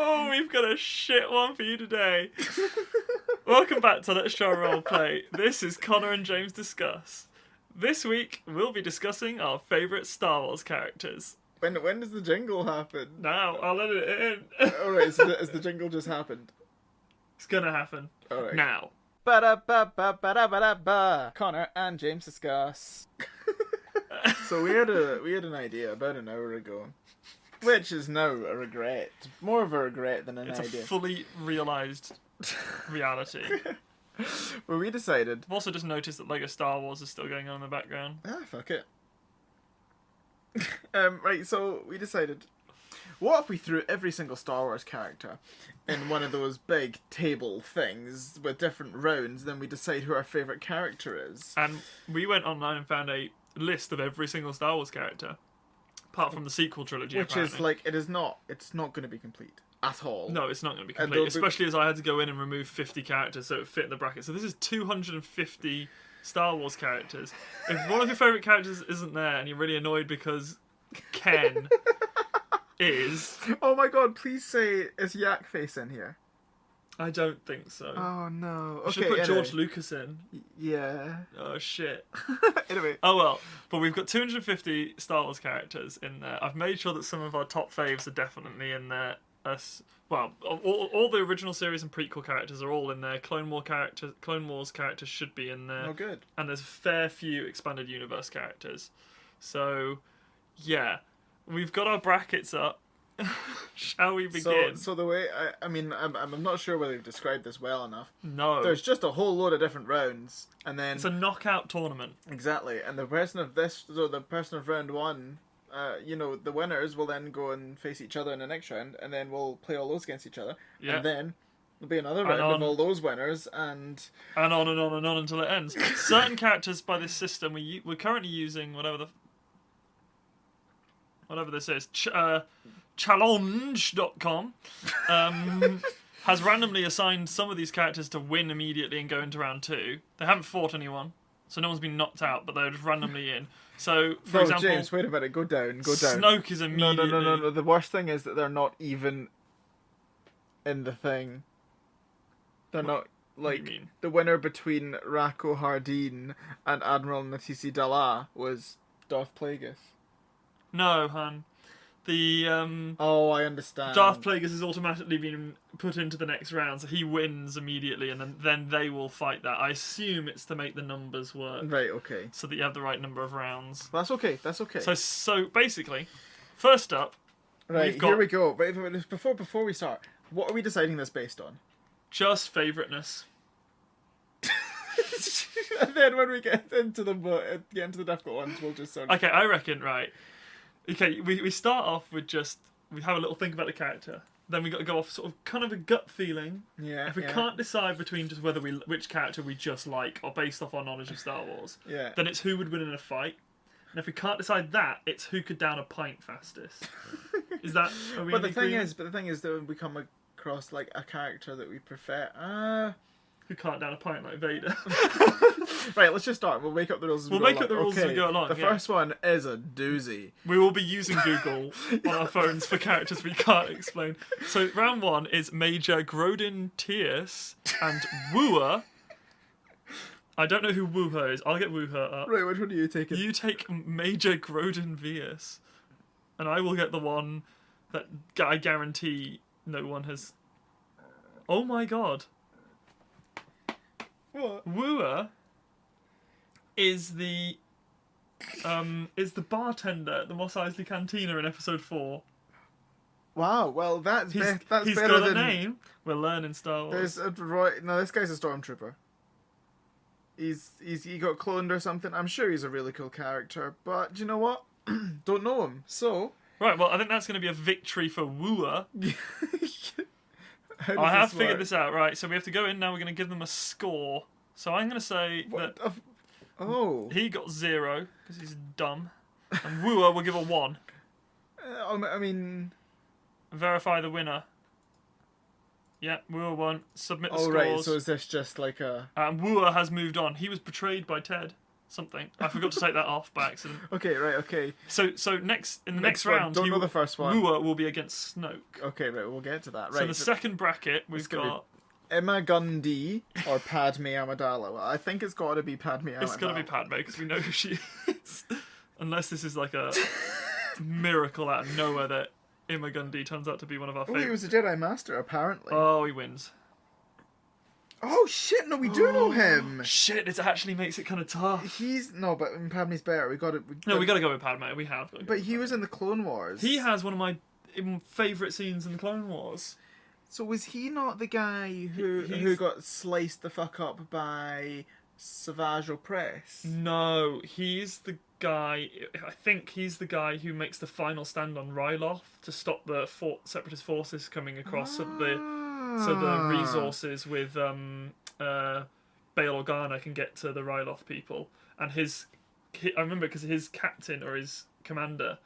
Oh, we've got a shit one for you today. Welcome back to Let's Try Roleplay. This is Conor and James Discuss. This week, we'll be discussing our favourite Star Wars characters. When does the jingle happen? Now, I'll edit it in. Alright, so has the jingle just happened? It's gonna happen. Alright. Now. Ba-da-ba-ba-ba-da-ba-da-ba. Conor and James Discuss. So we had an idea about an hour ago, which is now a regret. More of a regret than an idea. It's a fully realised reality. Well, we decided... I've also just noticed that Lego Star Wars is still going on in the background. Ah, fuck it. Right, so we decided... What if we threw every single Star Wars character in one of those big table things with different rounds, then we decide who our favourite character is? And we went online and found a list of every single Star Wars character, apart from the sequel trilogy. Which apparently. is like, it's not going to be complete at all. No, it's not going to be complete, especially as I had to go in and remove 50 characters so it fit in the bracket. So this is 250 Star Wars characters. If one of your favourite characters isn't there and you're really annoyed because Ken is... Oh my god, please say, is Yak Face in here? I don't think so. Oh no. We should put George Lucas in. Yeah. Oh shit. Anyway. Oh well, but we've got 250 Star Wars characters in there. I've made sure that some of our top faves are definitely in there. Well, all the original series and prequel characters are all in there. Clone Wars characters should be in there. Oh good. And there's a fair few expanded universe characters. So, yeah, we've got our brackets up. Shall we begin? So the way I'm not sure whether you've described this well enough. No. There's just a whole load of different rounds, and then It's a knockout tournament. Exactly, and the person of round one, the winners will then go and face each other in the next round, and then we'll play all those against each other, Yeah. and then there'll be another round of all those winners, and on and on and on until it ends. Certain characters by this system, we're currently using whatever this is. Challenge.com has randomly assigned some of these characters to win immediately and go into round 2. They haven't fought anyone, so no one's been knocked out, but they're just randomly in. So, for example... James, wait a minute, go down. Snoke is immediately... No. The worst thing is that they're not even in the thing. They're not, like... What do you mean? The winner between Rako Hardin and Admiral Natisi Dalla was Darth Plagueis. No, hun. The Oh, I understand. Darth Plagueis has automatically been put into the next round, so he wins immediately, and then they will fight that. I assume it's to make the numbers work. Right, okay. So that you have the right number of rounds. That's okay. So basically, first up, right, here we go. But before we start, what are we deciding this based on? Just favouriteness. And then when we get into the difficult ones, we'll just sort of... Okay, I reckon, right. Okay, we start off with we have a little think about the character. Then we got to go off sort of kind of a gut feeling. Yeah. If we can't decide between just which character we just like or based off our knowledge of Star Wars, yeah, then it's who would win in a fight. And if we can't decide that, it's who could down a pint fastest. Is that? But the thing is that when we come across like a character that we prefer, who can't down a pint like Vader? Right, let's just start. We'll make up the rules as we go along. As we go along. The first one is a doozy. We will be using Google on our phones for characters we can't explain. So round 1 is Major Grodin Tierce and Wooer. I don't know who Wooher is. I'll get Wooher up. Right, which one are you taking? You take Major Grodin Vierce. And I will get the one that I guarantee no one has... Oh my god. What? Wooer is the bartender at the Mos Eisley Cantina in episode 4. Wow, well that's He's better got than... a name. We're learning Star Wars. This guy's a stormtrooper. He got cloned or something. I'm sure he's a really cool character, but do you know what? Don't know him, so... Right, well, I think that's going to be a victory for Wooer. I have figured this out, right, so we have to go in now, we're going to give them a score. So I'm going to say that he got 0, because he's dumb, and Wooer will give a 1. I mean... Verify the winner. Yeah, Wooer won. Submit the scores. Right, so is this just like a... And Wooer has moved on. He was betrayed by Ted. something. I forgot to take that off by accident. Okay, right, okay. So next in the next one. round, Don't know the first one. Wooer will be against Snoke. Okay, right, we'll get to that. Right. So the second bracket, we've gonna got... Emma Gundy or Padme Amidala. Well, I think it's got to be Padme Amidala. It's got to be Padme, because we know who she is. Unless this is like a miracle out of nowhere that Emma Gundy turns out to be one of our Oh, he favourites. was a Jedi Master, apparently. Oh, he wins. Oh, shit, no, we do know him. Shit, it actually makes it kind of tough. No, but Padme's better. We got to go with Padme. We have. But he was in the Clone Wars. He has one of my favourite scenes in the Clone Wars. So was he not the guy who got sliced the fuck up by Savage Opress? No, he's the guy. I think he's the guy who makes the final stand on Ryloth to stop the Separatist forces coming across so the resources with Bail Organa can get to the Ryloth people. And I remember because his captain or his commander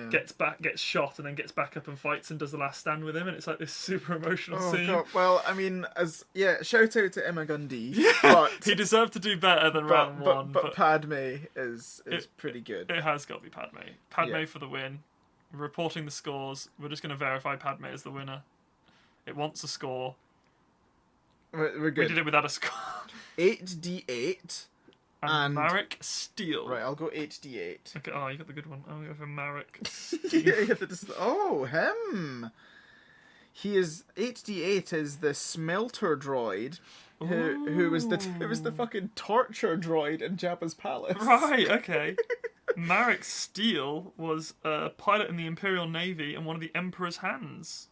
gets shot and then gets back up and fights and does the last stand with him, and it's like this super emotional scene. God. Well, I mean, shout out to Emma Gundy. But he deserved to do better than round one. But Padme is pretty good. It has got to be Padme. Padme for the win. Reporting the scores. We're just going to verify Padme as the winner. It wants a score. We're good. We did it without a score. 8d8. And Marek Steele. Right, I'll go 8d8. Okay, you got the good one. I'll go for Marek Oh, him! He is... 8d8 is the smelter droid who was the fucking torture droid in Jabba's palace. Right, okay. Marek Steele was a pilot in the Imperial Navy and one of the Emperor's hands.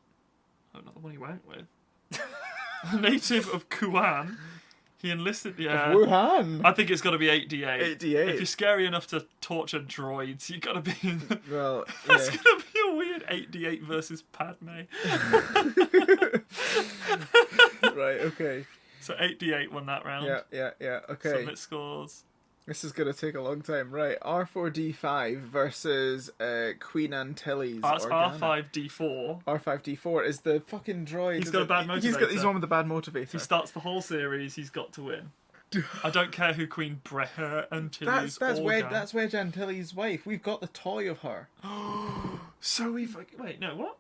Oh, not the one he went with. A native of Kuan. He enlisted, Wuhan. I think it's got to be 8d8. 8d8. If you're scary enough to torture droids, you got to be... Well, That's going to be a weird 8d8 versus Padme. Right, okay. So 8d8 won that round. Yeah, okay. Submit scores. This is going to take a long time. Right, R4D5 versus Queen Antilles. That's Organa. R5D4. R5D4 is the fucking droid. He's got a bad motivator. He's one with the bad motivator. He starts the whole series, he's got to win. I don't care who Queen Breher Antilles that's Wedge Antilles' wife. We've got the toy of her. So wait, no, what?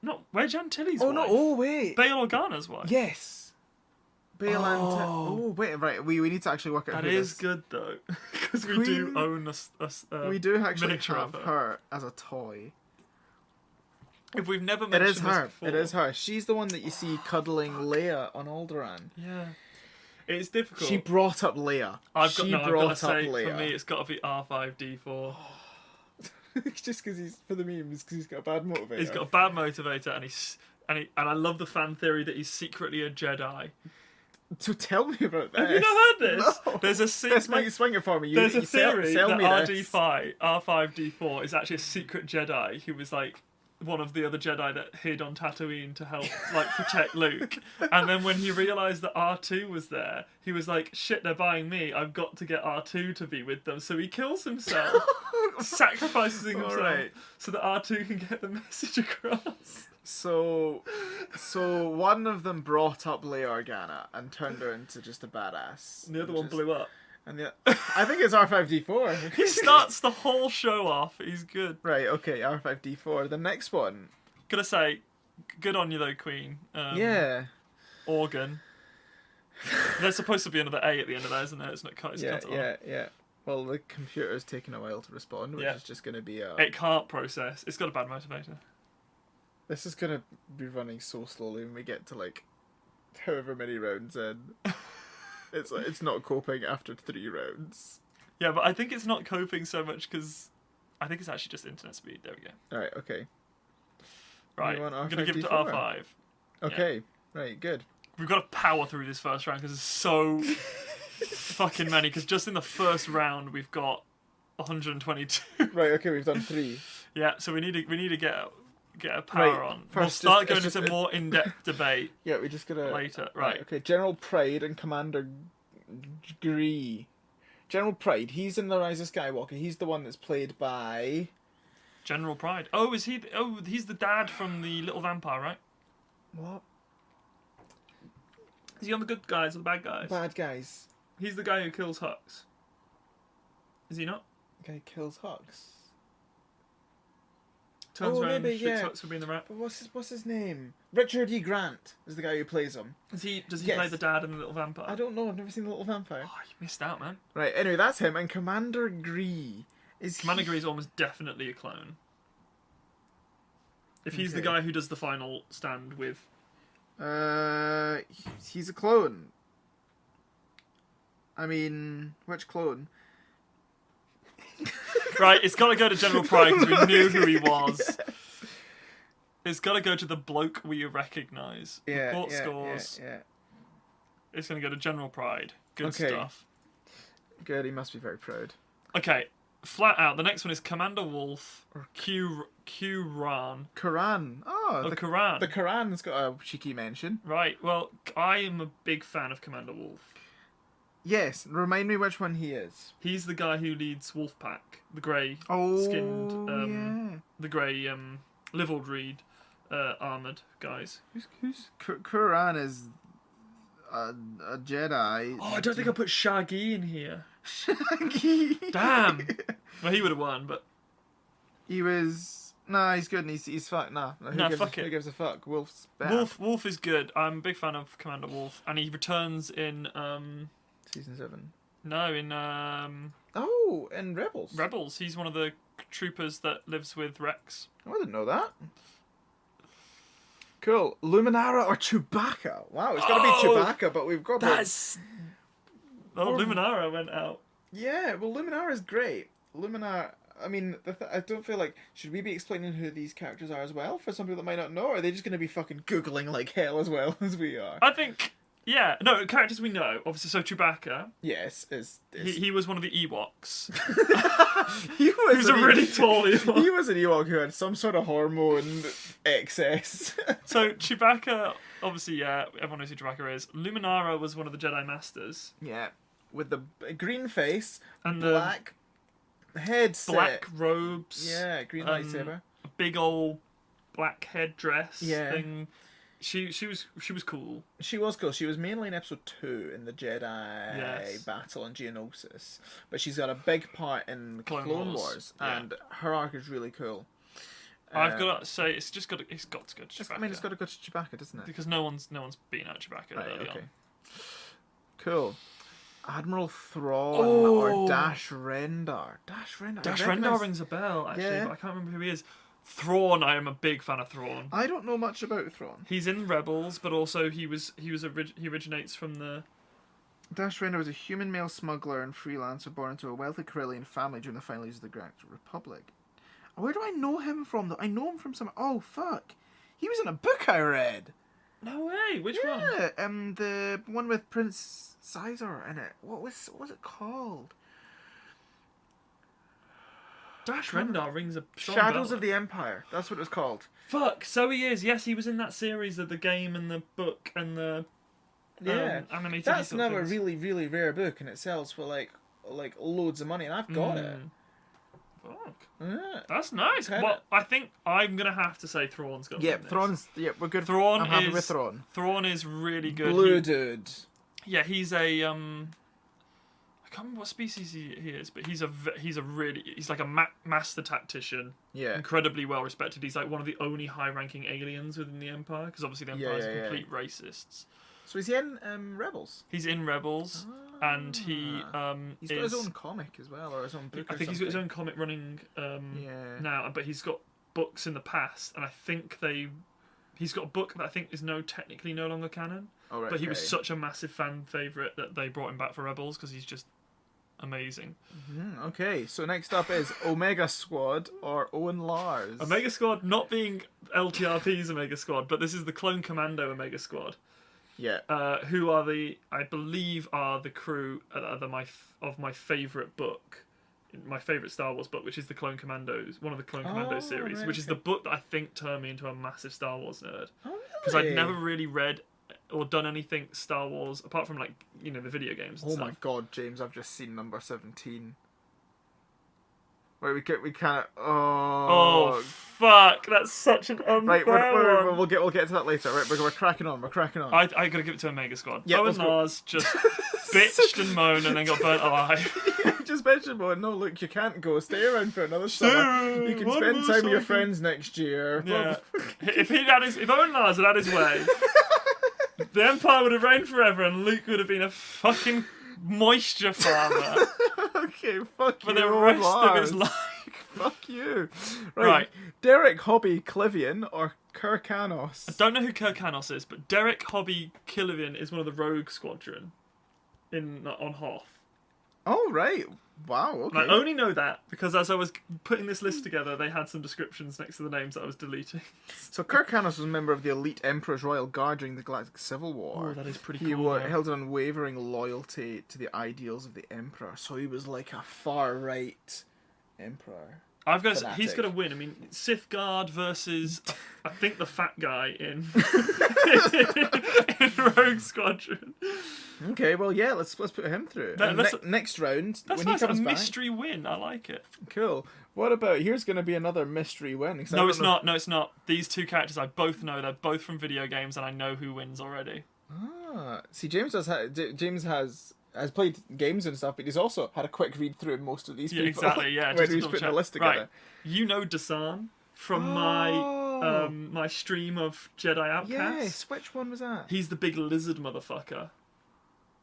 Not Wedge Antilles' Oh, wife? no, oh, wait. Bail Organa's wife? Yes. Bail Antilles. Oh, wait, right. We need to actually work out That is good, though. Because we do own a we do actually miniature have of her as a toy. If we've never mentioned this before. It is her. She's the one that you see cuddling Leia on Alderaan. Yeah. It's difficult. She brought up Leia. I've got to say, Leia. for me, it's got to be R5D4. Just because he's, for the memes, because he's got a bad motivator. He's got a bad motivator, and I love the fan theory that he's secretly a Jedi. So tell me about this. Have you not heard this? No. There's a swing it for me. There's a theory sell that me R5D4 is actually a secret Jedi who was like one of the other Jedi that hid on Tatooine to help like protect Luke. And then when he realised that R2 was there, he was like, shit, they're buying me. I've got to get R2 to be with them. So he kills himself, sacrifices himself so that R2 can get the message across. So one of them brought up Leia Organa and turned her into just a badass. And the other one blew up. And I think it's R5D4. He starts the whole show off. He's good. Right, okay, R5D4. The next one. Gotta say, good on you though, Queen. Yeah. Organ. There's supposed to be another A at the end of that, isn't there? It's not cut. Yeah. Well, the computer's taking a while to respond, which is just going to be a... It can't process. It's got a bad motivator. This is going to be running so slowly when we get to, like, however many rounds in. It's not coping after 3 rounds. Yeah, but I think it's not coping so much because I think it's actually just internet speed. There we go. Alright, okay. Right, I'm going to give it to R5. Okay, right, good. We've got to power through this first round because there's so fucking many. Because just in the first round, we've got 122. Right, okay, we've done 3. Yeah, so we need to get a power on. We'll start going into more in-depth debate. Yeah, we're just gonna later. Right. Okay, General Pride and Commander Gree. General Pride, he's in The Rise of Skywalker. He's the one that's played by General Pride. Oh, is he? Oh, he's the dad from the Little Vampire, right? What? Is he on the good guys or the bad guys? Bad guys. He's the guy who kills Hux. Is he not? Guy kills Hux. Turns around, maybe, shoots yeah. Hux for being the rat. But what's his name? Richard E. Grant is the guy who plays him. Does he Yes. play the dad in the little vampire? I don't know. I've never seen the Little Vampire. Oh, you missed out, man. Right. Anyway, that's him. And Commander Gree Commander Gree is almost definitely a clone. If he's the Okay. guy who does the final stand with. He's a clone. I mean, which clone? Right, it's got to go to General Pride because we knew who he was. Yes. It's got to go to the bloke we recognise. Report scores. Yeah. It's going to go to General Pride. Good Okay. stuff. Good, he must be very proud. Okay, flat out. The next one is Commander Wolf or Quran. Quran. Oh, Quran. The Quran's got a cheeky mention. Right, well, I am a big fan of Commander Wolf. Yes, remind me which one he is. He's the guy who leads Wolfpack, the grey skinned, yeah. the grey liveried armoured guys. Who's Quran is a Jedi. Oh, I don't think I put Shaggy in here. Shaggy. Damn. Well, he would have won, but he was. Nah, he's good. And he's fuck. Nah, fuck it. Who gives a fuck? Wolf's bad. Wolf is good. I'm a big fan of Commander Wolf, and he returns in Season 7. No, in in Rebels. Rebels. He's one of the troopers that lives with Rex. Oh, I didn't know that. Cool. Luminara or Chewbacca? Wow, it's got to be Chewbacca, but we've got Luminara went out. Yeah, well, Luminara is great. Luminara. I mean, I don't feel like should we be explaining who these characters are as well for some people that might not know? Or are they just going to be fucking googling like hell as well as we are? I think. Yeah, no, characters we know, obviously. So Chewbacca, yes, he was one of the Ewoks. He was a really tall Ewok. He was an Ewok who had some sort of hormone excess. So Chewbacca, obviously, yeah, everyone knows who Chewbacca is. Luminara was one of the Jedi Masters. Yeah, with the green face and black headset, black robes. Yeah, green lightsaber, a big old black headdress. Yeah. Thing. She was cool. She was cool. She was mainly in episode 2 in the Jedi Yes. battle in Geonosis, but she's got a big part in Clone Wars, yeah. and her arc is really cool. I've got to say, it's got to go to Chewbacca. I mean, it's got to go to Chewbacca, doesn't it? Because no one's beaten out Chewbacca early on. Cool. Admiral Thrawn or Dash Rendar. Dash Rendar rings a bell, actually, but I can't remember who he is. Thrawn, I am a big fan of Thrawn. I don't know much about Thrawn. He's in Rebels, but also he originates from the. Dash Rendar was a human male smuggler and freelancer born into a wealthy Corellian family during the final years of the Galactic Republic. Where do I know him from, though? I know him from some. Oh fuck! He was in a book I read. No way. Which one? Yeah, the one with Prince Caesar in it. What was it called? Dash Rendar rings a Shadows bell. of the Empire. That's what it was called. Fuck, so he is. Yes, he was in that series of the game and the book and the animated. That's now a really, really rare book, and it sells for like loads of money, and I've got it. Fuck. Yeah. That's nice. Well, I think I'm gonna have to say Thrawn's gonna win this. Thrawn's. Yeah, we're good. Thrawn I'm happy with Thrawn. Thrawn is really good. Blue dude. Yeah, he's a I can't remember what species he is, but he's like a master tactician. Yeah. Incredibly well respected. He's like one of the only high-ranking aliens within the Empire, because obviously the Empire is complete racists. So is he in Rebels? He's in Rebels, and he's got his own comic as well, or his own book. I think he's got his own comic running now, but he's got books in the past, and I think he's got a book that I think is technically no longer canon. Oh, right, but he was such a massive fan favourite that they brought him back for Rebels because he's just amazing. Okay, so next up is Omega Squad or Owen Lars. Omega Squad, not being LTRP's Omega Squad, but this is the Clone Commando Omega Squad. Yeah. Who are I believe are the crew of my favourite book, my favourite Star Wars book, which is the Clone Commandos, one of the Clone Commandos series, which is the book that I think turned me into a massive Star Wars nerd. Oh, really? Because I'd never really read or done anything Star Wars apart from the video games and stuff. stuff. My god, James, I've just seen number 17. Wait, we kind of fuck. That's such an unfair Right, one. we'll get to that later. Right, we're cracking on. I gotta give it to Omega Squad. Yeah, Owen let's go. Lars just bitched and moaned and then got burnt alive. You just mentioned one. No, look, you can't go. Stay around for another summer. You can One spend more time with your cycle. friends next year. Yeah. If Owen Lars had his way, the Empire would have reigned forever and Luke would have been a fucking moisture farmer Okay, fuck for you. the rest of his Lars. life. Fuck you. Right. Derek Hobby Clivian or Kirkanos? I don't know who Kirkanos is, but Derek Hobby Killian is one of the Rogue Squadron on Hoth. Oh, right. Wow, okay. And I only know that because as I was putting this list together, they had some descriptions next to the names that I was deleting. So Kirkanos was a member of the elite Emperor's Royal Guard during the Galactic Civil War. Oh, that is pretty He cool. Yeah. held an unwavering loyalty to the ideals of the Emperor, so he was like a far-right Emperor. I've got. Fanatic. He's going to win. I mean, Sith Guard versus I think the fat guy in in Rogue Squadron. Okay, well, yeah, let's put him through. And next round, That's when nice. he comes A back, mystery win. I like it. cool. What about here's going to be another mystery win? No, it's not. No, it's not. These two characters I both know. They're both from video games, and I know who wins already. Ah, see, James has played games and stuff, but he's also had a quick read through most of these people. Yeah, exactly. Yeah, when just he was double putting check. the list together. Right. You know Dasan from my my stream of Jedi Outcasts. Yes, which one was that? He's the big lizard motherfucker.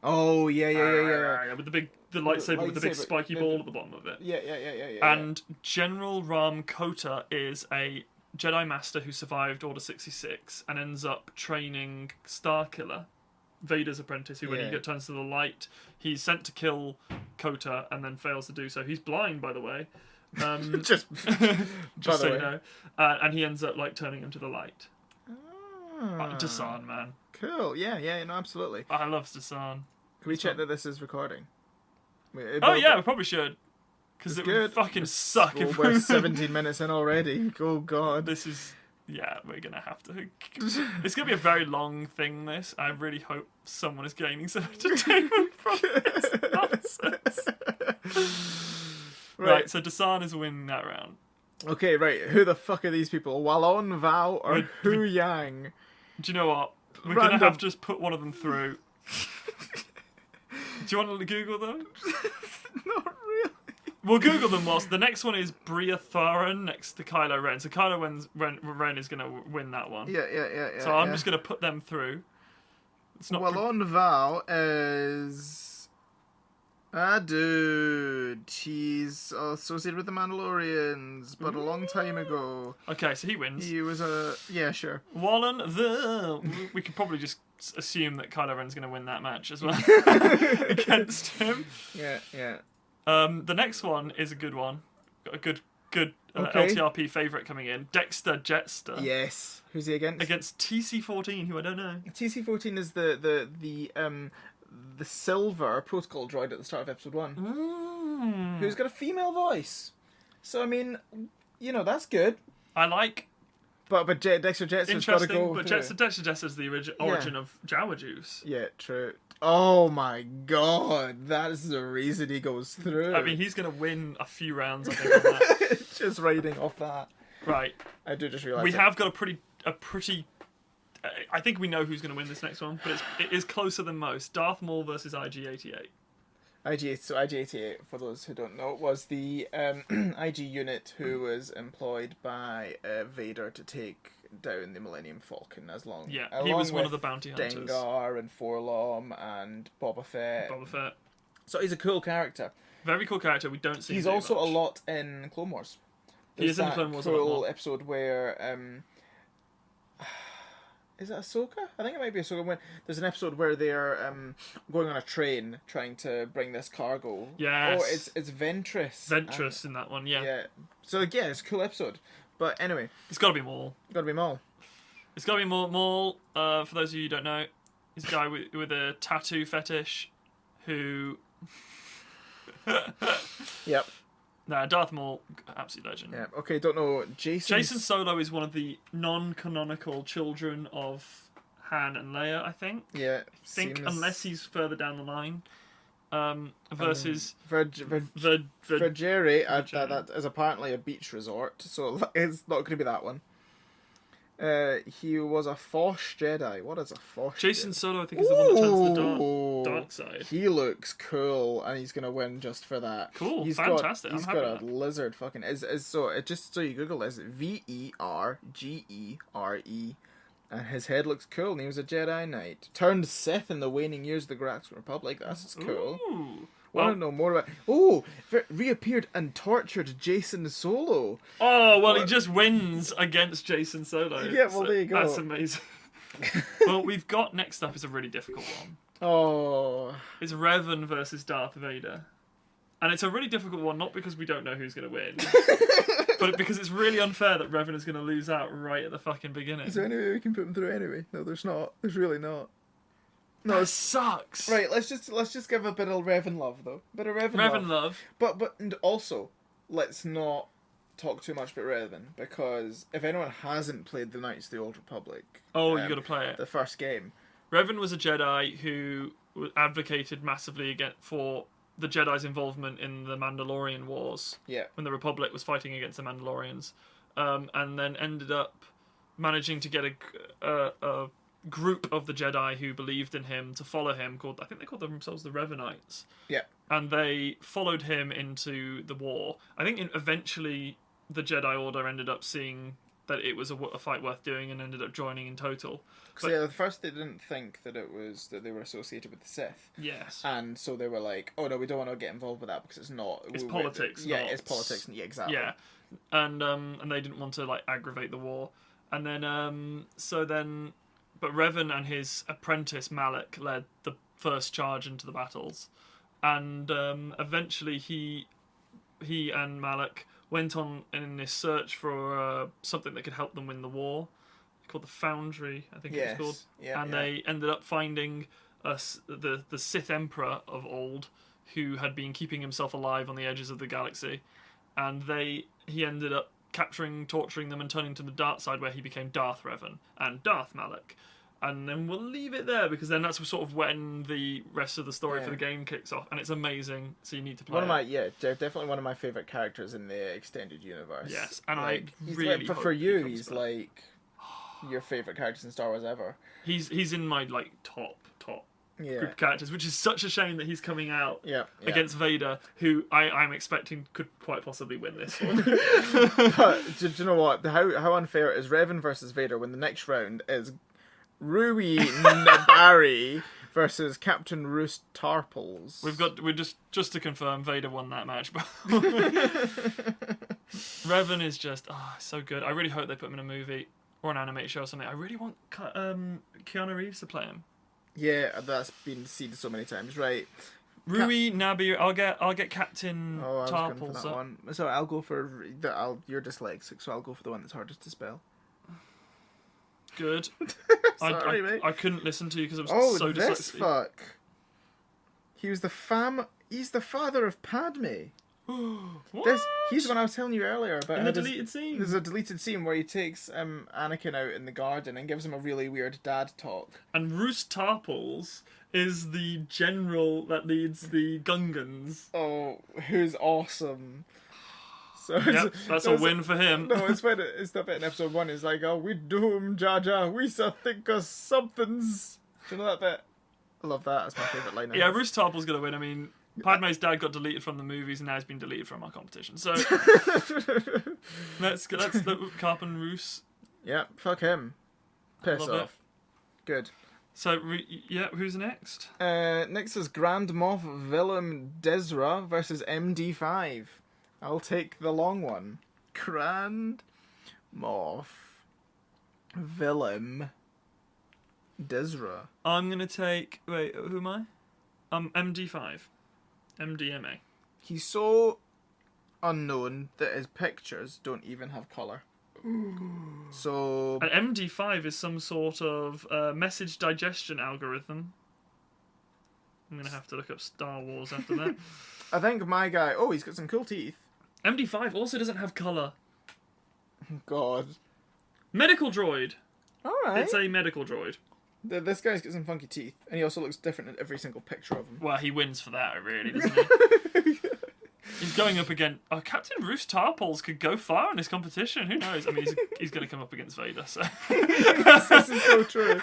Oh yeah. With the lightsaber with the big spiky ball at the bottom of it. Yeah. And General Ram Kota is a Jedi Master who survived Order 66 and ends up training Starkiller, Vader's apprentice, who when he turns to the light, he's sent to kill Kota and then fails to do so. He's blind, by the way. Just so you know. And he ends up like turning him to the light. Dasan, man. Cool. Yeah. No, absolutely. I love Dasan. Can we check that this is recording? Oh yeah, we probably should. Because it would fucking suck if we're 17 minutes in already. Oh god. This is... Yeah, we're going to have to... It's going to be a very long thing, this. I really hope someone is gaining some entertainment from this nonsense. Right, so Dasan is winning that round. Okay, right. Who the fuck are these people? Wallon, Val, or Hu Yang? Do you know what? We're going to have to just put one of them through. Do you want to Google them? Not really. We'll Google them whilst the next one is Bria Tharan next to Kylo Ren. So Kylo Ren is going to win that one. Yeah. So I'm just going to put them through. It's not. Wallon Val is... dude. He's associated with the Mandalorians, but a long time ago. Okay, so he wins. He was a... Yeah, sure. Wallen we could probably just assume that Kylo Ren's going to win that match as well against him. Yeah. The next one is a good one. Got a good LTRP favourite coming in. Dexter Jetster. Yes. Who's he against? Against TC-14, who I don't know. TC-14 is the silver protocol droid at the start of episode 1. Who's got a female voice. So, I mean, you know, that's good. I like... But Dexter Jetster's got to go... But Dexter Jetster's the origin of Jawa Juice. Yeah, true. Oh my god, that is the reason he goes through. I mean, he's going to win a few rounds, I think, on that. Just riding off that. Right. I do just realise we have got a pretty... I think we know who's going to win this next one, but it is closer than most. Darth Maul versus IG-88. IG-88, for those who don't know, was the IG unit who was employed by Vader to take down the Millennium Falcon he was one of the bounty hunters. Dengar and Forlom and Boba Fett. So he's a cool character. Very cool character. We don't see He's him also much. a lot in Clone Wars. He is in the Clone Wars a lot more. Episode where is it Ahsoka? I think it might be Ahsoka. When there's an episode where they're going on a train trying to bring this cargo. Yes. Oh, it's Ventress. Ventress in that one, yeah. Yeah. So yeah, it's a cool episode. But anyway, it's got to be Maul. Got to be Maul. It's got to be Maul. For those of you who don't know, he's a guy with a tattoo fetish who. Yep. Nah, Darth Maul, absolute legend. Yeah. Okay, don't know. Jason Solo is one of the non-canonical children of Han and Leia, I think. Yeah. Unless he's further down the line. versus Virgere, that is apparently a beach resort, so it's not going to be that one. He was a Fosh Jedi. What is a Fosh Jason Jedi? Solo, I think, is the one that turns the dark side. He looks cool, and he's gonna win just for that. Cool, He's fantastic. He's I'm got happy a lizard fucking. Just so you Google this, Vergere, and his head looks cool. And he was a Jedi Knight, turned Sith in the waning years of the Galactic Republic. That's cool. Ooh. Want to know more about? Reappeared and tortured Jason Solo. Oh, well, he just wins against Jason Solo. Yeah, well, there you go. That's amazing. Well, we've got next up is a really difficult one. Oh. It's Revan versus Darth Vader. And it's a really difficult one, not because we don't know who's going to win, but because it's really unfair that Revan is going to lose out right at the fucking beginning. Is there any way we can put him through anyway? No, there's not. There's really not. No, it sucks. Right, let's just give a bit of Revan love though. Bit of Revan love. But and also, let's not talk too much about Revan, because if anyone hasn't played the Knights of the Old Republic, you got to play it. The first game. Revan was a Jedi who advocated massively for the Jedi's involvement in the Mandalorian Wars. Yeah. When the Republic was fighting against the Mandalorians, and then ended up managing to get a group of the Jedi who believed in him to follow him, I think they called themselves the Revanites. Yeah. And they followed him into the war. I think eventually the Jedi Order ended up seeing that it was a fight worth doing and ended up joining in total. Because at first they didn't think that that they were associated with the Sith. Yes. And so they were like, oh no, we don't want to get involved with that because it's not. It's politics. It's politics. Yeah, exactly. Yeah. And they didn't want to aggravate the war. And then but Revan and his apprentice Malak led the first charge into the battles, and eventually he and Malak went on in this search for something that could help them win the war, called the Foundry, I think it was called. Yeah, and they ended up finding the Sith Emperor of old, who had been keeping himself alive on the edges of the galaxy, and he ended up capturing, torturing them, and turning to the dark side, where he became Darth Revan and Darth Malak. And then we'll leave it there, because then that's sort of when the rest of the story for the game kicks off, and it's amazing. So you need to play. Definitely one of my favorite characters in the extended universe. Yes, and for you, he's like your favorite characters in Star Wars ever. He's in my top group of characters, which is such a shame that he's coming out against Vader, who I'm expecting could quite possibly win this one. But do you know what? How unfair is Revan versus Vader when the next round is Rui Nabari versus Captain Roos Tarples? We're just to confirm, Vader won that match, but Revan is just so good. I really hope they put him in a movie or an animated show or something. I really want Keanu Reeves to play him. Yeah, that's been seen so many times, right? Rui Nabi, I'll get Captain Tarples. that one. So I'll go for you're dyslexic, so I'll go for the one that's hardest to spell. Good. Sorry, mate. I couldn't listen to you because I was so dyslexic. Oh, this fuck. He's the father of Padme. What? He's the one I was telling you earlier about. In the deleted scene. There's a deleted scene where he takes Anakin out in the garden and gives him a really weird dad talk. And Roos Tarples is the general that leads the Gungans. Oh, who's awesome. So that's a win for him. No, it's the bit in episode 1. It's like, oh, we doom, Jar Jar. We think of somethings. Do you know that bit? I love that. That's my favourite line. Yeah, Roos Tarple's gonna win. I mean, Padme's dad got deleted from the movies and now he's been deleted from our competition. So let's look Carp and Roos. Yeah, fuck him. Piss off. It. Good. So who's next? Next is Grand Moff Willem Desra versus MD5. I'll take the long one. Grand Moff Willem Desra. I'm gonna take. Wait, who am I? MD5. MDMA. He's so unknown that his pictures don't even have colour. So. An MD5 is some sort of message digestion algorithm. I'm gonna have to look up Star Wars after that. I think my guy. Oh, he's got some cool teeth. MD5 also doesn't have colour. God. Medical droid. Alright. It's a medical droid. This guy's got some funky teeth, and he also looks different in every single picture of him. Well, he wins for that, really, doesn't he? He's going up against... Oh, Captain Roose Tarpoles could go far in this competition. Who knows? I mean, he's going to come up against Vader, so... This is so true.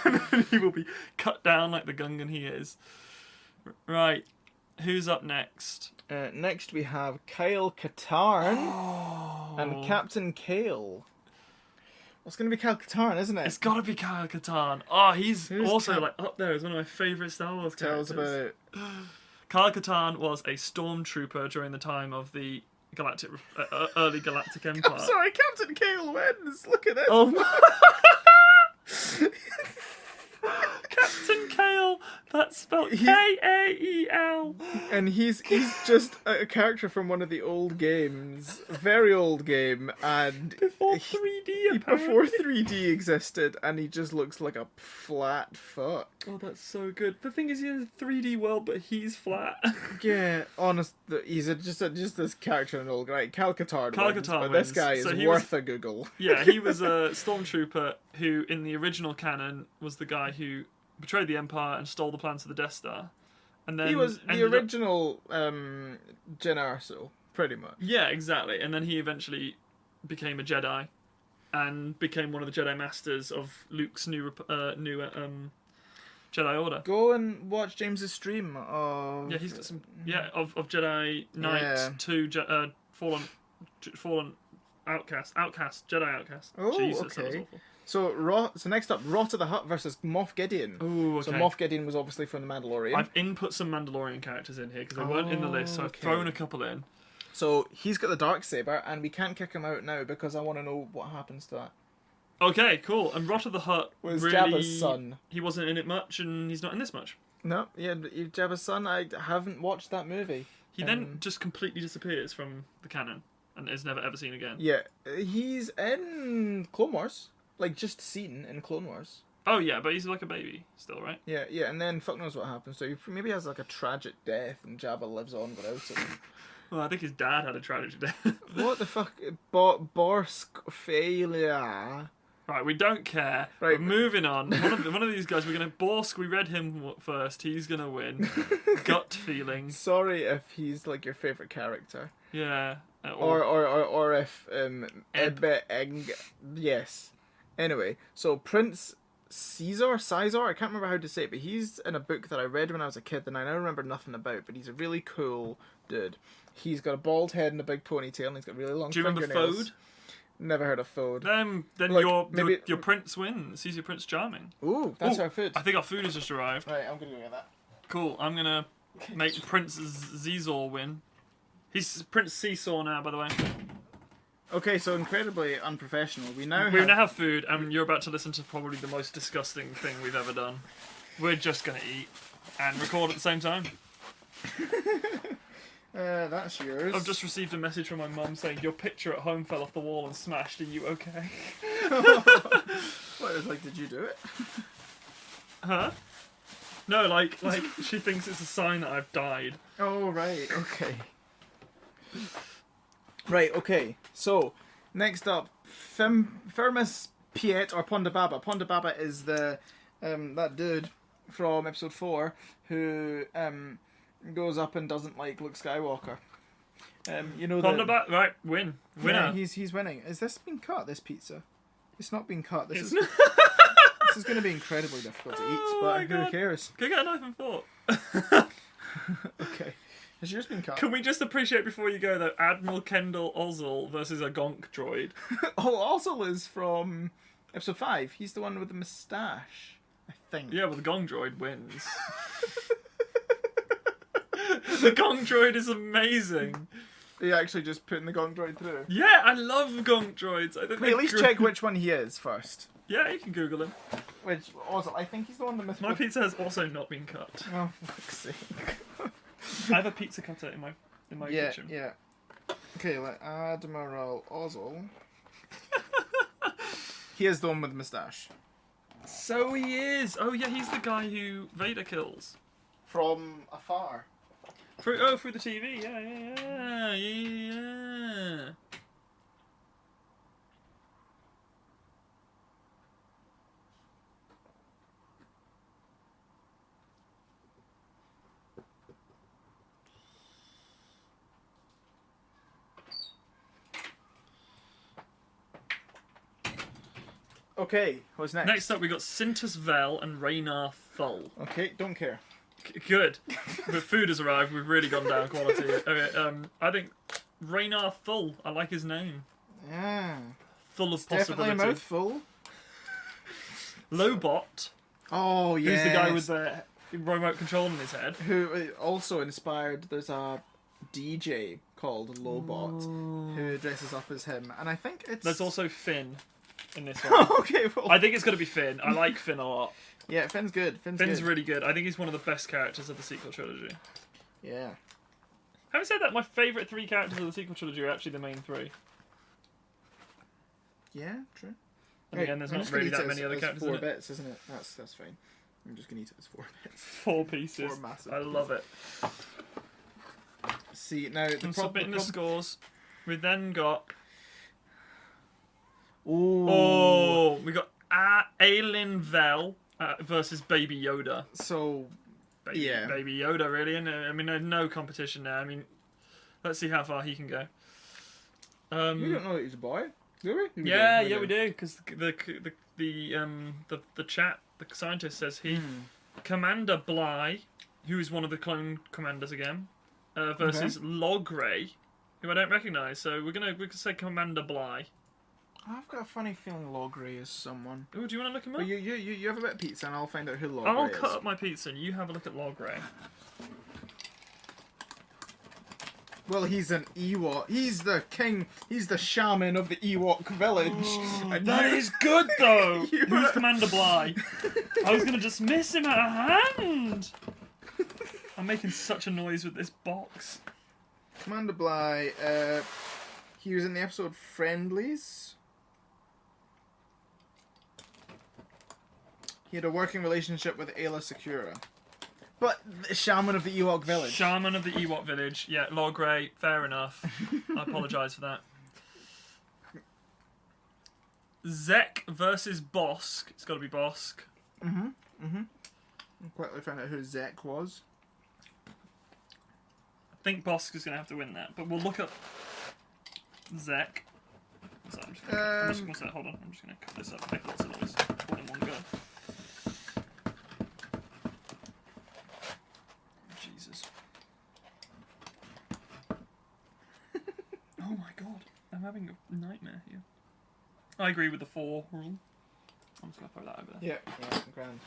He will be cut down like the Gungan he is. Right. Who's up next? Next we have Kyle Katarn Oh. and Captain Kale. It's going to be Kyle Katarn, isn't it? It's got to be Kyle Katarn. Oh, he's Who's also like up there as one of my favourite Star Wars Tell us characters. about it. Kyle Katarn was a stormtrooper during the time of the early Galactic Empire. I'm sorry, Captain Kale wins. Look at this. Oh my... Captain Kale. That's spelled Kael. And he's just a character from one of the old games, a very old game, and Before 3D, apparently. before 3D existed, and he just looks like a flat fuck. Oh, that's so good. The thing is, he's in a 3D world, but he's flat. Yeah, honest, he's just this character in an old guy. Cal Katarn Cal wins, Katarn but this wins. guy is So he worth a Google. Yeah, he was a stormtrooper who, in the original canon, was the guy who betrayed the Empire and stole the plans for the Death Star. And then He was the ended up- original Jyn Erso, pretty much. Yeah, exactly. And then he eventually became a Jedi and became one of the Jedi Masters of Luke's new Jedi Order. Go and watch James's stream of... Yeah, he's got some... Yeah, of Jedi Knight Yeah. to Fallen Outcast. Jedi Outcast. Oh, Jesus, that was okay. awful. So next up, Rot of the Hutt versus Moff Gideon. Ooh, okay. So Moff Gideon was obviously from The Mandalorian. I've input some Mandalorian characters in here because they weren't in the list, so I've okay. thrown a couple in. So he's got the Darksaber, and we can't kick him out now because I want to know what happens to that. Okay, cool. And Rot of the Hutt Was really... Jabba's son. He wasn't in it much, and he's not in this much. No, yeah, Jabba's son. I haven't watched that movie. He then just completely disappears from the canon and is never ever seen again. Yeah, he's in Clone Wars. Like, just seen in Clone Wars. Oh yeah, but he's like a baby still, right? Yeah, and then fuck knows what happens. So he maybe has like a tragic death, and Jabba lives on without him. Well, I think his dad had a tragic death. What the fuck? Borsk failure. Right, we don't care. Right. We're moving on. One of these guys, we're going to... Borsk, we read him first. He's going to win. Gut feeling. Sorry if he's like your favorite character, Yeah. or if Eb. yes. Anyway, so Prince Caesar, I can't remember how to say it, but he's in a book that I read when I was a kid and I now remember nothing about. But he's a really cool dude. He's got a bald head and a big ponytail, and he's got really long Do you remember fingernails. Fode? Never heard of Fode. Then Look, your prince wins. He's your Prince Charming. Ooh, that's Ooh, our food. I think our food has just arrived. Right, I'm gonna go get that. Cool. I'm going to make Prince Zizor win. He's Prince Seesaw now, by the way. Okay, so incredibly unprofessional. We now have food, and you're about to listen to probably the most disgusting thing we've ever done. We're just going to eat and record at the same time. That's yours. I've just received a message from my mum saying, your picture at home fell off the wall and smashed. Are you okay? What, it was like, did you do it? Huh? No, like she thinks it's a sign that I've died. Oh, right, okay. Right, okay. So, next up, Firmus Piet or Ponda Baba. Ponda Baba is the that dude from episode 4 who goes up and doesn't like Luke Skywalker. You know Right, winner. Yeah, he's winning. Is this been cut? This pizza? It's not been cut. This is going to be incredibly difficult to eat, but who cares? Go get a knife and fork. Okay. Has yours been cut? Can we just appreciate before you go though, Admiral Kendall Ozzel versus a gonk droid? Oh, Ozzel is from episode 5. He's the one with the moustache, I think. Yeah, well the gong droid wins. The gong droid is amazing. Are you actually just putting the gong droid through? Yeah, I love gonk droids. I think Can we at least check which one he is first? Yeah, you can Google him. Which Ozzel? I think he's the one that My pizza has also not been cut. Oh, for fuck's sake. I have a pizza cutter in my kitchen. Yeah. Okay, Admiral Ozzel. He is the one with the moustache. So he is. Oh yeah, he's the guy who Vader kills. From afar. Through the TV. Yeah. Okay, what's next? Next up, we got Sintus Vel and Raynar Thull. Okay, don't care. Good. But food has arrived. We've really gone down quality. Okay, I think Raynar Thull. I like his name. Yeah. Full of Definitely a possibility. mouthful. Lobot. Oh, yeah. Who's the guy with the remote control in his head? Who also inspired, there's a DJ called Lobot who dresses up as him, and I think it's... There's also Finn in this one. Okay, well... I think it's going to be Finn. I like Finn a lot. Yeah, Finn's good. Finn's really good. I think he's one of the best characters of the sequel trilogy. Yeah. Having said that, my favourite 3 characters of the sequel trilogy are actually the main 3. Yeah, true. And again, there's not really that many other characters in 4 it. bits, isn't it? That's fine. I'm just gonna eat it as 4 bits. 4 pieces. 4 massive I love it. See, now... I'm submitting the scores. We then got... Ooh. Oh, we got Aelin Vel versus Baby Yoda. So, yeah. Baby Yoda, really, isn't it? I mean, there's no competition there. I mean, let's see how far he can go. We don't know that he's a boy, do we? Yeah, we do, because the chat, the scientist says he, Commander Bly, who is one of the clone commanders again, versus Logray, who I don't recognise. So we can say Commander Bly. I've got a funny feeling Logray is someone. Oh, do you want to look him up? Well, you have a bit of pizza, and I'll find out who Logray I'll is. cut up my pizza, and you have a look at Logray. Well, he's an Ewok. He's the king. He's the shaman of the Ewok village. And That is good, though! You Who's were- Commander Bly? I was going to dismiss him out of hand! I'm making such a noise with this box. Commander Bly. He was in the episode Friendlies. He had a working relationship with Ayla Secura. But the shaman of the Ewok village. Shaman of the Ewok village. Yeah, Logray, fair enough. I apologise for that. Zek versus Bosk. It's got to be Bosk. I'll quickly find out who Zek was. I think Bosk is going to have to win that, but we'll look up Zek. So I'm just gonna, hold on, I'm just going to cut this up and make lots of noise all in one go. Jesus. Oh my god, I'm having a nightmare here. I agree with the 4 rule. I'm just going to throw that over there. Yeah, grand.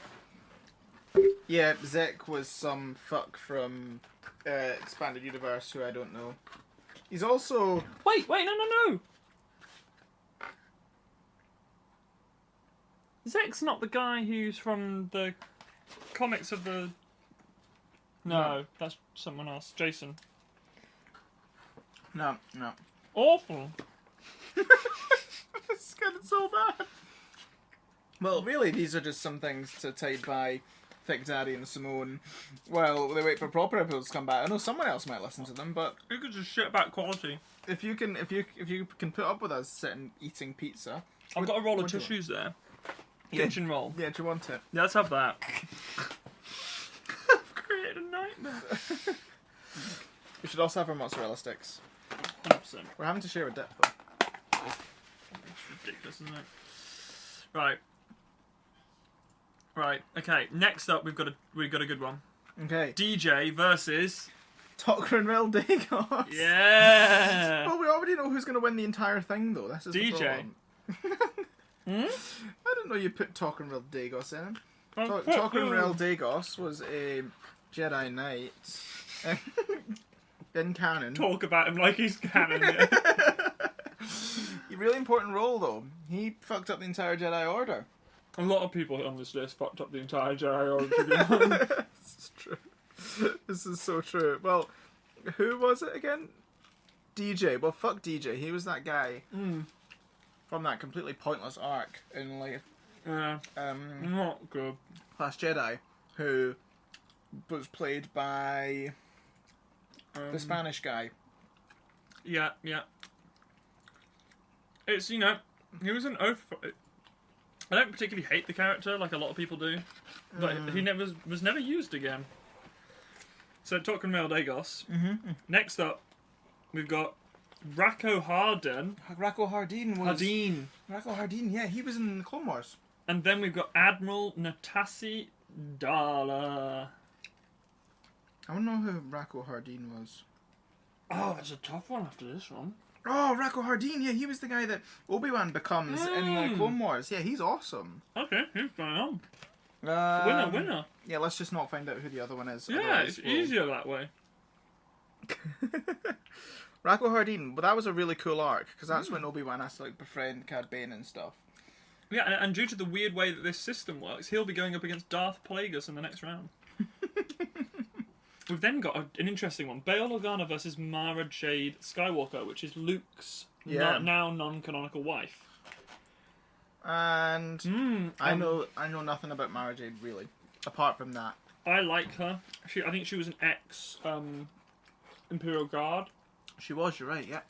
Yeah, Zek was some fuck from Expanded Universe who I don't know. He's also... Wait, no! Zek's not the guy who's from the comics of the... No, that's someone else. Jason. No. Awful. It's getting so bad. Well, really, these are just some things to tide by Thick Daddy and Simone while they wait for proper episodes to come back. I know someone else might listen to them, but You could just shit about quality. if you can put up with us sitting eating pizza, I've got a roll of what do you want? tissues there. Yeah. Kitchen roll. Yeah, do you want it? Yeah, let's have that. I've created a nightmare. We should also have our mozzarella sticks. 100%. We're having to share a dip though. It's ridiculous, isn't it? Right. Okay. Next up, we've got a good one. Okay. DJ versus. Tucker and Rel Dagos. Yeah. Well, we already know who's going to win the entire thing though. This is the DJ. problem. I didn't know you put Tucker and Rel Dagos in him. Tucker and Rel Dagos was a Jedi Knight in canon. Talk about him like he's canon. Yeah. A really important role though. He fucked up the entire Jedi Order. A lot of people on this list fucked up the entire Jedi Order, to be honest. This is true. This is so true. Well, who was it again? DJ. Well, fuck DJ. He was that guy from that completely pointless arc in like Not good. Last Jedi, who was played by the Spanish guy. Yeah. It's, he was an oath. I don't particularly hate the character like a lot of people do, but he was never used again. So Tucker and Rel Dagos. Next up, we've got Rako Harden. Rako Hardin was... Hardin. Rako Hardin, yeah, he was in the Clone Wars. And then we've got Admiral Natasi Dala. I don't know who Rako Hardin was. Oh, that's a tough one after this one. Oh, Rako Hardin, yeah, he was the guy that Obi-Wan becomes in the Clone Wars. Yeah, he's awesome. Okay, who's going on? Winner. Yeah, let's just not find out who the other one is. Yeah, it's easier that way. Rako Hardin, but that was a really cool arc, because that's when Obi-Wan has to like befriend Cad Bane and stuff. Yeah, and due to the weird way that this system works, he'll be going up against Darth Plagueis in the next round. We've then got an interesting one. Bail Organa versus Mara Jade Skywalker, which is Luke's now non-canonical wife. And I know nothing about Mara Jade, really, apart from that. I like her. I think she was an ex Imperial Guard. She was, you're right, yeah.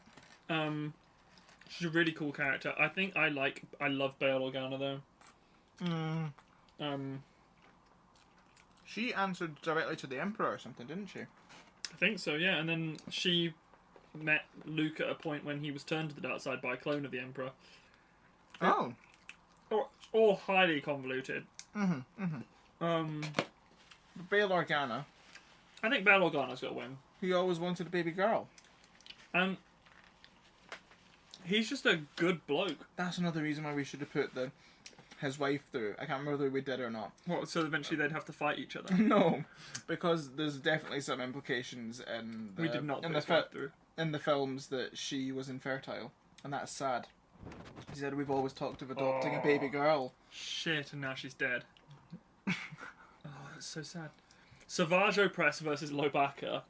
She's a really cool character. I love Bail Organa though. She answered directly to the Emperor or something, didn't she? I think so, yeah. And then she met Luke at a point when he was turned to the dark side by a clone of the Emperor. Oh. All highly convoluted. Bail Organa. I think Bail Organa's got to win. He always wanted a baby girl. He's just a good bloke. That's another reason why we should have put his wife through. I can't remember whether we did or not. What, so eventually they'd have to fight each other? No, because there's definitely some implications in the, we did not through. In the films that she was infertile, and that's sad. He said we've always talked of adopting a baby girl. Shit, and now she's dead. Oh, that's so sad. Savage Opress versus Lobaka.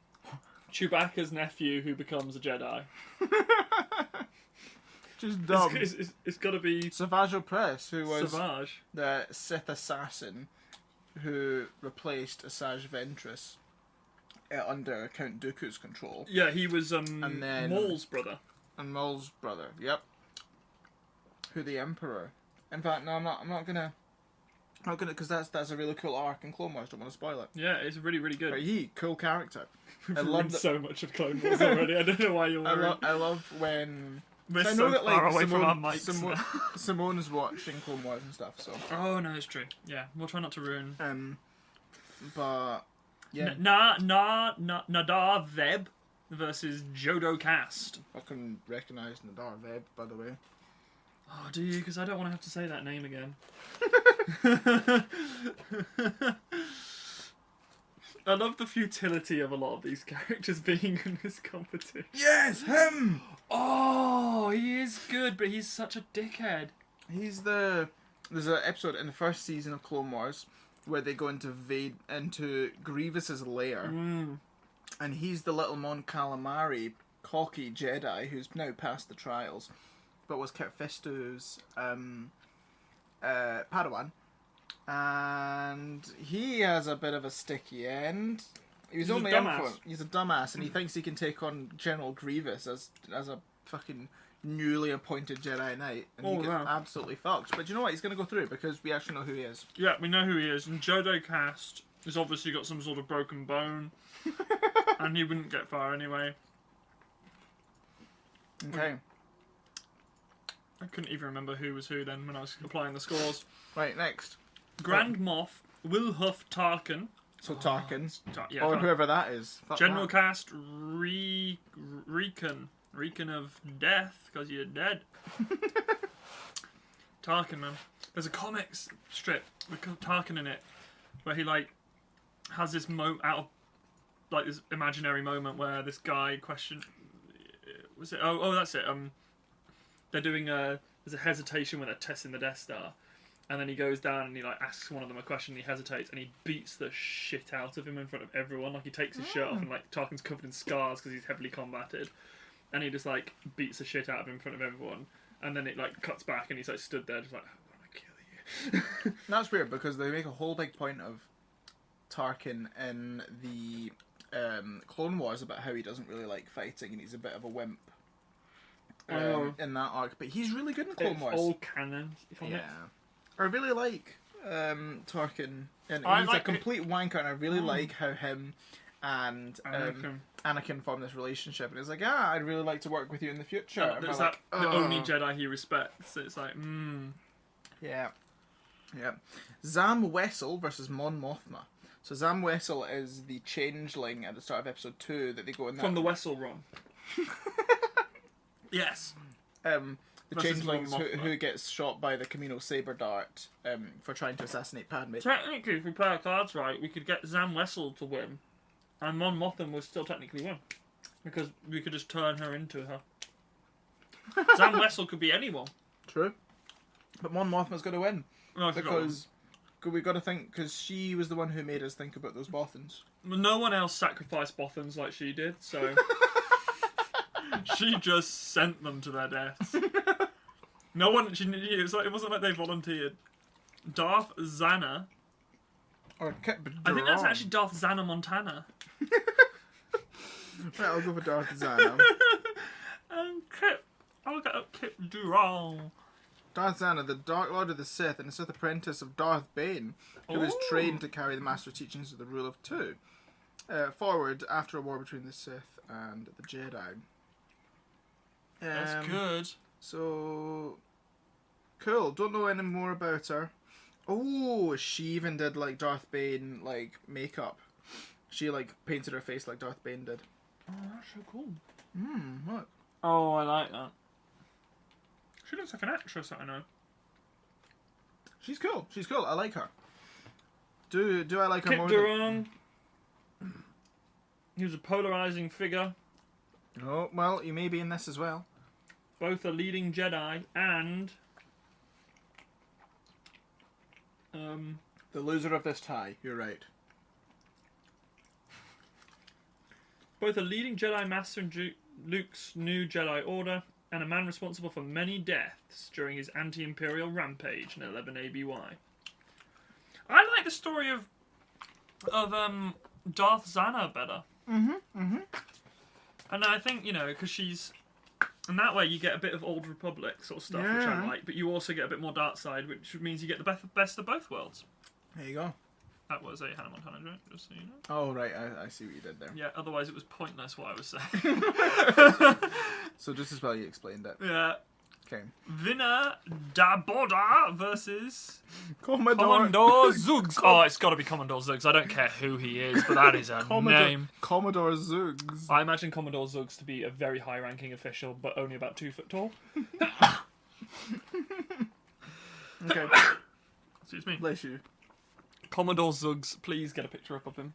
Chewbacca's nephew who becomes a Jedi. Just dumb. It's got to be Savage Opress, who was Savage, the Sith assassin who replaced Asajj Ventress under Count Dooku's control. Yeah, he was and then Maul's brother. And Maul's brother, yep. Who the Emperor. In fact, no, I'm not gonna, because that's a really cool arc in Clone Wars. Don't want to spoil it. Yeah, it's really, really good. But cool character. I love so much of Clone Wars already. I don't know why you're worried. I love when. We're so far away from our mics. Simone's watching Clone Wars and stuff, so. Oh no, it's true. Yeah, we'll try not to ruin. But yeah. Nadar Veb versus Jodo Cast. I can recognise Nadar Veb, by the way. Oh, do you? Because I don't want to have to say that name again. I love the futility of a lot of these characters being in this competition. Yes, him! Oh, he is good, but he's such a dickhead. There's an episode in the first season of Clone Wars where they go into Grievous's lair. And he's the little Mon Calamari cocky Jedi who's now passed the trials, but was Kit Fisto's Padawan. And he has a bit of a sticky end. He's only he's a dumbass, and he thinks he can take on General Grievous as a fucking newly appointed Jedi Knight, and he gets absolutely fucked. But you know what? He's going to go through because we actually know who he is. Yeah, we know who he is, and Jodo Cast has obviously got some sort of broken bone, and he wouldn't get far anyway. Okay. I couldn't even remember who was who then when I was applying the scores. Right, next. Grand Moff Wilhuff Tarkin. So Tarkin. Yeah, or whoever that is. Fuck General that. Cast Reekon of death, because you're dead. Tarkin, man. There's a comics strip with Tarkin in it, where he, like, has this this imaginary moment where this guy was it? Oh, that's it. They're doing there's a hesitation when they're testing the Death Star. And then he goes down and he like asks one of them a question and he hesitates and he beats the shit out of him in front of everyone. Like he takes his shirt off and like Tarkin's covered in scars because he's heavily combated. And he just like beats the shit out of him in front of everyone. And then it like cuts back and he's like stood there just like, I want to kill you. That's weird because they make a whole big point of Tarkin in the Clone Wars about how he doesn't really like fighting and he's a bit of a wimp in that arc. But he's really good in Clone Wars. It's all canon. Yeah. I really like Tarkin, and I he's like a complete wanker, and I really like how him and Anakin. form this relationship, and he's like, I'd really like to work with you in the future. And There's we're that like, the only Jedi he respects. It's like, Yeah. Zam Wessel versus Mon Mothma. So Zam Wessel is the changeling at the start of episode 2 that they go in that... From the Wessel run. Yes. The Versus changeling Mon Mothma. who gets shot by the Camino Saber Dart for trying to assassinate Padme. Technically, if we play our cards right, we could get Zam Wessel to win, and Mon Mothma would still technically win, because we could just turn her into her. Zam Wessel could be anyone. True. But Mon Mothma's going to win. No, Because we got to think, because she was the one who made us think about those Bothans. no one else sacrificed Bothans like she did, so she just sent them to their deaths. No one. It wasn't like they volunteered. Darth Zana. Or Kip I think that's actually Darth Zana Montana. Right, I'll go for Darth Zana. Kip. I'll get up Kip Durand. Darth Zana, the Dark Lord of the Sith and a Sith apprentice of Darth Bane, who was trained to carry the Master's teachings of the Rule of Two forward after a war between the Sith and the Jedi. That's good. So, cool. Don't know any more about her. Oh, she even did like Darth Bane like makeup. She like painted her face like Darth Bane did. Oh, that's so cool. Look. Oh, I like that. She looks like an actress that I know. She's cool. She's cool. I like her. Do I like her Kip more? Durand. He was a polarizing figure. Oh, well, you may be in this as well. Both a leading Jedi and The loser of this tie. You're right. both a leading Jedi Master in Luke's new Jedi Order, and a man responsible for many deaths during his anti-imperial rampage in 11 ABY. I like the story of Darth Zana better. And I think, because she's... And that way you get a bit of Old Republic sort of stuff, which I like, but you also get a bit more dark side, which means you get the best of both worlds. There you go. That was a Hannah Montana joke, just so you know. Oh, right. I see what you did there. Yeah, otherwise it was pointless what I was saying. So just as well you explained it. Yeah. Okay. Vinna Daboda versus Commodore Zuggs. Oh, it's got to be Commodore Zuggs. I don't care who he is, but that is a name. Commodore Zuggs. I imagine Commodore Zuggs to be a very high-ranking official, but only about 2 foot tall. Okay. Excuse me. Bless you. Commodore Zuggs, please get a picture up of him.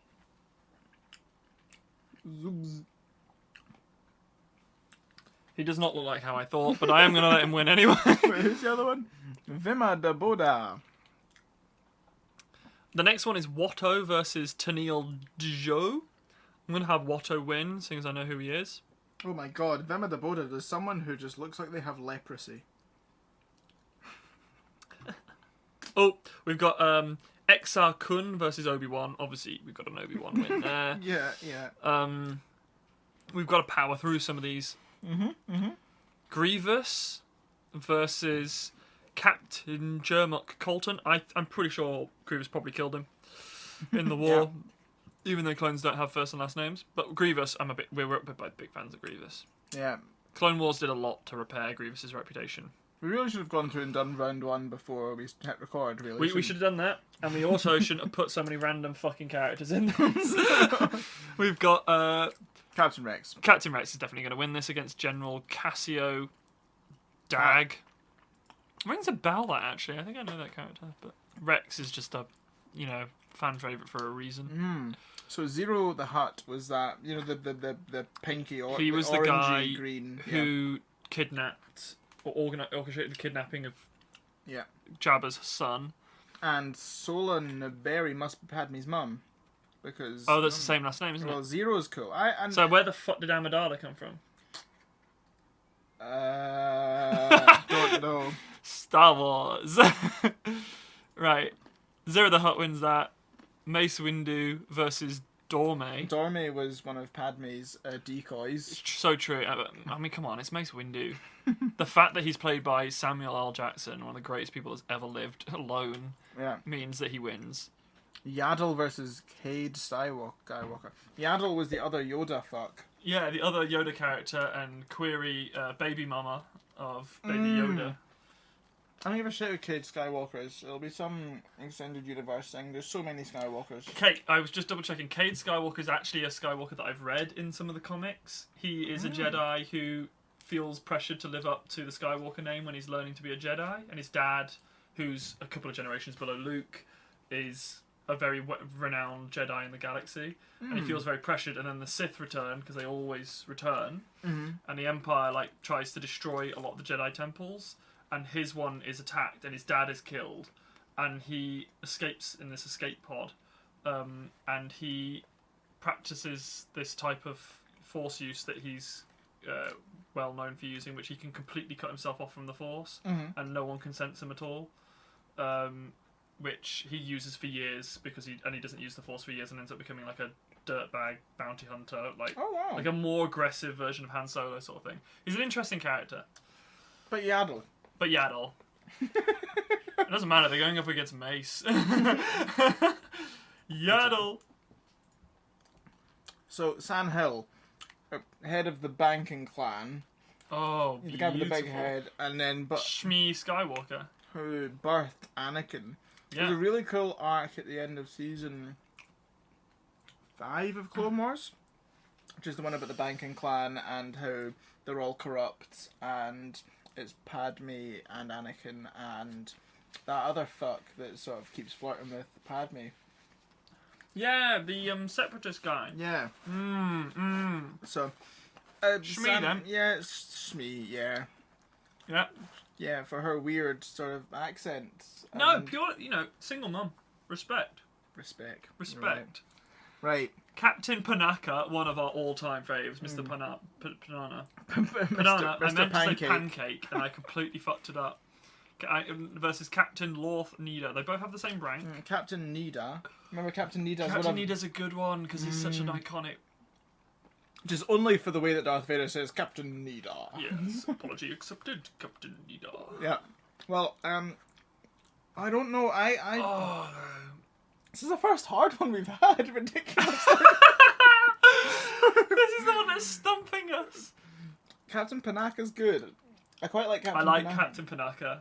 Zuggs. He does not look like how I thought, but I am going to let him win anyway. Wait, who's the other one? Vima Daboda. The next one is Watto versus Tennille Dijo. I'm going to have Watto win, seeing as I know who he is. Oh my god, Vima Daboda, there's someone who just looks like they have leprosy. Oh, we've got Exar Kun versus Obi-Wan. Obviously, we've got an Obi-Wan win there. Yeah. We've got to power through some of these. Grievous versus Captain Jermuk Colton. I'm pretty sure Grievous probably killed him in the war, even though clones don't have first and last names. But Grievous, we're big fans of Grievous. Yeah. Clone Wars did a lot to repair Grievous's reputation. We really should have gone through and done round 1 before we hit record, really. We should have done that, and we also shouldn't have put so many random fucking characters in this. We've got Captain Rex. Captain Rex is definitely going to win this against General Cassio Dag. Rings a bell, that, actually. I think I know that character, but Rex is just a, fan favourite for a reason. So Zero the Hutt was that, the pinky or he was the orangey guy green who kidnapped or orchestrated the kidnapping of Yeah. Jabba's son. And Solan Berry must be Padme's mum. Because That's the same last name, isn't well, it? Zero's cool. So where the fuck did Amidala come from? Don't know. Star Wars. Right. Zero the Hutt wins that. Mace Windu versus Dorme. Dorme was one of Padme's decoys. It's so true. I mean, come on, it's Mace Windu. The fact that he's played by Samuel L. Jackson, one of the greatest people that's ever lived, alone, means that he wins. Yaddle versus Cade Skywalker. Yaddle was the other Yoda fuck. Yeah, the other Yoda character and query baby mama of Baby Yoda. I don't give a shit who Cade Skywalker is. It'll be some extended universe thing. There's so many Skywalkers. I was just double checking. Cade Skywalker is actually a Skywalker that I've read in some of the comics. He is a Jedi who feels pressured to live up to the Skywalker name when he's learning to be a Jedi. And his dad, who's a couple of generations below Luke, is a very renowned Jedi in the galaxy. And he feels very pressured. And then the Sith return, because they always return. And the Empire tries to destroy a lot of the Jedi temples. And his one is attacked, and his dad is killed, and he escapes in this escape pod, and he practices this type of force use that he's well known for using, which he can completely cut himself off from the force, and no one can sense him at all, which he uses for years because he doesn't use the force for years and ends up becoming like a dirtbag bounty hunter, like a more aggressive version of Han Solo sort of thing. He's an interesting character. But Yaddle. It doesn't matter, they're going up against Mace. Yaddle! So, San Hill, head of the banking clan. Oh, the guy with the big head, and then Shmi Skywalker, who birthed Anakin. Yeah. There's a really cool arc at the end of season 5 of Clone Wars, which is the one about the banking clan and how they're all corrupt, and it's Padme and Anakin and that other fuck that sort of keeps flirting with Padme. Yeah, the separatist guy. Yeah. So, Shmi then. Yeah, it's Shmi, yeah. Yeah. Yeah, for her weird sort of accent. No, pure, single mum. Respect. Respect. Right. Captain Panaka, one of our all-time faves, Mr. Panana. Mr. I meant Pancake. to say pancake, and I completely fucked it up. Versus Captain Lorth Nida. They both have the same rank. Captain Nida. Remember Captain Nida? Captain Nida's a good one, because he's such an iconic... Just only for the way that Darth Vader says Captain Nida. Yes, apology accepted, Captain Nida. Yeah. Well, I don't know, This is the first hard one we've had, ridiculous. This is the one that's stumping us. Captain Panaka's good. I quite like Captain Panaka. I like Captain Panaka.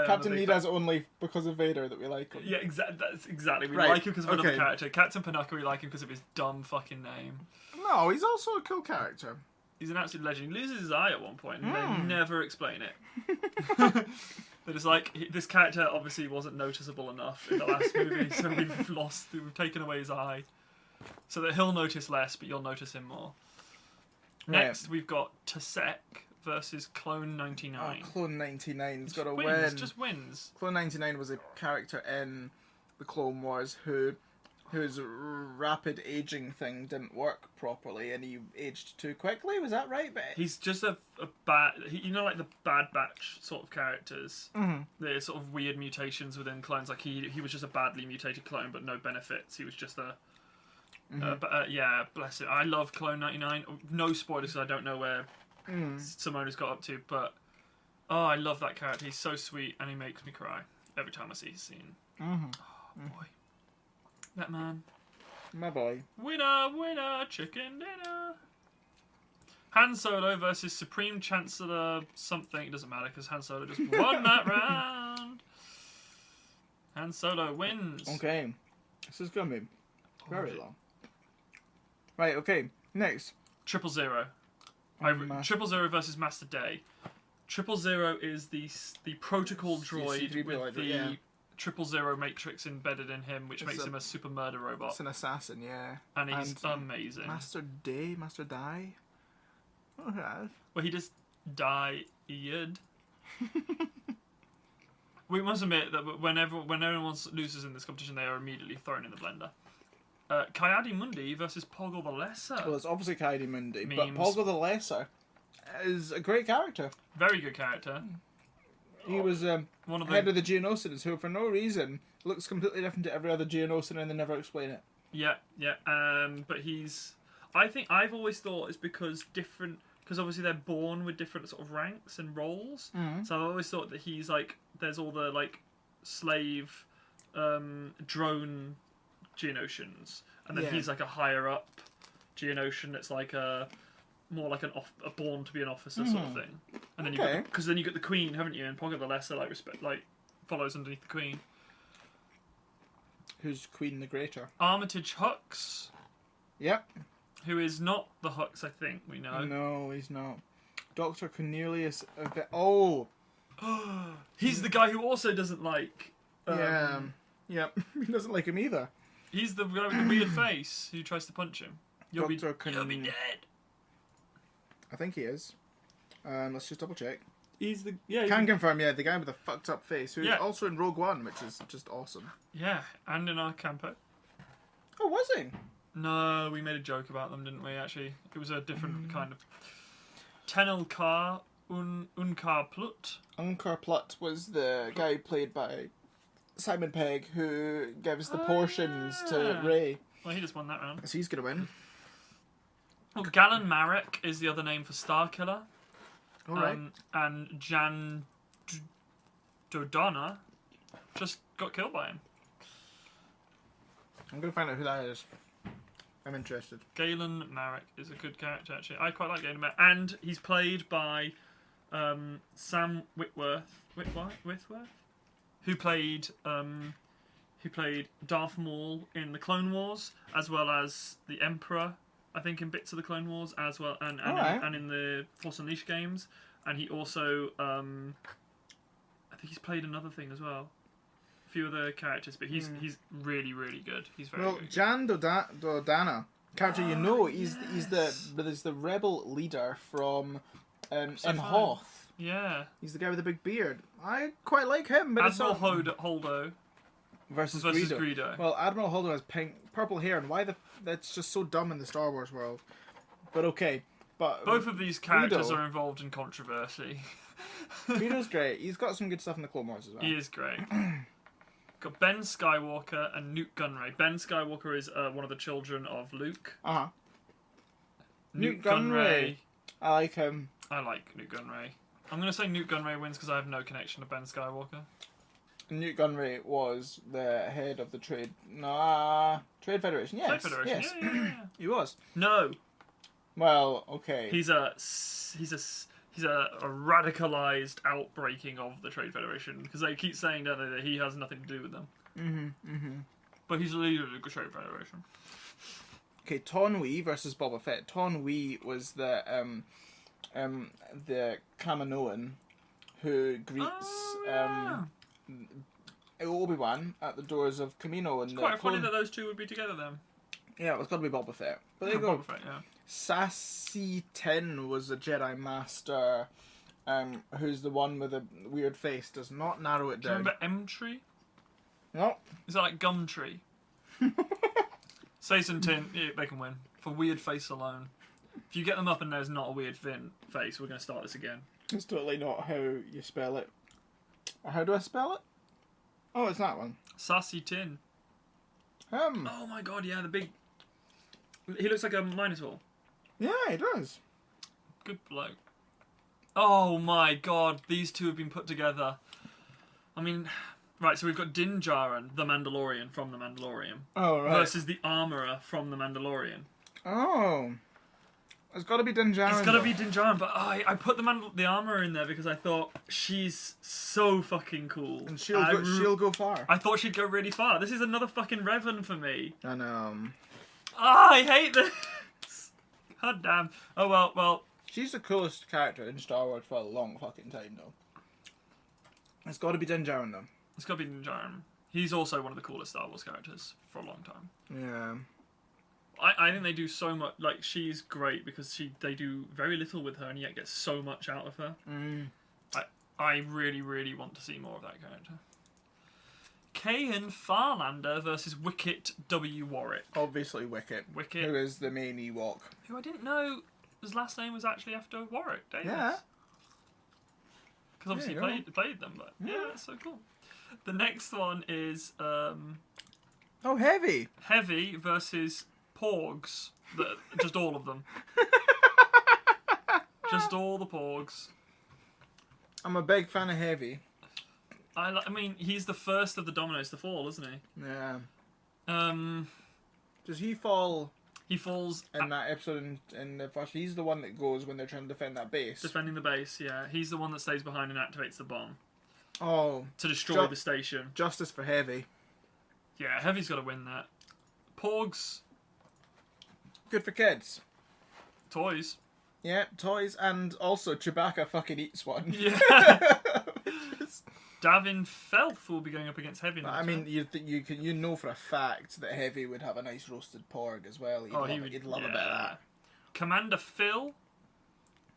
Captain Nida's only because of Vader that we like him. Yeah, that's exactly. We like him because of another character. Captain Panaka, we like him because of his dumb fucking name. No, he's also a cool character. He's an absolute legend. He loses his eye at one point, and they never explain it. But it's like, this character obviously wasn't noticeable enough in the last movie, so we've taken away his eye. So that he'll notice less, but you'll notice him more. Next, we've got Tasek versus Clone 99. Oh, Clone 99's got to win. Just wins. Clone 99 was a character in the Clone Wars whose rapid aging thing didn't work properly, and he aged too quickly. Was that right? But he's just a bad... like the Bad Batch sort of characters. The sort of weird mutations within clones. Like, he was just a badly mutated clone, but no benefits. He was just a... yeah, bless it. I love Clone 99. No spoilers, because I don't know where Simona's got up to, but... Oh, I love that character. He's so sweet, and he makes me cry every time I see his scene. Oh, boy. That man. My boy. Winner, chicken dinner. Han Solo versus Supreme Chancellor something. It doesn't matter because Han Solo just won that round. Han Solo wins. Okay. This is going to be very long. Right, okay. Next. 000. 000 versus Master Day. 000 is the protocol droid with the 000 matrix embedded in him, which makes him a super murder robot. It's an assassin, yeah. And he's amazing. Master Die? Okay. Well, he just died. We must admit that when everyone loses in this competition, they are immediately thrown in the blender. Coyote Mundi versus Poggle the Lesser. Well, it's obviously Coyote Mundi, but Poggle the Lesser is a great character. Very good character. He was one of head of the Geonosians, who for no reason looks completely different to every other Geonosian, and they never explain it. Yeah. But I think I've always thought it's because obviously they're born with different sort of ranks and roles. So I've always thought that he's like, there's all the like slave drone Geonosians, and then Yeah. he's like a higher up Geonosian that's like a more like a born to be an officer sort of thing. And then Okay. because then you got the Queen, haven't you? And Pogga the Lesser follows underneath the Queen. Who's Queen the Greater? Armitage Hux, Yep. who is not the Hux, I think we know. No, he's not. Dr. Cornelius. Oh. He's the guy who also doesn't like. Yeah. Yep. He doesn't like him either. He's the guy with the weird face who tries to punch him. You'll be Dr. dead. I think he is. Let's just double check. He's the Can confirm, yeah, the guy with the fucked up face, who's Yeah. also in Rogue One, which is just awesome. Yeah, and in our campo. Oh, was he? No, we made a joke about them, didn't we? Actually, it was a different kind of. Tenel Kar Unkar Plut. Unkar Plutt was the guy played by Simon Pegg, who gives the portions to Rey. Well, he just won that round. So he's gonna win. Well, Galen Marek is the other name for Starkiller. Alright. And Jan Dodonna just got killed by him. I'm gonna find out who that is. I'm interested. Galen Marek is a good character, actually. I quite like Galen Marek. And he's played by Sam Whitworth, who played Darth Maul in the Clone Wars, as well as the Emperor, I think, in bits of the Clone Wars, as well, and in the Force Unleashed games. And he also, I think he's played another thing as well. A few other characters, but he's really, really good. He's very good. Jan Dodonna, character he's the rebel leader from in Hoth. Yeah. He's the guy with the big beard. I quite like him, but Admiral Holdo versus Greedo. Well, Admiral Holdo has purple hair, and that's just so dumb in the Star Wars world. But okay, but both of these characters Greedo are involved in controversy. Greedo's great. He's got some good stuff in the Clone Wars as well. He is great. Got Ben Skywalker and Nute Gunray. Ben Skywalker is one of the children of Luke. Uh-huh. Nute Gunray. I like him. I like Nute Gunray. I'm going to say Nute Gunray wins because I have no connection to Ben Skywalker. Nute Gunray was the head of the Trade Federation. Yes. Trade Federation. Yes. Yeah. He was. No. Well, okay. He's a radicalized outbreaking of the Trade Federation because they keep saying, don't they, that he has nothing to do with them. But he's the leader of the Trade Federation. Okay, Tonwi versus Boba Fett. Tonwi was the Kaminoan who greets Obi-Wan at the doors of Kamino. It's quite funny that those two would be together then. Yeah, it's got to be Boba Fett. But there you go. Boba Fett, yeah. Sassy Tin was a Jedi Master, who's the one with a weird face. Does not narrow it Do you down. remember M-Tree? No. Is that like Gumtree? Says and Tin, yeah, they can win. For weird face alone. If you get them up and there's not a weird face, we're going to start this again. It's totally not how you spell it. How do I spell it? Oh, it's that one. Sassy Tin. Oh my god, yeah, the big... He looks like a Minotaur. Yeah, he does. Good bloke. Oh my god, these two have been put together. I mean... Right, so we've got Din Djarin, the Mandalorian from the Mandalorian. Oh, right. Versus the Armourer from the Mandalorian. Oh. It's got to be Din Djarin. It's got to be Din Djarin, but I put the Armourer in there because I thought she's so fucking cool. And she'll go far. I thought she'd go really far. This is another fucking Revan for me. I know. I hate this. God damn. Oh, well. She's the coolest character in Star Wars for a long fucking time, though. It's got to be Din Djarin, though. It's got to be Din Djarin. He's also one of the coolest Star Wars characters for a long time. Yeah. I think they do so much. Like, she's great because they do very little with her and yet get so much out of her. I really, really want to see more of that character. Kayan Farlander versus Wicket W. Warwick. Obviously Wicket. Wicket. Who is the main Ewok. Who I didn't know his last name was actually after Warwick Davis. Yeah. Because obviously he played them, but yeah, that's so cool. The next one is Oh, Heavy. Heavy versus Porgs. Just all of them. Just all the Porgs. I'm a big fan of Heavy. I mean, he's the first of the dominoes to fall, isn't he? Yeah. Does he fall He falls in that episode in the first? He's the one that goes when they're trying to defend that base. defending the base. Yeah, he's the one that stays behind and activates the bomb Oh, to destroy the station. justice for Heavy. Yeah, Heavy's got to win that. Porgs, Good for kids. toys. Yeah, toys, and also Chewbacca fucking eats one. Yeah. Davin Felth will be going up against Heavy. I mean, you know for a fact that Heavy would have a nice roasted porg as well. He'd love a bit of that. Commander Phil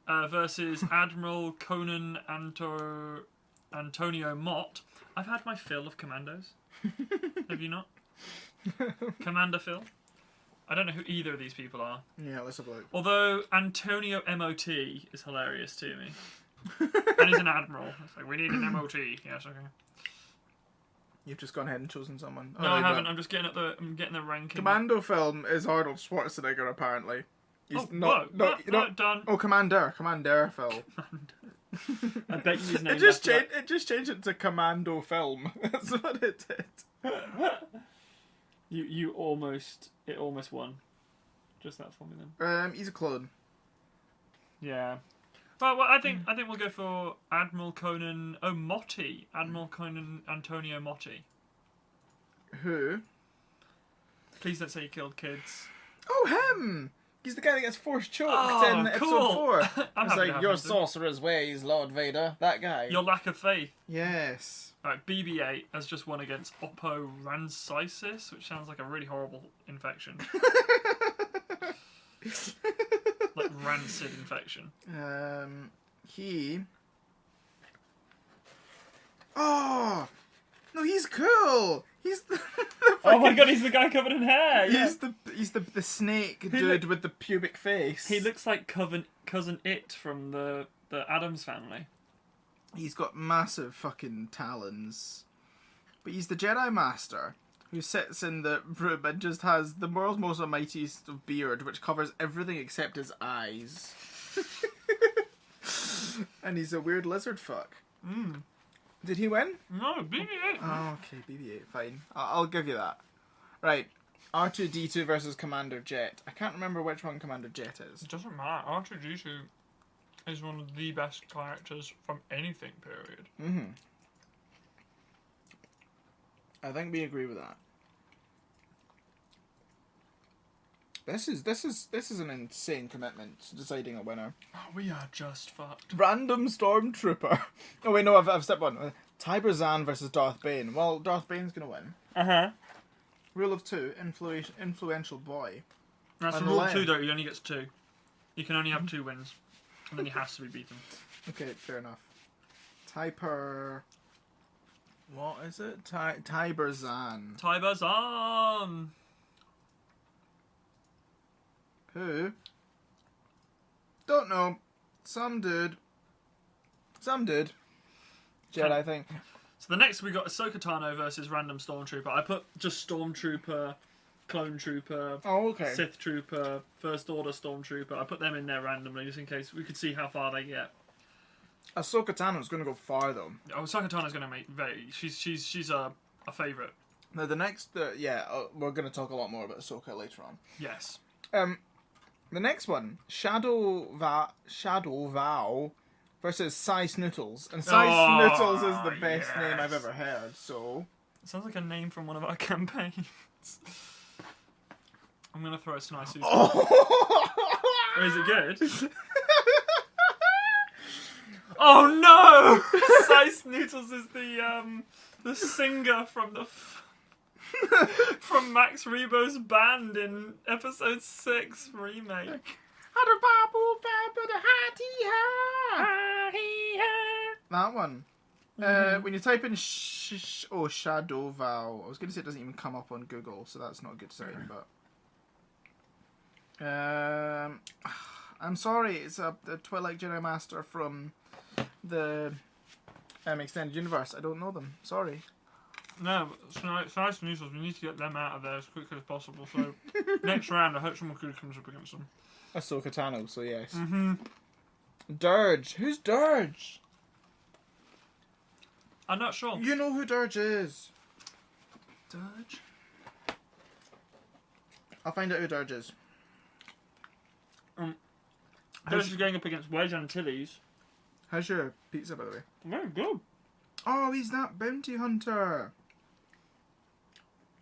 versus Admiral Conan Antonio Mott. I've had my fill of commandos. Have you not? Commander Phil. I don't know who either of these people are. Yeah, let's have a look. Although Antonio MOT is hilarious to me. And he's an admiral. It's like, we need an MOT. Yes, okay. You've just gone ahead and chosen someone. No, I haven't. I'm just getting the ranking. Commando film is Arnold Schwarzenegger, apparently. He's done. Oh, Commander Phil. I bet you his name. It just changed it to Commando film. That's what it did. You almost won. Just that for me then. He's a clone. Yeah. Well, I think we'll go for Admiral Conan Motti. Admiral Conan Antonio Motti. Who? Please don't say he killed kids. Oh, him! He's the guy that gets force choked in episode 4. He's like, your sorcerer's ways, Lord Vader. That guy. Your lack of faith. Yes. Right, BB-8 has just won against Oppo Rancisis, which sounds like a really horrible infection. Like rancid infection. He... Oh! No, he's cool! He's the oh my god, he's the guy covered in hair! He's the snake dude with the pubic face. He looks like cousin It from the Addams Family. He's got massive fucking talons. But he's the Jedi Master who sits in the room and just has the world's most almightiest of beard, which covers everything except his eyes. And he's a weird lizard fuck. Mm. Did he win? No, BB-8. Oh, okay, BB-8, fine. I'll give you that. Right, R2-D2 versus Commander Jet. I can't remember which one Commander Jet is. It doesn't matter. R2-D2 is one of the best characters from anything, period. Mm-hmm. I think we agree with that. This is an insane commitment to deciding a winner. Oh, we are just fucked. Random Stormtrooper. Oh wait, no, I've stepped one. Tiber Zahn versus Darth Bane. Well, Darth Bane's gonna win. Rule of 2, influential boy. That's rule of 2 though. He only gets 2. You can only have 2 wins, and then he has to be beaten. Okay, fair enough. Tiber. What is it? Tiber Zahn. Tiber Zahn. Who? Don't know. Some dude. Jedi thing. So the next we got Ahsoka Tano versus random Stormtrooper. I put just Stormtrooper, Clone Trooper, Sith Trooper, First Order Stormtrooper. I put them in there randomly just in case we could see how far they get. Ahsoka Tano's going to go far though. Oh, Ahsoka Tano's going to make she's a favourite. Now the next, we're going to talk a lot more about Ahsoka later on. Yes. The next one, Shadow Vow versus Sai Snootles. And Sai Snootles is the best name I've ever heard, so... It sounds like a name from one of our campaigns. I'm going to throw a Snice. Oh. Is it good? Oh no! Sai Snootles is the singer from from Max Rebo's band in episode 6 remake. That one. When you type in Shadow Vow, I was going to say it doesn't even come up on Google, so that's not a good sign, but... I'm sorry, it's the Twilight Jedi Master from the Extended Universe. I don't know them. Sorry. No, Snice Snootles, we need to get them out of there as quickly as possible, so next round I hope someone good comes up against them. Ahsoka Tano, so yes. Mm-hmm. Dirge. Who's Dirge? I'm not sure. You know who Dirge is. Dirge? I'll find out who Dirge is. Dirge is going up against Wedge Antilles. How's your pizza, by the way? Very good. Oh, he's that bounty hunter.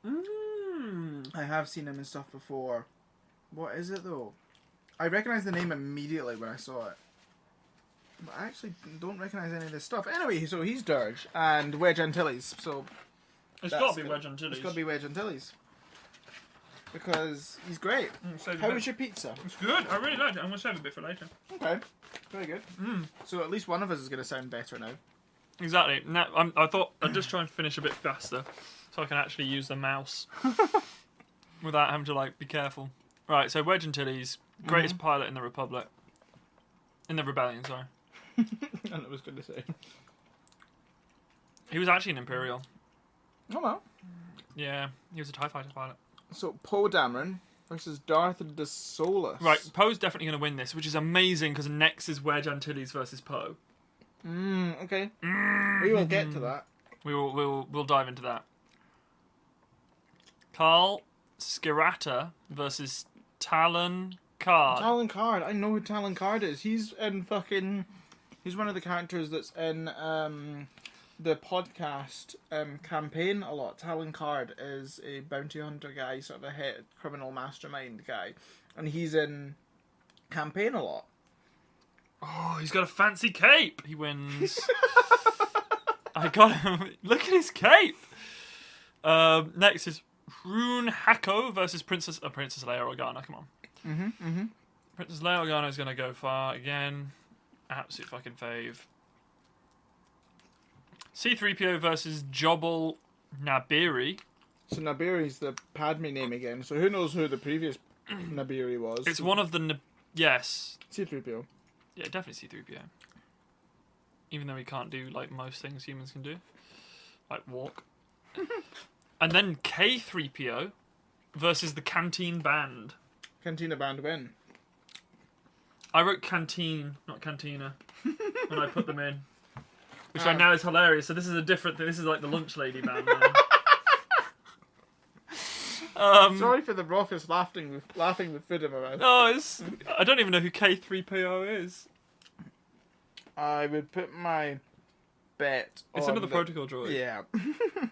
Mmm. I have seen him in stuff before. What is it, though? I recognised the name immediately when I saw it. But I actually don't recognise any of this stuff. Anyway, so he's Dirge and Wedge Antilles. So It's got to be Wedge Antilles. It's got to be Wedge Antilles. Because he's great. How was your pizza? It's good. I really liked it. I'm going to save a bit for later. Okay. Very good. So at least one of us is going to sound better now. Exactly. Now, I thought I'd just try and finish a bit faster so I can actually use the mouse without having to be careful. Right, so Wedge Antilles, greatest pilot in the Republic. In the Rebellion, sorry. And I was going to say. He was actually an Imperial. Oh well. Yeah, he was a TIE Fighter pilot. So Poe Dameron versus Darth de Solis. Right, Poe's definitely going to win this, which is amazing because next is Wedge Antilles versus Poe. Okay. We will get to that. We'll dive into that. Carl Skirata versus Talon Card. Talon Card. I know who Talon Card is. He's one of the characters that's in the podcast campaign a lot. Talon Card is a bounty hunter guy, sort of a head criminal mastermind guy, and he's in campaign a lot. Oh, he's got a fancy cape. He wins. I got him. Look at his cape. Next is Rune Hako versus Princess Leia Organa. Come on. Princess Leia Organa is going to go far again. Absolute fucking fave. C-3PO versus Jobble Nabiri. So Nabiri's the Padme name again. So who knows who the previous Nabiri was? It's one of the... Yes. C-3PO. Yeah, definitely C-3PO. Even though he can't do, most things humans can do. Like walk. And then K-3PO versus the Canteen Band. Cantina Band win. I wrote Canteen, not Cantina, when I put them in. Which right now is hilarious. So this is a different thing. This is like the Lunch Lady Band now. Sorry for the raucous laughing with food in my mouth. No, I don't even know who K-3PO is. I would put my bet It's on another protocol droid. Yeah.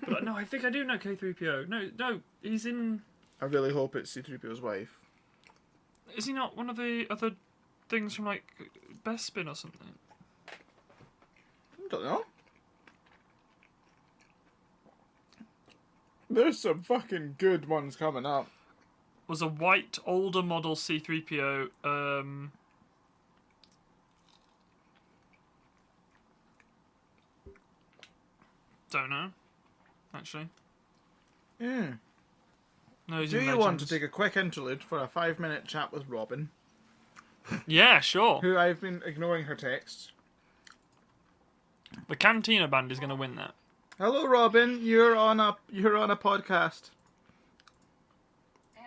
But no, I think I do know K-3PO. No, he's in... I really hope it's C-3PO's wife. Is he not one of the other things from, Bespin or something? I don't know. There's some fucking good ones coming up. Was a white, older model C-3PO, don't know, actually. Yeah. No, he's Do in you want to Legends. take a quick interlude for a 5-minute chat with Robin, Yeah, sure. who I've been ignoring her texts? The Cantina Band is going to win that. Hello, Robin. You're on a podcast. No,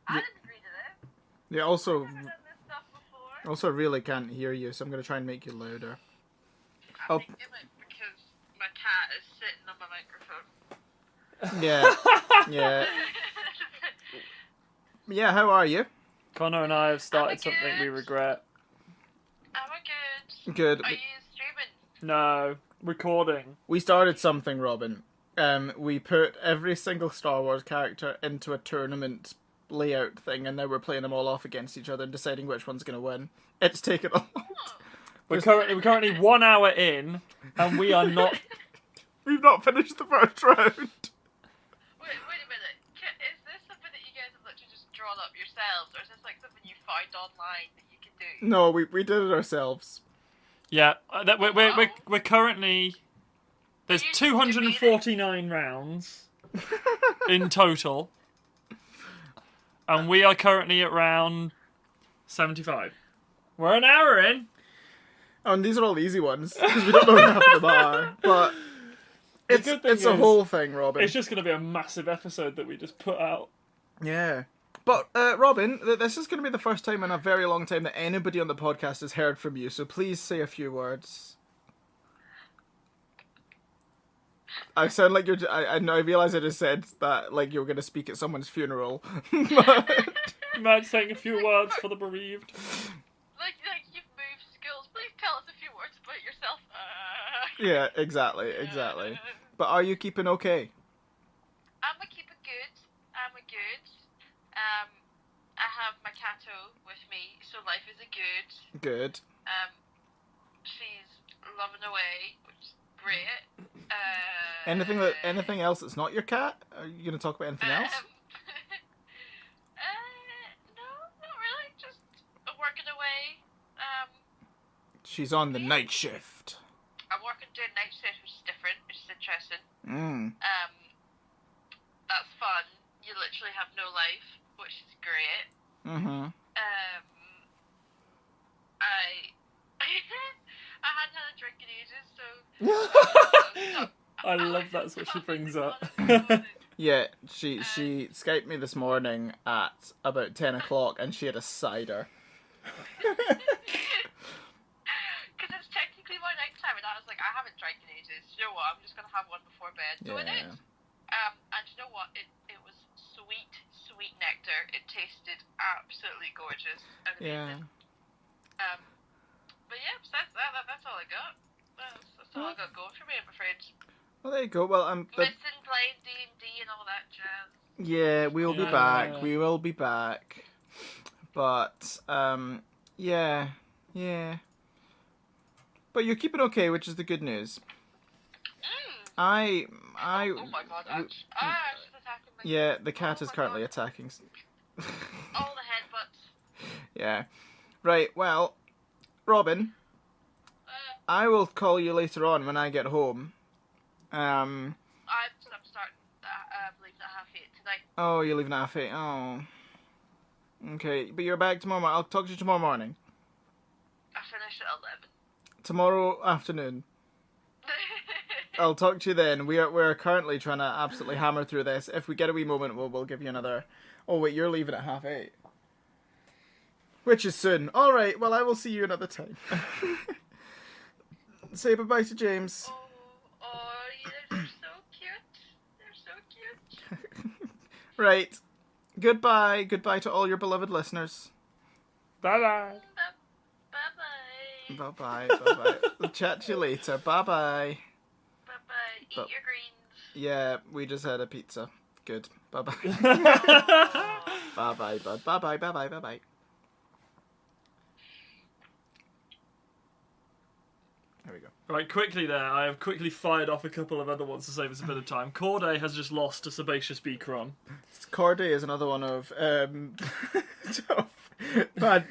I didn't agree to this. Yeah. Also, I've never done this stuff before. also really can't hear you, so I'm gonna try and make you louder. I think it might be because my cat is sitting on my microphone. Yeah. Yeah. Yeah. How are you? Connor and I have started I'm something we good. regret. Am I good? Good. Are you streaming? No, recording. We started something, Robin. We put every single Star Wars character into a tournament layout thing, and now we're playing them all off against each other and deciding which one's going to win. It's taken a lot. We're currently 1 hour in, and we are not. We've not finished the first round. Wait a minute. Is this something that you guys have literally just drawn up yourselves, or is this something you found online that you can do? No, we did it ourselves. Yeah, we're currently. There's You 249 rounds in total, and we are currently at round 75. We're an hour in. Oh, and these are all the easy ones because we don't know what half of them are. But good thing it's a is, whole thing, Robin. It's just going to be a massive episode that we just put out. Yeah. But, Robin, this is going to be the first time in a very long time that anybody on the podcast has heard from you, so please say a few words. I sound like you're. I know. I realize I just said that like you were going to speak at someone's funeral. But... Matt saying a few words for the bereaved. Like you've moved schools. Please tell us a few words about yourself. Yeah, exactly. But are you keeping okay? I'm a keep it good. I'm a good. I have my catto with me, so life is a good. Good. She's loving away, which is great. Anything else that's not your cat? Are you going to talk about anything else? No, not really. Just working away. She's on the night shift. I'm working doing night shift, which is different, which is interesting. That's fun. You literally have no life, which is great. I hadn't had a drink in ages, so. I love that's what she brings up. Yeah, she Skyped me this morning at about 10 o'clock and she had a cider. Because it's technically my night time, and I was like, I haven't drank in ages. You know what? I'm just gonna have one before bed. So I did. And you know what? It was sweet nectar. It tasted absolutely gorgeous and amazing. But yeah, besides that's all I got. That's all I got going for me, I'm afraid. Well, there you go. Well, Listen, playing D&D and all that jazz. Yeah, we'll be back. We will be back. But yeah. But you're keeping okay, which is the good news. Oh my god, Ash. Ash is attacking me. Yeah, the cat is currently attacking. All the headbutts. Yeah. Right, well, Robin, I will call you later on when I get home. I'm starting leaving at 8:30 tonight. Oh, you're leaving at 8:30. Oh. Okay, but you're back tomorrow morning. I'll talk to you tomorrow morning. I finish at 11. Tomorrow afternoon. I'll talk to you then. We're currently trying to absolutely hammer through this. If we get a wee moment, we'll give you another. Oh wait, you're leaving at 8:30. Which is soon. All right. Well, I will see you another time. Say bye-bye to James. They're so cute. They're so cute. Right. Goodbye. Goodbye to all your beloved listeners. Bye-bye. Bye-bye. Bye-bye. Bye-bye. We'll chat to you later. Bye-bye. Bye-bye. Eat your greens. Yeah, we just had a pizza. Good. Bye-bye. Bye-bye, bud. Bye-bye. Bye-bye. Bye-bye. There we go. Right, quickly there, I have quickly fired off a couple of other ones to save us a bit of time. Corday has just lost to Sebaceous Beacron. Corday is another one of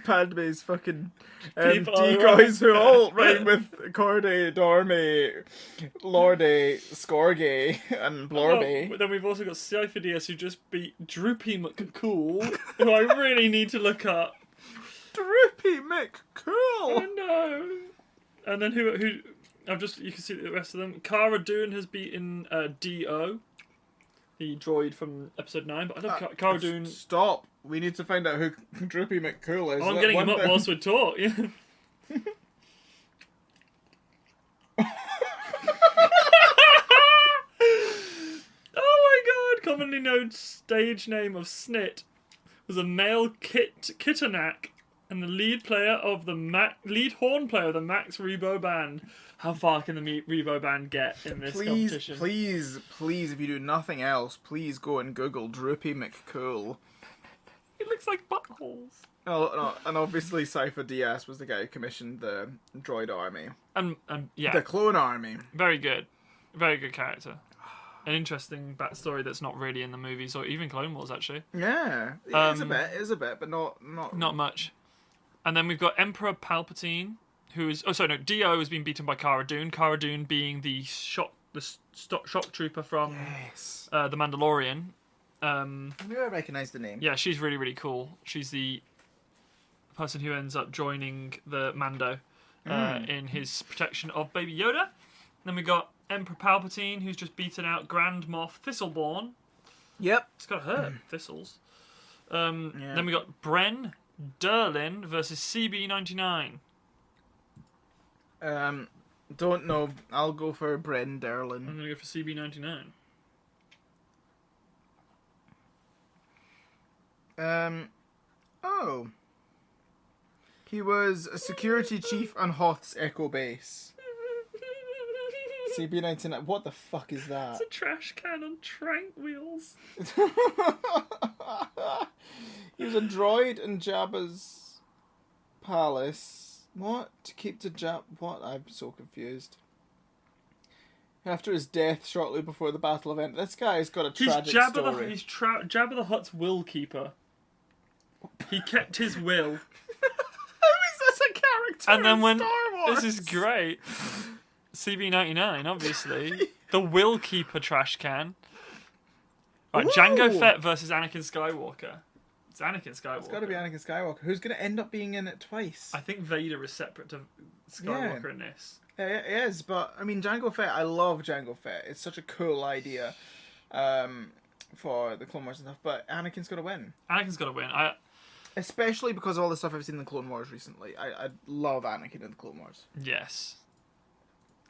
Padme's fucking decoys who all rhyme with Corday, Dormy, Lordy, Scorgay, and Blorby. Oh, then we've also got Cypher who just beat Droopy McCool, who I really need to look up. Droopy McCool! I know. And then who you can see the rest of them. Cara Dune has beaten D.O., the droid from episode 9, but I love Cara Dune. Stop. We need to find out who Droopy McCool is. Oh, I'm getting him up whilst we talk, yeah. Oh my god! Commonly known stage name of Snit was a male Kittenak and the lead horn player of the Max Rebo band. How far can the Rebo band get in this competition? Please, if you do nothing else, please go and Google Droopy McCool. It looks like buttholes. Oh, no, and obviously Cypher DS was the guy who commissioned the droid army. Yeah. The clone army. Very good. Very good character. An interesting backstory that's not really in the movies or even Clone Wars, actually. Yeah. It is a bit, but not much. And then we've got Emperor Palpatine, who is... Oh, sorry, no. D.O. has been beaten by Cara Dune. Cara Dune being the shock trooper from The Mandalorian. I knew I recognised the name. Yeah, she's really, really cool. She's the person who ends up joining the Mando in his protection of Baby Yoda. Then we got Emperor Palpatine, who's just beaten out Grand Moff Thistleborn. Yep. It's got hurt. Thistles. Then we got Bren Derlin versus CB99. Don't know. I'll go for Bren Derlin. I'm gonna go for CB99. Oh. He was a security chief on Hoth's Echo Base. CB99. What the fuck is that? It's a trash can on trank wheels. He was a droid in Jabba's palace. What? To keep to Jab... What? I'm so confused. After his death, shortly before the battle event, this guy's got a tragic story. He's Jabba the Hutt's will keeper. He kept his will. How is this a character And then in when... Star Wars? This is great. CB99, obviously. The will keeper trash can. Right, Ooh. Jango Fett versus Anakin Skywalker. It's Anakin Skywalker. It's got to be Anakin Skywalker. Who's going to end up being in it twice? I think Vader is separate to Skywalker in this. Yeah, it is, but I mean, Jango Fett. I love Jango Fett. It's such a cool idea for the Clone Wars and stuff. But Anakin's got to win. Anakin's got to win. Especially because of all the stuff I've seen in the Clone Wars recently. I love Anakin in the Clone Wars. Yes.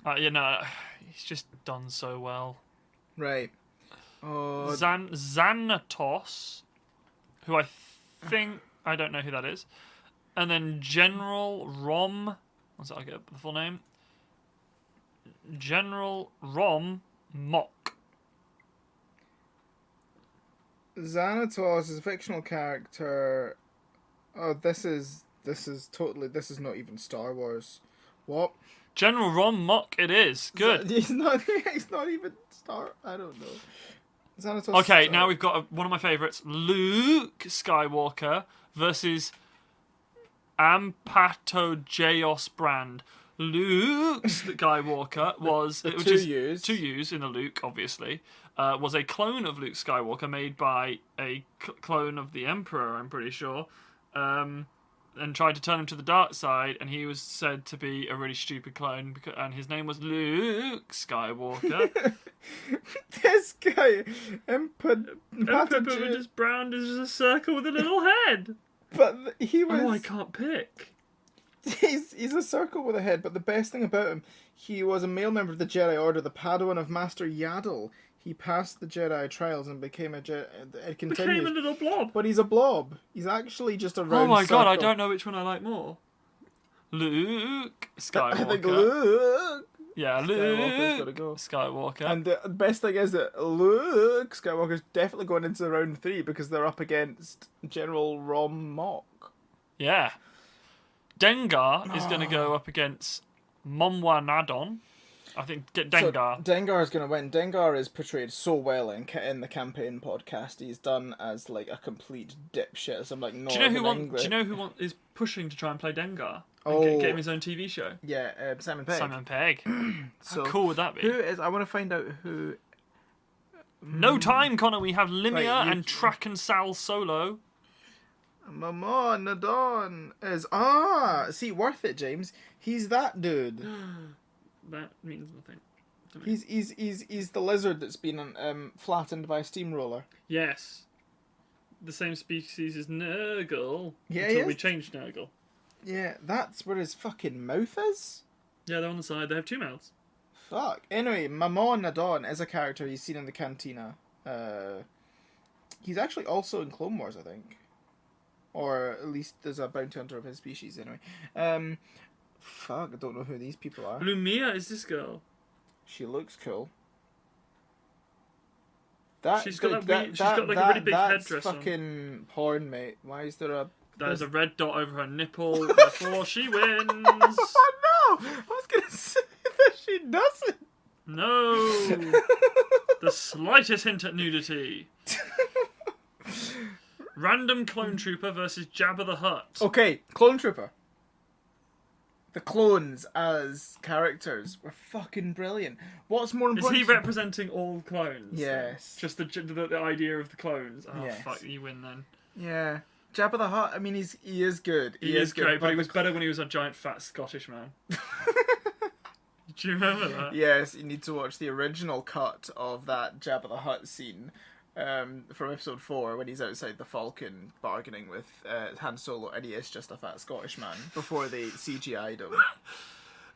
He's just done so well. Right. Xanatos, who I think... I don't know who that is. And then General Rom... What's that? I'll get the full name. General Rom Mock. Xanatos is a fictional character. Oh, this is not even Star Wars. What? General Rom Mock it is. Good. He's not even Star... I don't know. Xanatos Okay, now we've got one of my favourites. Luke Skywalker versus Ampatogeos Brand. Luke Skywalker was... The it was two just U's. 2 U's in the Luke, obviously. Was a clone of Luke Skywalker made by a clone of the Emperor, I'm pretty sure. And tried to turn him to the dark side, and he was said to be a really stupid clone, and his name was Luke Skywalker. This guy, Ampatogeos Brand is just a circle with a little head. But he was... Oh, I can't pick. He's a circle with a head, but the best thing about him, he was a male member of the Jedi Order, the Padawan of Master Yaddle. He passed the Jedi trials and became a Jedi. It continues. Became a little blob. But he's a blob. He's actually just a round Oh my god, I circle. don't know which one I like more. Luke Skywalker. I think Luke. Yeah, Skywalker's Luke gotta go. Skywalker. And the best thing is that Luke Skywalker's definitely going into round 3 because they're up against General Rom Mock. Yeah. Dengar is going to go up against Momwa Nadon. I think get Dengar. So Dengar is going to win. Dengar is portrayed so well in the campaign podcast. He's done as like a complete dipshit. Some like do you know who is pushing to try and play Dengar? Oh, and get him his own TV show. Yeah, Simon Pegg. Simon Pegg. So How cool would that be? Who is? I want to find out who. No time, Connor. We have Limia Right, and Track and Sal Solo. Mama Nadon is see, worth it, James. He's that dude. That means nothing to me. He's the lizard that's been flattened by a steamroller. Yes. The same species as Nurgle. Yeah, until he we is. changed Nurgle. Yeah, that's where his fucking mouth is. Yeah, they're on the side. They have 2 mouths. Fuck. Anyway, Mamon Nadon is a character he's seen in the cantina. He's actually also in Clone Wars, I think. Or at least there's a bounty hunter of his species, anyway. Fuck, I don't know who these people are. Lumia is this girl. She looks cool. She's got like a really big headdress on. That's fucking porn, mate. Why is there a... There's a red dot over her nipple before she wins. Oh no! I was gonna say that she doesn't. No. The slightest hint at nudity. Random clone trooper versus Jabba the Hutt. Okay, Clone Trooper. The clones as characters were fucking brilliant. What's more Is important? he representing all clones? Yes. Just the idea of the clones. Oh, Yes. fuck, you win then. Yeah. Jabba the Hutt, I mean, he is good. He is good, great, but he was better when he was a giant fat Scottish man. Do you remember that? Yes, you need to watch the original cut of that Jabba the Hutt scene from episode 4 when he's outside the Falcon bargaining with Han Solo, and he is just a fat Scottish man before they CGI'd him.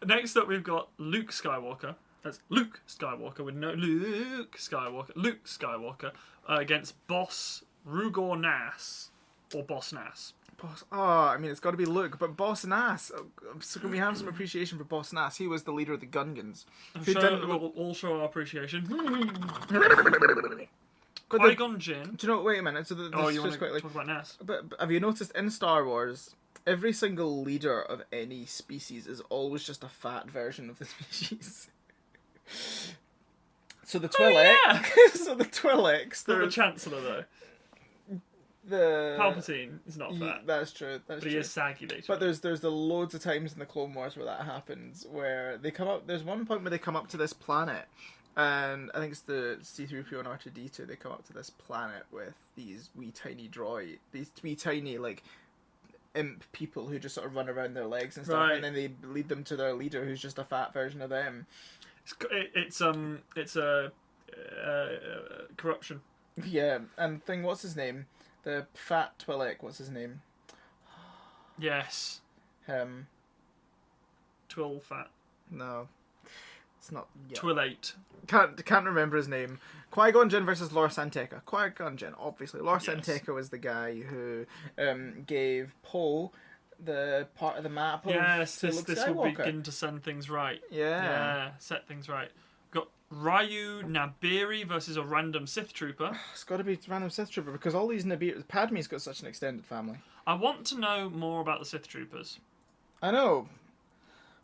Next up, we've got Luke Skywalker. That's Luke Skywalker with no Luke Skywalker. Luke Skywalker against Boss Rugor Nass or Boss Nass. Boss. Oh, I mean, it's got to be Luke, but Boss Nass. So can we have some appreciation for Boss Nass? He was the leader of the Gungans. We'll all show our appreciation. Qui-Gon Jinn. Do you know? Wait a minute. So You want to talk about Nass? But have you noticed in Star Wars, every single leader of any species is always just a fat version of the species. So the Twi'lek. So the Twi'leks. Not the Chancellor though. The Palpatine is not fat. That's true. But he is saggy later. But there's the loads of times in the Clone Wars where that happens, where they come up. There's one point where they come up to this planet, and I think it's the C-3PO and R2-D2. They come up to this planet with these wee tiny these wee tiny like imp people who just sort of run around their legs and stuff, Right. and then they lead them to their leader, who's just a fat version of them. It's corruption. Yeah, and what's his name? The fat Twi'lek, what's his name? Yes. Twill fat. No. It's not... Yeah. Twillate. Can't remember his name. Qui-Gon Jinn versus Lor Santeca. Qui-Gon Jinn, obviously. Lor Yes. Santeca was the guy who gave Poe the part of the map of Yes, Luke this will Skywalker. begin to send things right. Yeah. Set things right. We've got Ryu Nabiri versus a random Sith Trooper. It's got to be random Sith Trooper because all these Padme's got such an extended family. I want to know more about the Sith Troopers. I know.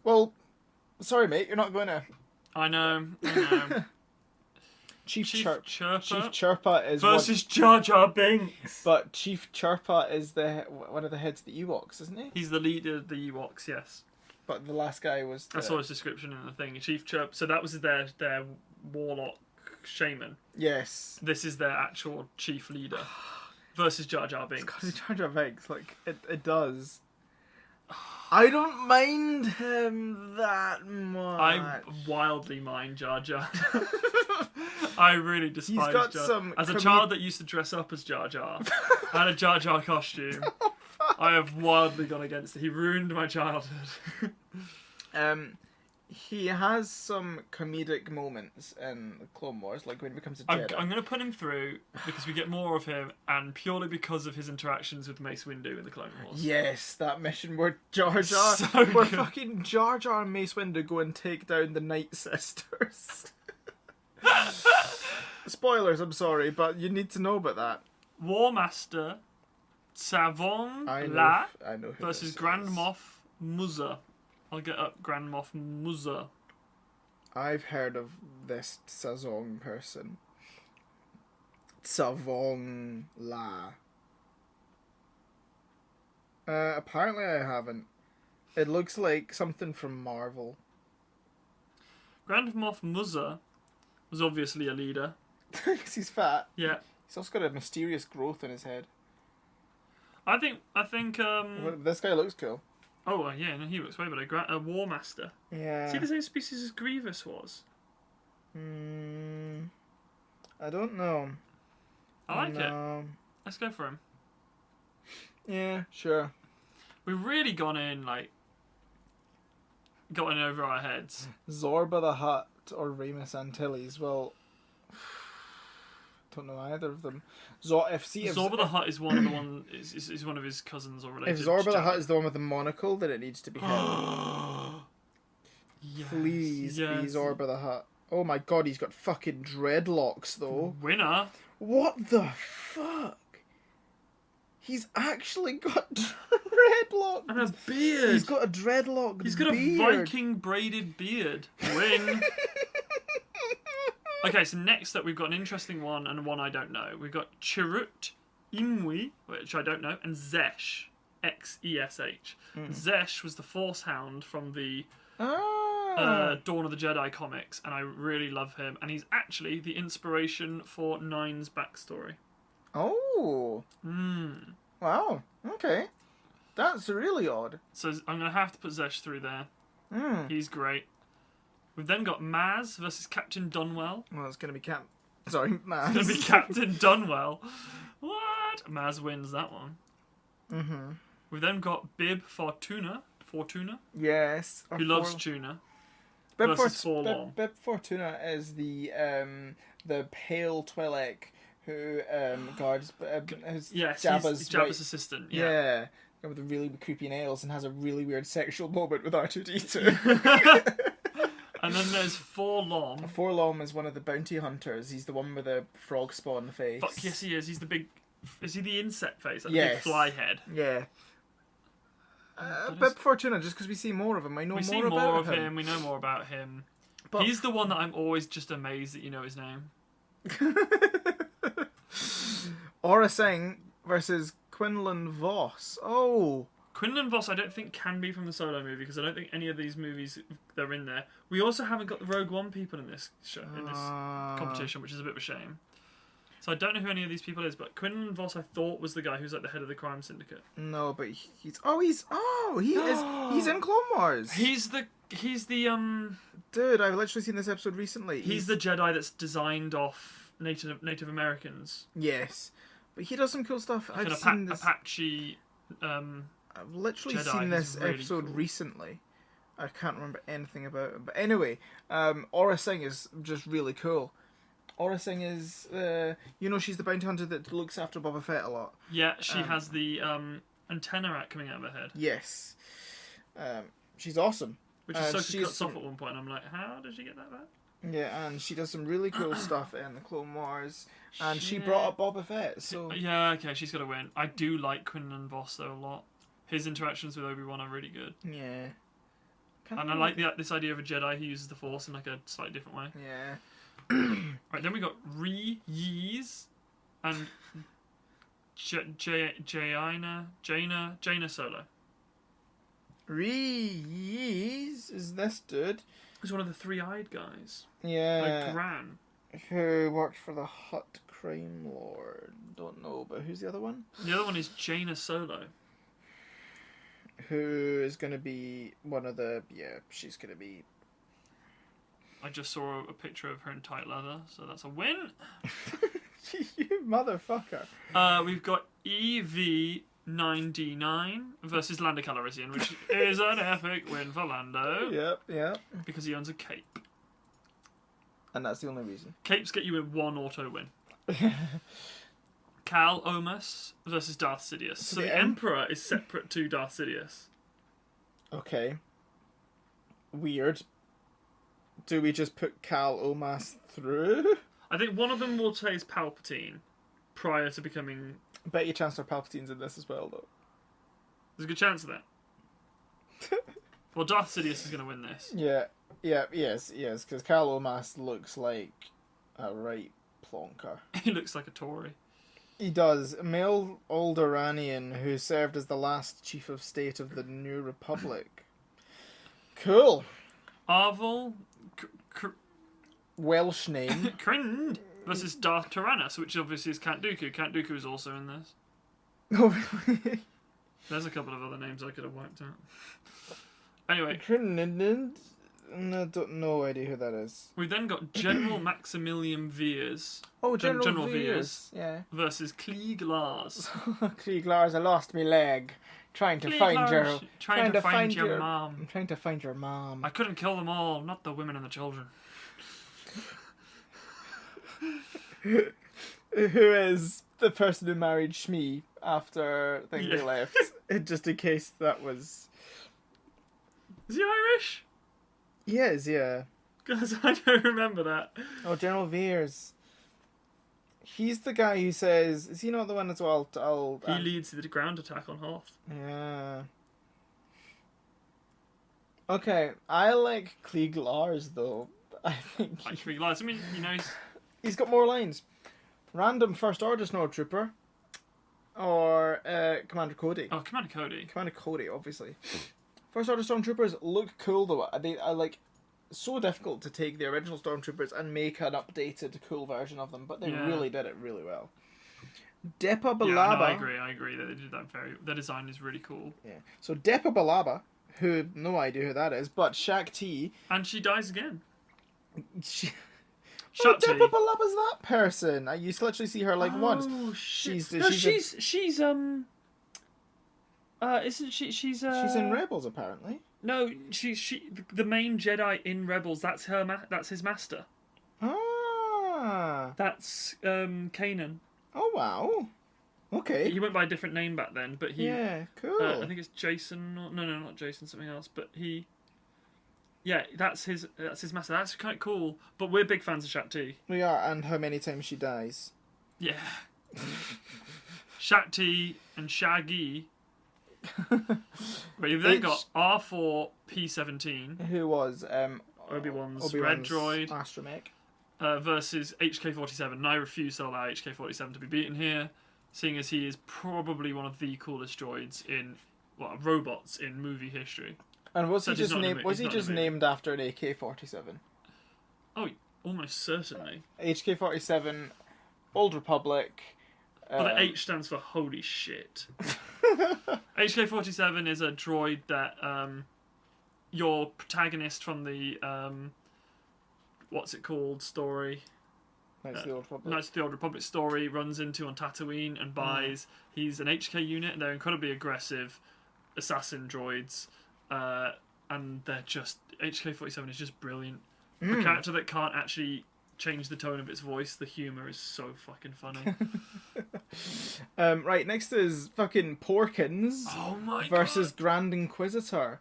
Well, sorry, mate, you're not going to. I know. Chief Chirpa Chief Chirpa is versus Jar Jar Binks. But Chief Chirpa is one of the heads of the Ewoks, isn't he? He's the leader of the Ewoks, yes. But the last guy was... I saw his description in the thing. Chief Chirpa. So that was their warlock shaman. Yes. This is their actual chief leader versus Jar Jar Binks. It's got to be Jar Jar Binks. Like, it does. I don't mind him that much. I wildly mind Jar Jar. I really despise He's got Jar. some As a child that used to dress up as Jar Jar, I had a Jar Jar costume. I have wildly gone against it. He ruined my childhood. He has some comedic moments in the Clone Wars, like when he becomes a Jedi. I'm going to put him through because we get more of him, and purely because of his interactions with Mace Windu in the Clone Wars. Yes, that mission where Jar Jar, So where good. fucking Jar Jar and Mace Windu go and take down the Night Sisters. Spoilers, I'm sorry, but you need to know about that. War Master Savon I La know who versus this Grand is. Moff Muzza. I'll get up Grand Moff Muzza. I've heard of this Sazong person. Savong La. Apparently I haven't. It looks like something from Marvel. Grand Moff Muzza was obviously a leader. Because he's fat. Yeah. He's also got a mysterious growth in his head. I think. This guy looks cool. Oh yeah, no, he looks way better. A War Master. Yeah. Is he the same species as Grievous was? I don't know. I like it. Let's go for him. Yeah, sure. We've really gotten over our heads. Zorba the Hutt or Remus Antilles. Well, don't know either of them. Zorba the Hutt is one of his cousins or related. If Zorba to the Jabba. Hutt is the one with the monocle, then it needs to be him. Yes, Please be yes. Zorba the Hutt. Oh my god, he's got fucking dreadlocks though. Winner. What the fuck? He's actually got dreadlocks. And a beard. He's got a dreadlock He's got beard. a Viking braided beard. Win. Okay, so next up we've got an interesting one and one I don't know. We've got Chirrut Imwe, which I don't know, and Zesh, Xesh. Zesh was the Force Hound from the Dawn of the Jedi comics, and I really love him. And he's actually the inspiration for Nine's backstory. Oh. Wow. Okay. That's really odd. So I'm going to have to put Zesh through there. He's great. We've then got Maz versus Captain Dunwell. Well, it's going to be Maz. It's going to be Captain Dunwell. What? Maz wins that one. We've then got Bib Fortuna Fortuna, Yes. who loves tuna. Bib versus Forlorn. Bib Fortuna is the pale Twi'lek who guards Yes, Jabba's he's Jabba's assistant. Yeah. Yeah. With the really creepy nails and has a really weird sexual moment with R2-D2. And then there's Forlorn. Forlorn is one of the bounty hunters. He's the one with the frog spawn face. Fuck yes, he is. He's the big. Is he the insect face? Like Yes. the big fly head. Yeah. Bib Fortuna, just because we see more of him, we know see more more about of him. We know more about him. But He's the one that I'm always just amazed that you know his name. Aura Singh versus Quinlan Voss. Oh. Quinlan Voss, I don't think can be from the Solo movie because I don't think any of these movies they're in there. We also haven't got the Rogue One people in this show, in this competition, which is a bit of a shame. So I don't know who any of these people is, but Quinlan Voss I thought was the guy who's like the head of the crime syndicate. No, but he's in Clone Wars. He's the Dude, I've literally seen this episode recently. He's the Jedi that's designed off Native Americans. Yes, but he does some cool stuff. Like I've seen this. Apache. I've literally Jedi. seen this He's really episode cool. recently. I can't remember anything about him. But anyway, Aura Singh is just really cool. Aura Singh is, she's the bounty hunter that looks after Boba Fett a lot. Yeah, she has the antenna rack coming out of her head. Yes. She's awesome. Which is so she cuts off at one point, and I'm like, how did she get that back? Yeah, and she does some really cool stuff in the Clone Wars. And she brought up Boba Fett, so... Yeah, okay, she's got to win. I do like Quinlan Voss, though, a lot. His interactions with Obi-Wan are really good. Yeah. And I like this idea of a Jedi who uses the Force in like a slightly different way. Yeah. Right, then we got Ree-Yees and Jaina Solo. Ree-Yees is this dude. He's one of the three-eyed guys. Yeah. Like Gran. Who worked for the Hutt Crime Lord. Don't know, but who's the other one? The other one is Jaina Solo. Who is going to be one of the... Yeah, she's going to be... I just saw a picture of her in tight leather, so that's a win. You motherfucker. We've got EV9D9 versus Lando Calrissian, which is an epic win for Lando. Yep. Because he owns a cape. And that's the only reason. Capes get you in one auto win. Cal Omas versus Darth Sidious. So the Emperor is separate to Darth Sidious. Okay. Weird. Do we just put Cal Omas through? I think one of them will say is Palpatine prior to becoming... I bet you Chancellor Palpatine's in this as well, though. There's a good chance of that. Well, Darth Sidious is going to win this. Yes, because Cal Omas looks like a right plonker. He looks like a Tory. He does. A male Alderaanian who served as the last chief of state of the New Republic. Cool. Arvel... Welsh name. Crind versus Darth Tyrannus, which obviously is Count Dooku. Count Dooku is also in this. Oh, really? There's a couple of other names I could have wiped out. Anyway. No idea who that is. We've then got General Maximilian Veers. Oh, General Veers. Yeah. Versus Klieg Lars. Klieg Lars, I lost my leg. Trying to find your mom. I'm trying to find your mom. I couldn't kill them all, not the women and the children. Who is the person who married Shmi after they left? Just in case that was... Is he Irish? He is, yeah. Because I don't remember that. Oh, General Veers. He's the guy who says... Is he not the one as well? He leads the ground attack on Hoth. Yeah. Okay, I like Klieg Lars, though. I think... Klieg Lars, I mean, you know, he's got more lines. Random First Order Snowtrooper. Or Commander Cody. Oh, Commander Cody. Commander Cody, obviously. First Order Stormtroopers look cool, though. They are, like, so difficult to take the original Stormtroopers and make an updated, cool version of them. But they really did it really well. Depa Billaba... Yeah, no, I agree. They did that their design is really cool. Yeah. So Depa Billaba, who, no idea who that is, but Shaq T... And she dies again. Depa Billaba's that person. You literally see her like once. She's Isn't she? She's She's in Rebels, apparently. No, the main Jedi in Rebels. That's her. That's his master. Ah. That's Kanan. Oh wow. Okay. He went by a different name back then, but he. Yeah. Cool. I think it's Jason. No, not Jason. Something else. But he. Yeah, that's his master. That's kind of cool. But we're big fans of Shat T. We are, and how many times she dies. Yeah. Shat T and Shaggy. But you've then got R4P17. Who was Obi-Wan's red droid. Astromech. Versus HK47. And I refuse to allow HK47 to be beaten here, seeing as he is probably one of the coolest droids in robots in movie history. And was he just named after an AK-47? Oh, almost certainly. HK-47, Old Republic. Well, the H stands for holy shit. HK-47 is a droid that your protagonist from the what's it called story? Knights of the Old Republic. Knights of the Old Republic story runs into on Tatooine and buys. He's an HK unit, and they're incredibly aggressive assassin droids. And they're just HK-47 is just brilliant. A character that can't actually change the tone of its voice. The humor is so fucking funny. Right, next is fucking Porkins. Oh my versus God. Grand Inquisitor.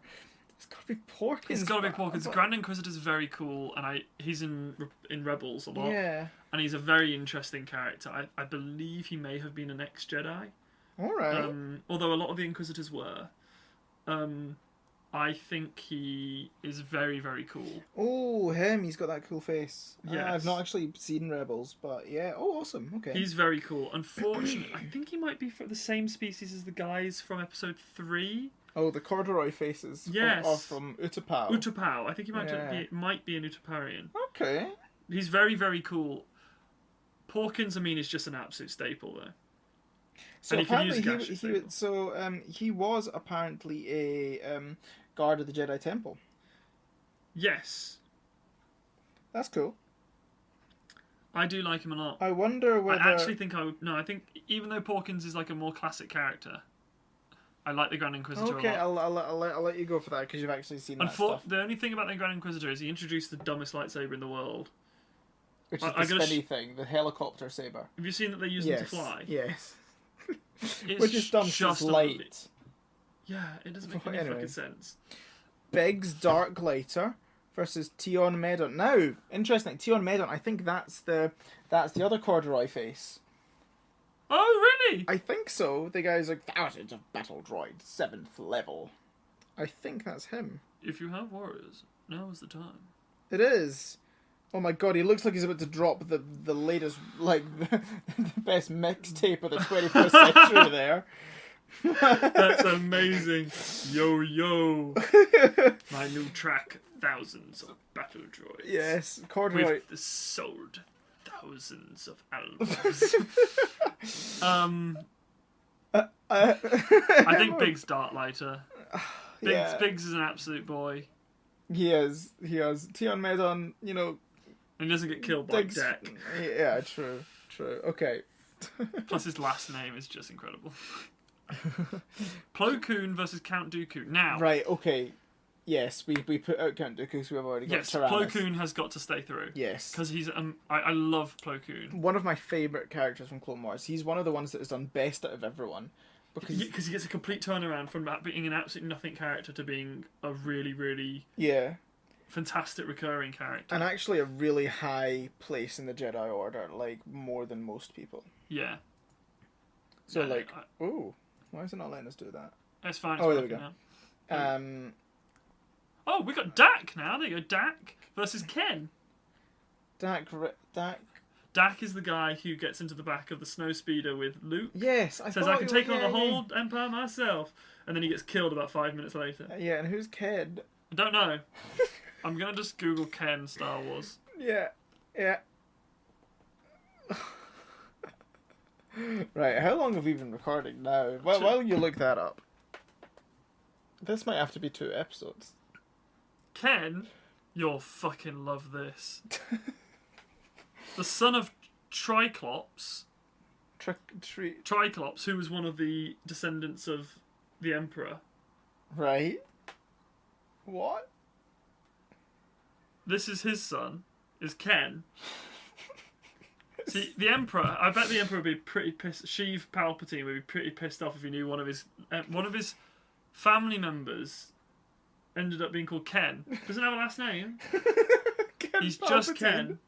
It's gotta be Porkins. It's gotta be Porkins. Grand Inquisitor's very cool, and he's in Rebels a lot. Yeah. And he's a very interesting character. I believe he may have been an ex-Jedi. All right. Although a lot of the Inquisitors were. I think he is very, very cool. Oh, him. He's got that cool face. Yes. I've not actually seen Rebels, but yeah. Oh, awesome. Okay. He's very cool. Unfortunately, I think he might be for the same species as the guys from episode 3. Oh, the corduroy faces. Yes. Are from Utapau. Utapau. I think he might be an Utaparian. Okay. He's very, very cool. Porkins, is just an absolute staple, though. So and he can apparently use he was apparently a guard of the Jedi Temple. Yes. That's cool. I do like him a lot. I wonder whether... I actually think I would... No, I think even though Porkins is like a more classic character, I like the Grand Inquisitor okay, a lot. I'll let you go for that because you've actually seen that stuff. The only thing about the Grand Inquisitor is he introduced the dumbest lightsaber in the world. Which is the spinny thing, the helicopter saber. Have you seen that they use them to fly? Yes. It's which is dumb because it's light. Yeah, it doesn't make any fucking sense. Biggs Darklighter versus Tion Medon. Now, interesting. Tion Medon, I think that's the other corduroy face. Oh, really? I think so. The guy's like, thousands of battle droids, 7th level. I think that's him. If you have warriors, now is the time. It is. Oh my god, he looks like he's about to drop the latest, like, the best mixtape of the 21st century there. That's amazing. Yo, yo. My new track, Thousands of Battle Droids. Yes, corduroy. We've sold thousands of albums. I think Biggs Darklighter. Biggs is an absolute boy. He is. Tion Medon, you know... And he doesn't get killed by Deck. Yeah, true. Okay. Plus his last name is just incredilo. Plo Koon versus Count Dooku. Now... Right, okay. Yes, we put out Count Dooku because we've already got Tyrannus. Plo Koon has got to stay through. Yes. Because he's... I love Plo Koon. One of my favourite characters from Clone Wars. He's one of the ones that has done best out of everyone. Because he gets a complete turnaround from being an absolute nothing character to being a really, really... Yeah. Fantastic recurring character. And actually a really high place in the Jedi Order, like, more than most people. Yeah. So, ooh, why is it not letting us do that? It's fine. There we go. Now. Oh, we got Dak now. There you go. Dak versus Ken. Dak. Dak is the guy who gets into the back of the snowspeeder with Luke. Yes, I can take on the whole Empire myself. And then he gets killed about 5 minutes later. Yeah, and who's Ken? I don't know. I'm going to just Google Ken Star Wars. Yeah. Right, how long have we been recording now? While you look that up. This might have to be 2 episodes. Ken, you'll fucking love this. The son of Triclops. Triclops, who was one of the descendants of the Emperor. Right. What? This is his son, is Ken. See, the Emperor, I bet the Emperor would be pretty pissed. Sheev Palpatine would be pretty pissed off if he knew one of his family members ended up being called Ken. Doesn't have a last name. He's Palpatine. just Ken.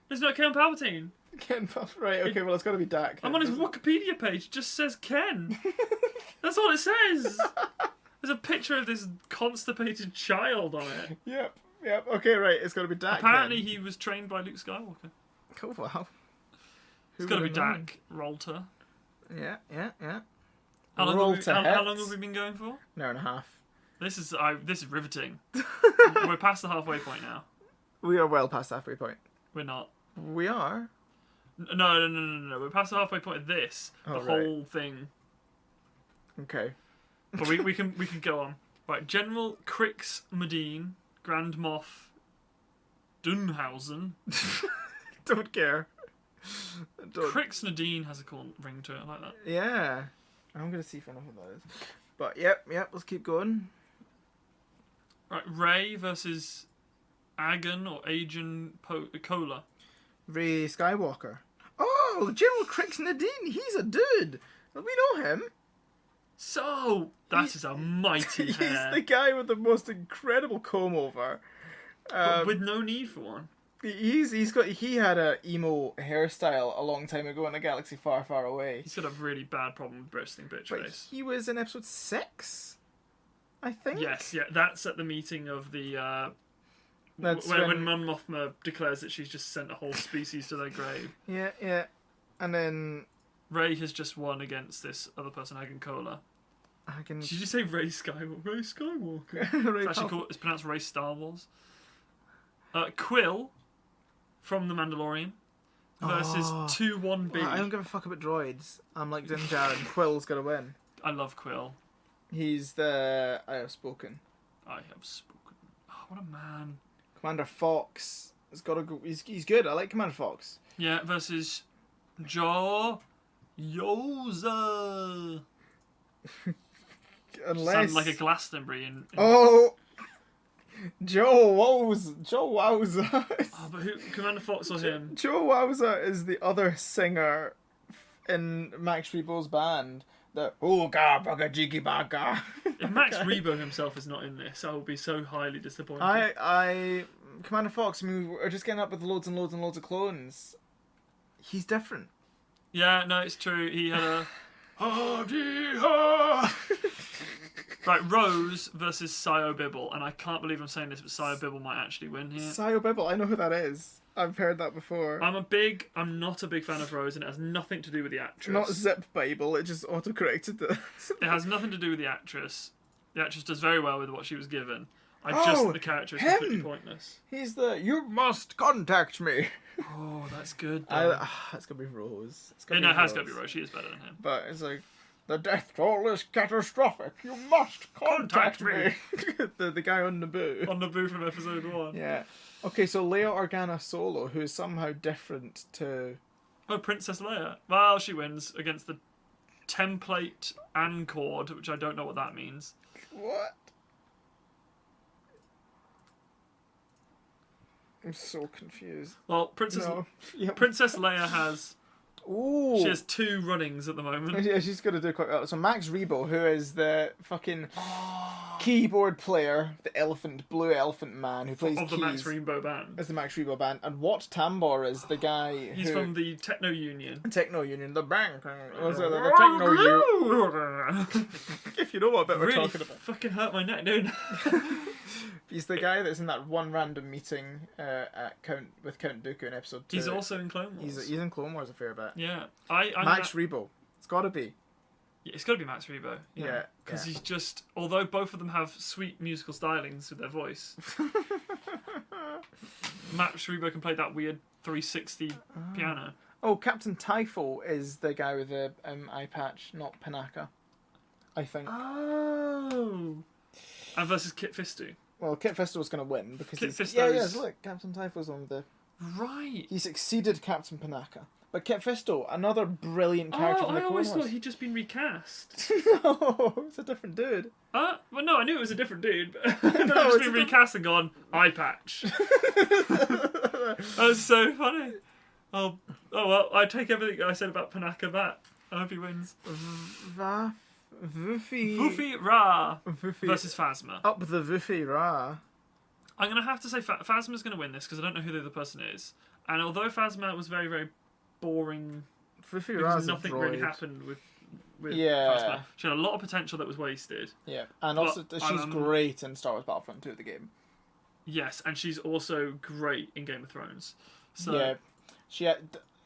There's no Ken Palpatine. Ken Palpatine. Right, okay, well, it's got to be Dak. I'm on his Wikipedia page, it just says Ken. That's all it says. There's a picture of this constipated child on it. Yep. Okay, right, it's got to be Dak. Apparently he was trained by Luke Skywalker. Oh, wow. It's got to be Dak Rolter. Yeah. How long Roll have to we been going for? An hour and a half. This is riveting. We're past the halfway point now. We are well past the halfway point. We're not. We are? No. We're past the halfway point of this. The whole thing. Okay. But we can go on. Right, General Crix Medine, Grand Moff Dunhausen. Don't care. Crix Nadine has a cool ring to it. I like that. Yeah. I'm going to see if I know who that is. But, yep, let's keep going. Right, Rey versus Agan or Agen Cola. Rey Skywalker. Oh, General Crix Nadine. He's a dude. We know him. So, that is a mighty hair. He's the guy with the most incredible comb over. But with no need for one. He had a emo hairstyle a long time ago in a galaxy far, far away. He's got a really bad problem with resting bitch But face. he was in episode 6, I think. Yes, yeah, that's at the meeting of the That's when Mon Mothma declares that she's just sent a whole species to their grave. Yeah. And then Rey has just won against this other person, Agan Cola. Did you say Rey Skywalker? Rey Skywalker. It's pronounced Rey Star Wars. Quill from The Mandalorian versus 2-1B. I don't give a fuck about droids. I'm like Din Djarin. Quill's gonna win. I love Quill. He's the I have spoken. Oh, what a man. Commander Fox has got to go. He's good. I like Commander Fox. Yeah, versus Joe Yoza. Unless Sound like a Glastonbury in Joe Wowza. but who? Commander Fox or him? Joe Wowza is the other singer in Max Rebo's band. The Ooga Baga Jiggy Baga. If Max Rebo himself is not in this, I will be so highly disappointed. Commander Fox, I mean, we're just getting up with loads and loads and loads of clones. He's different. Yeah, no, it's true. He had a ha. Right, Rose versus Sio Bibble, and I can't believe I'm saying this, but Sio Bibble might actually win here. Sio Bibble, I know who that is. I've heard that before. I'm not a big fan of Rose, and it has nothing to do with the actress. Not Zip Bible, it just auto-corrected it. It has nothing to do with the actress. The actress does very well with what she was given. I just think the character is completely pointless. He's you must contact me. Oh, that's good. It's gonna be Rose. It has got to be Rose. She is better than him. But it's like, the death toll is catastrophic. You must contact me. the guy on Naboo. On Naboo from episode 1. Yeah. Okay, so Leia Organa Solo, who is somehow different to... Oh, Princess Leia. Well, she wins against the template Ancord, which I don't know what that means. What? I'm so confused. Well, Princess Leia has... Ooh. She has 2 runnings at the moment. Yeah, she's going to do quite well. So Max Rebo, who is the fucking keyboard player, the blue elephant man who plays of the keys. Max Rebo band. Is the Max Rebo band. And Wat Tambor is the guy He's from the Techno Union. The bank. The Techno Union. If you know what bit we're talking about. Fucking hurt my neck, dude. He's the guy that's in that one random meeting with Count Dooku in episode 2. He's also in Clone Wars. He's in Clone Wars a fair bit. Yeah. Max Rebo. It's got to be. Yeah, it's got to be Max Rebo. Yeah. Because he's just... Although both of them have sweet musical stylings with their voice, Max Rebo can play that weird 360 piano. Oh, Captain Typho is the guy with the eye patch, not Panaka. I think. Oh. And versus Kit Fisto. Well, Kit Fisto's going to win because Kit Fisto's... Yeah, look, Captain Typho's on the... Right. He succeeded Captain Panaka. But Kit Fisto, another brilliant character from the I Clone always Wars. thought he'd just been recast. No, it's a different dude. Well, no, I knew it was a different dude, but No, just it's been a recast and gone, eye patch. That was so funny. Oh well, I take everything I said about Panaka back. I hope he wins. Vufi Ra versus Phasma. Up the Vufi Ra. I'm going to have to say Phasma's going to win this because I don't know who the other person is. And although Phasma was very, very boring, Vufi because Ra's nothing a droid. really happened with Yeah. Phasma. She had a lot of potential that was wasted. Yeah, and also But, she's great in Star Wars Battlefront 2, the game. Yes, and she's also great in Game of Thrones. So, Yeah,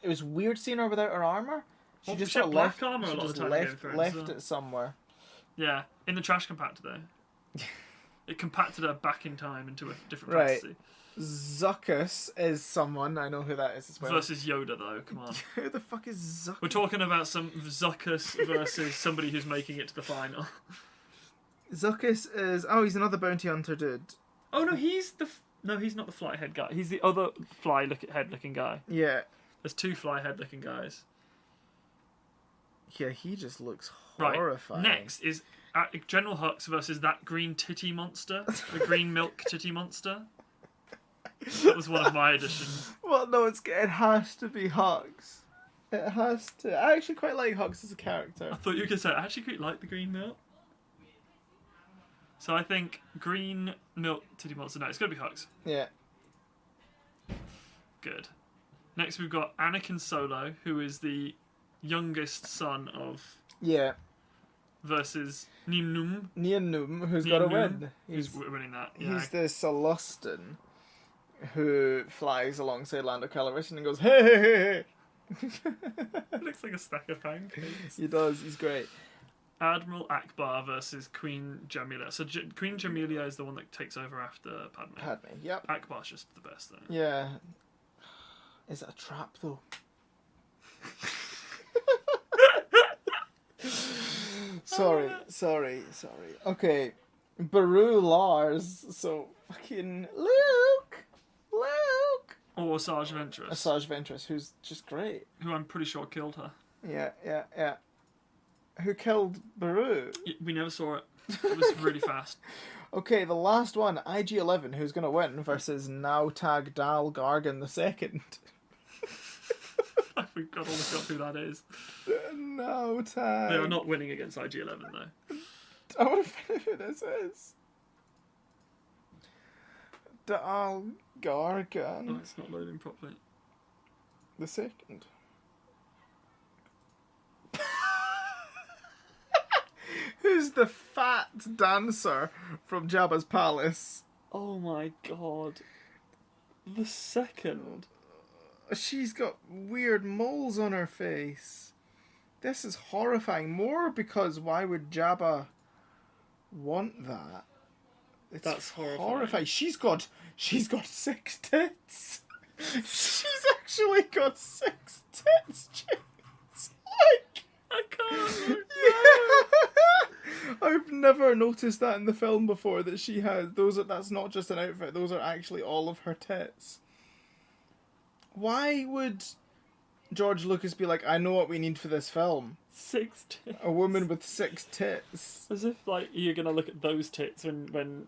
it was weird seeing her without her armor. She Well, just she had sort of black left, armor a she lot of just the time in Game of Thrones, left so. it somewhere. Yeah, in the trash compactor though. It compacted her back in time into a different Right. fantasy. Zuckuss is someone, I know who that is as well. Versus Yoda though, come on. Who the fuck is Zuckuss? We're talking about some Zuckuss versus somebody who's making it to the final. Zuckuss is... Oh, he's another bounty hunter dude. Oh no, he's not the fly head guy. He's the other head looking guy. Yeah. There's two fly head looking guys. Yeah, he just looks Right. horrifying. Next is General Hux versus that green titty monster, the green milk titty monster. That was one of my additions. Well, no, it has to be Hux. It has to. I actually quite like Hux as a character. I thought you were going to say, I actually quite like the green milk. So I think green milk titty monster. No, it's got to be Hux. Yeah. Good. Next we've got Anakin Solo, who is the youngest son of... Yeah. Versus Nien Nien, who's Nien got to Nunb, win. who's winning that. Yeah. He's the Celestin who flies alongside Lando Calrissian and goes, hey, hey, hey, hey. Looks like a stack of pancakes. He does, he's great. Admiral Akbar versus Queen Jamila. So Queen Jamila is the one that takes over after Padme. Yep. Akbar's just the best though. Yeah. Is it a trap though? Sorry. Okay. Baru Lars, so fucking Luke! Or Sarge Ventress. Asajj Ventress, who's just great. Who I'm pretty sure killed her. Yeah. Who killed Baru? We never saw it. It was really fast. Okay, the last one, IG-11, who's gonna win versus Nautag Dal Gargan II. We've got to look up who that is. Nautag. They are not winning against IG-11 though. I want to find out who this is. Dal Gargan. Oh, it's not loading properly. The second. Who's the fat dancer from Jabba's palace? Oh my god. The second. She's got weird moles on her face. This is horrifying. More because why would Jabba want that? It's That's horrifying. She's got 6 tits. She's actually got 6 tits, James. Like, I can't. yeah. I've never noticed that in the film before, that she has that's not just an outfit, those are actually all of her tits. Why would George Lucas be like, I know what we need for this film? 6 tits. A woman with 6 tits. As if like you're gonna look at those tits when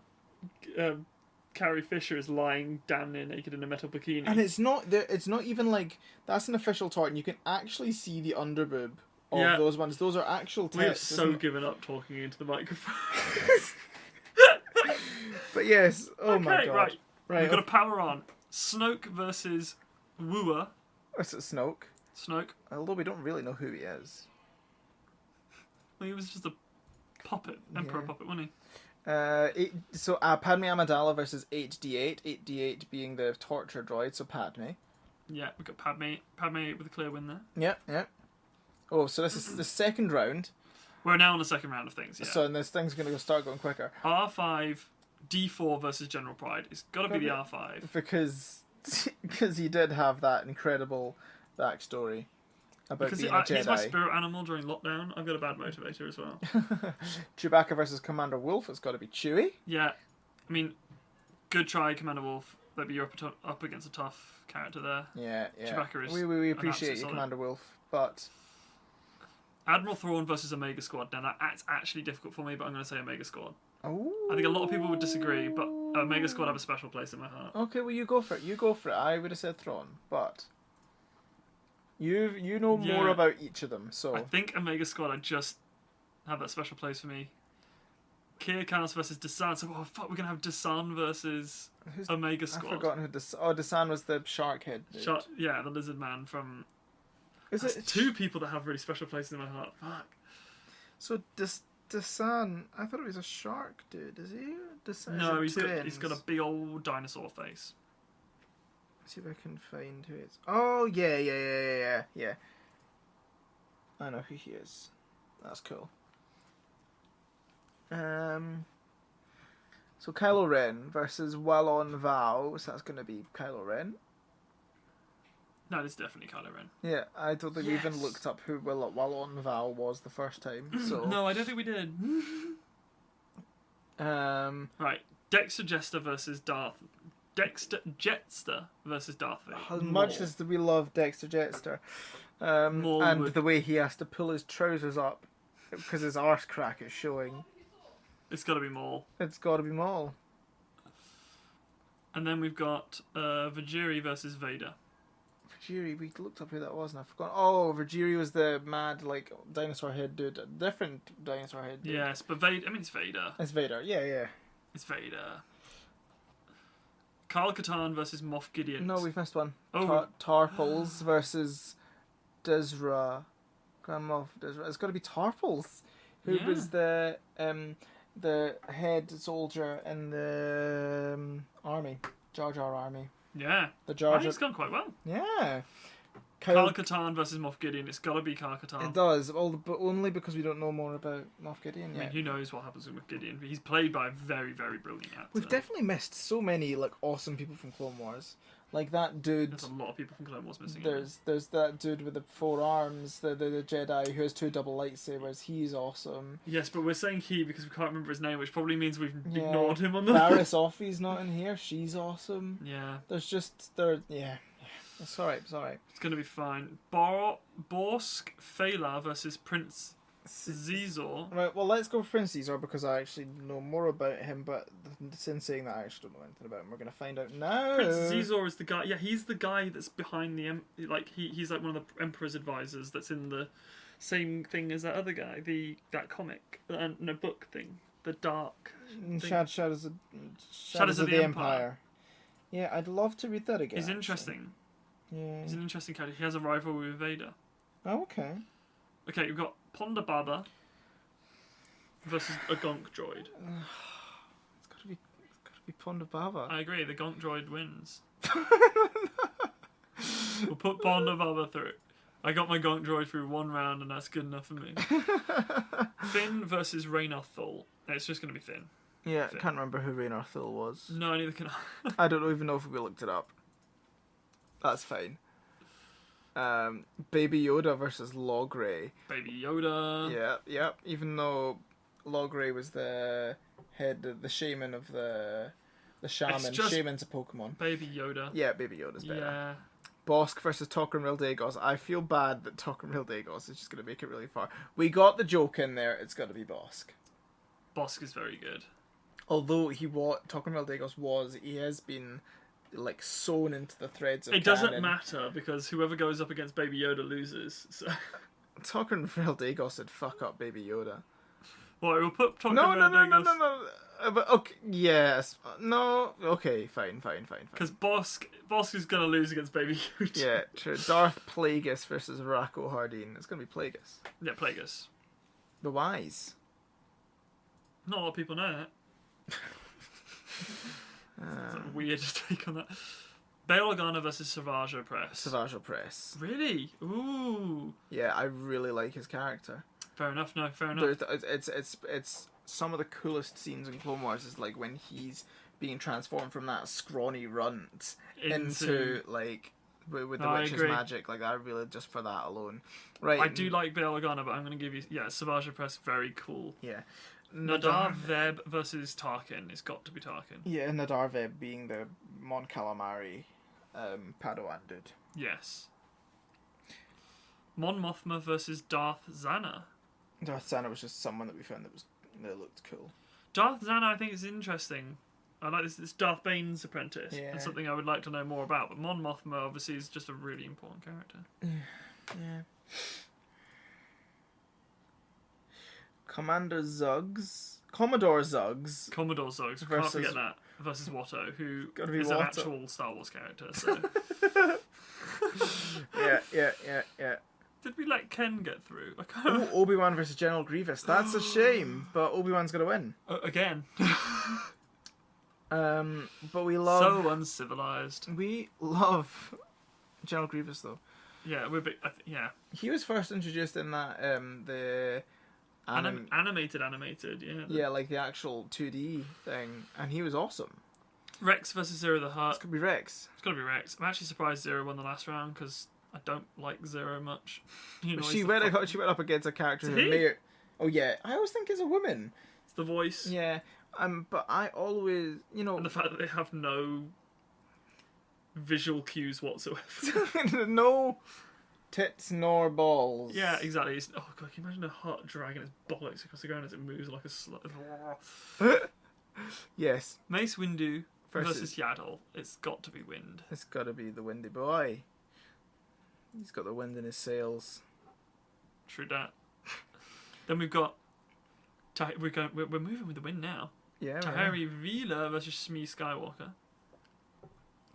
Carrie Fisher is lying down there naked in a metal bikini. And it's not even like, that's an official tartan. You can actually see the underboob of those ones. Those are actual tits. We have so given up talking into the microphone. But yes, my god. Right. Right. We've got a power on. Snoke versus Wooer. Is it Snoke? Snoke. Although we don't really know who he is. Well, he was just a puppet, emperor puppet, wasn't he? Padme Amidala versus 8D8. 8D8 being the torture droid, so Padme. Yeah, we've got Padme with a clear win there. Yeah. Oh, so this is the second round. We're now on the second round of things, yeah. So and this thing's going to start going quicker. R5, D4 versus General Pride. It's got to be the R5. Because he did have that incredible backstory about being a Jedi. He's my spirit animal during lockdown. I've got a bad motivator as well. Chewbacca versus Commander Wolf. It's got to be Chewie. Yeah. I mean, good try, Commander Wolf. Maybe you're up against a tough character there. Yeah. Chewbacca is We an appreciate absolute you, solid. Commander Wolf, but Admiral Thrawn versus Omega Squad. Now that's actually difficult for me, but I'm going to say Omega Squad. oh, I think a lot of people would disagree, but Omega Squad have a special place in my heart. okay. Well, you go for it. I would have said Thrawn, but you know more Yeah. about each of them, so I think Omega Squad, I just have that special place for me. Kir Kanos versus Desan. So, oh fuck, we're going to have Desan versus Who's, Omega I've Squad. forgotten who Desan was, the shark head dude. Yeah, the lizard man from... Is That's it two people that have really special places in my heart. Fuck. So Desan, I thought he was a shark dude. Is he? Desan, No, is it he's got a big old dinosaur face. Let's see if I can find who it is. Oh yeah. I know who he is. That's cool. So Kylo Ren versus Wallon Val. So that's gonna be Kylo Ren. No, it's definitely Kylo Ren. Yeah, I don't think we even Yes. looked up who Wallon Val was the first time. So No, I don't think we did. Right, Dexter Jester versus Darth. Dexter Jetster versus Darth Vader. as much as we love Dexter Jetster, and would- the way he has to pull his trousers up because his arse crack is showing, It's got to be Maul. it's got to be Maul. And then we've got Vajiri versus Vader. Vajiri, we looked up who that was and I forgot. Oh, Vajiri was the mad dinosaur head dude, a different dinosaur head dude. Yes, but Vader. I mean, it's Vader. It's Vader. Yeah. It's Vader. Kyle Katarn versus Moff Gideon. No, we've missed one. Oh. Tarpals versus Dizra. Grand Moff Dizra. It's got to be Tarpals, who Yeah. was the head soldier in the army, Jar Jar army. Yeah. The I Jar think Jar. it's gone quite well. Yeah. Kyle Katarn versus Moff Gideon. It's got to be Kyle Katarn. It does, but only because we don't know more about Moff Gideon I yet. mean, who knows what happens with Moff Gideon? He's played by a very, very brilliant actor. We've definitely missed so many awesome people from Clone Wars, like that dude. There's a lot of people from Clone Wars missing. There's that dude with the 4 arms, the Jedi who has 2 double lightsabers. He's awesome. Yes, but we're saying he because we can't remember his name, which probably means we've Yeah. ignored him on the Barriss Offee's not in here. She's awesome. Yeah, There's just yeah. It's alright. it's gonna be fine. Borsk Fela versus Prince Zizor. Right, well, let's go for Prince Caesar because I actually know more about him, but since saying that, I actually don't know anything about him. We're going to find out now. Prince Zizor is the guy. Yeah, he's the guy that's behind the he's like one of the Emperor's advisors. That's in the same thing as that other guy. That comic, no book thing. The dark. Shadows of the Empire. Yeah, I'd love to read that again. He's actually. interesting. Yeah. He's an interesting character. He has a rivalry with Vader. Oh, okay. Okay, we've got Ponda Baba versus a Gonk droid. It's got to be Ponda Baba. I agree. The Gonk droid wins. We'll put Ponda Baba through. I got my Gonk droid through 1 round, and that's good enough for me. Finn versus Raynar Thul. It's just going to be Finn. Yeah, I can't remember who Raynar Thul was. No, neither can I. I don't even know if we looked it up. That's fine. Baby Yoda versus Logray. Baby Yoda. Yeah. Even though Logray was the head, the shaman of the shaman. Shaman's a Pokemon. Baby Yoda. Yeah, Baby Yoda's better. Yeah. Bosk versus Tok'ra Mildagos. I feel bad that Tok'ra Mildagos is just going to make it really far. We got the joke in there. It's got to be Bosk. Bosk is very good. Although Tok'ra Mildagos he has been sewn into the threads of It doesn't canon. matter because whoever goes up against Baby Yoda loses. So. Tok'ra Mildagos would fuck up Baby Yoda. Well, we'll put Tok'ra No. Mildagos. But okay, yes. No. Okay, fine. Because Bosk is gonna lose against Baby Yoda. Yeah, true. Darth Plagueis versus Rako Hardeen. It's gonna be Plagueis. Yeah, Plagueis. The Wise. Not a lot of people know that. It's a weird take on that. Bail Organa versus Savage Opress. Savage Opress. Really? Ooh. Yeah, I really like his character. Fair enough. No, fair enough. It's some of the coolest scenes in Clone Wars is when he's being transformed from that scrawny runt into with the I witch's agree. magic. I really just for that alone. Right. I do like Bail Organa, but I'm going to give you Savage Opress. Very cool. Yeah. Nadarveb versus Tarkin. It's got to be Tarkin. Yeah, Nadarveb being the Mon Calamari Padawan dude. Yes. Mon Mothma versus Darth Xana. Darth Xana was just someone that we found that looked cool. Darth Xana, I think, is interesting. I like this Darth Bane's apprentice, Yeah. and something I would like to know more about. But Mon Mothma, obviously, is just a really important character. Yeah. Commodore Zuggs, Commodore Zuggs, can't Versus- forget that, versus Watto, who Gotta be is an Watto. actual Star Wars character. So. yeah. Did we let Ken get through? I can't Ooh, Obi-Wan versus General Grievous. That's a shame, but Obi-Wan's gonna win. Again. But we love So uncivilized. we love General Grievous though. Yeah, we're big. Yeah. He was first introduced in that the Animated, yeah. yeah, like the actual 2D thing, and he was awesome. Rex versus Zero the It's Hutt. gonna be Rex. It's got to be Rex. I'm actually surprised Zero won the last round because I don't like Zero much. You know, She went up against a character Is who he? may. Oh yeah, I always think it's a woman. It's the voice. Yeah, but I always, And the fact that they have no visual cues whatsoever. no tits nor balls. Yeah, exactly. Oh god, can you imagine a Hutt dragging its bollocks across the ground as it moves like a slut? Yes. Mace Windu Versus- versus Yaddle. It's got to be Wind. It's got to be the windy boy. He's got the wind in his sails. True that. Then we've got. We're moving with the wind now. Yeah. Tahari Vila versus Shmi Skywalker.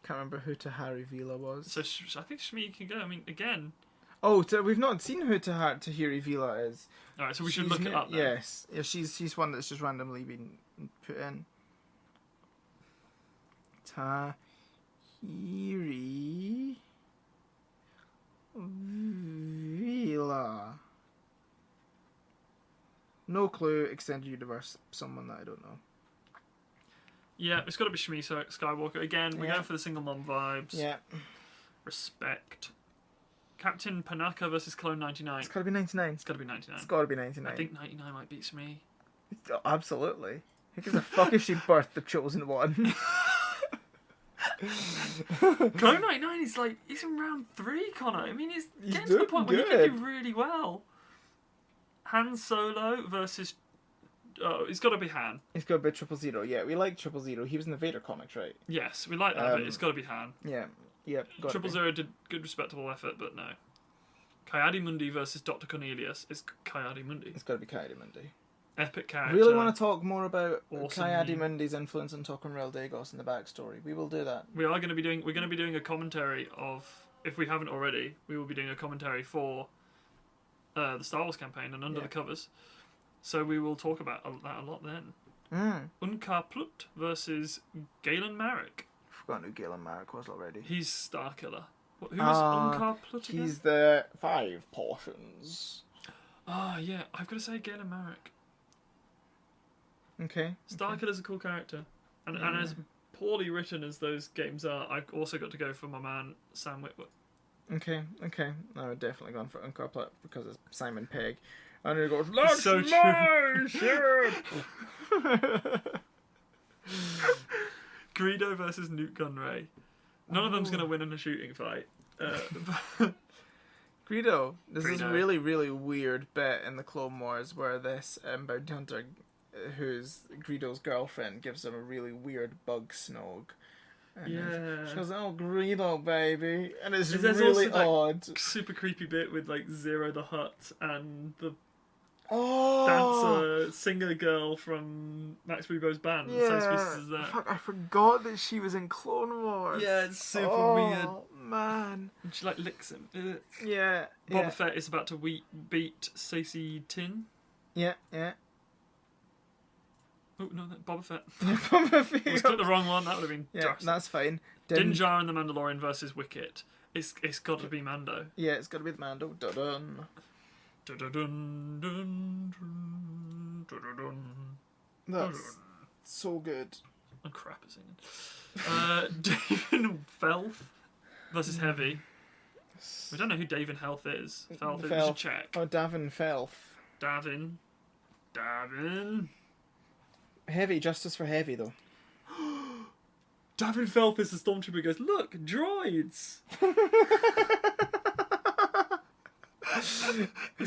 Can't remember who Tahari Vila was. So I think Shmi can go. I mean, again. Oh, so we've not seen who Tahiri Vila is. All right, so we should She's look it up. Then. Yes, yeah, she's one that's just randomly been put in. Tahiri Vila. No clue. Extended universe. Someone that I don't know. Yeah, it's got to be Shmi Skywalker. Again, we're Yeah. going for the single mom vibes. Yeah, Respect. Captain Panaka versus Clone 99. it's got to be 99. It's got to be 99. It's got to be 99. I think 99 might beat Shmi. Absolutely. Who gives a fuck if she birthed the chosen one? Clone 99 is like, he's in round 3, Connor. I mean, he's getting to the doing point where he good. can do really well. Han Solo versus... Oh, it's got to be Han. It's got to be 000. Yeah, we like 000. He was in the Vader comics, right? Yes, we like that, but it's got to be Han. Yeah. Yep. 000 did good, respectable effort, but no. Kayadi Mundi versus Dr. Cornelius. It's Kayadi Mundi. It's got to be Kaidi Mundi. Epic character. Really want to talk more about Awesome. Kaidi Mundi's influence on Token Rail Dagos and the backstory. We will do that. We're going to be doing a commentary of, if we haven't already, we will be doing a commentary for the Star Wars campaign and Under the Covers. So we will talk about that a lot then. Unkar Plut versus Galen Marek. I've forgotten who Galen Marek was already. He's Starkiller. Who was Unkar Plut again? He's the 5 portions. Yeah, I've got to say Galen Marek. Okay. Starkiller's a cool character. And as poorly written as those games are, I've also got to go for my man, Sam Witwer. Okay. I would definitely gone for Unkar Plut because it's Simon Pegg. And he goes, "That's So my ship!" Greedo versus Newt Gunray. None of them's going to win in a shooting fight. Greedo. There's this Greedo. really, really weird bit in the Clone Wars where this bounty hunter, who's Greedo's girlfriend, gives him a really weird bug snog. And Yeah. she goes, "Oh, Greedo, baby," and it's There's really also that odd. super creepy bit with like Zero the Hutt and the Oh, dancer singer girl from Max Rebo's band. Same species as that. Fuck, I forgot that she was in Clone Wars. Yeah, it's super weird. Oh man. And she like licks him. Ugh. Yeah. Boba Fett is about to beat Stacey Tin. Yeah. Oh no, Boba Fett. Boba I Fett. clicked the wrong one. That would have been Yeah, drastic. that's fine. Din Djarin and the Mandalorian versus Wicket. It's got to be Mando. Yeah, it's got to be the Mando. Dun-dun. Dun-dun-dun, dun-dun, dun-dun-dun. That's so good. I'm crap at singing. David Felth versus Heavy. We don't know who David Health is. Felth is. We should check. Oh, Davin Felth. Davin. Heavy, justice for heavy, though. Davin Felp is the stormtrooper. Goes, look, droids. It's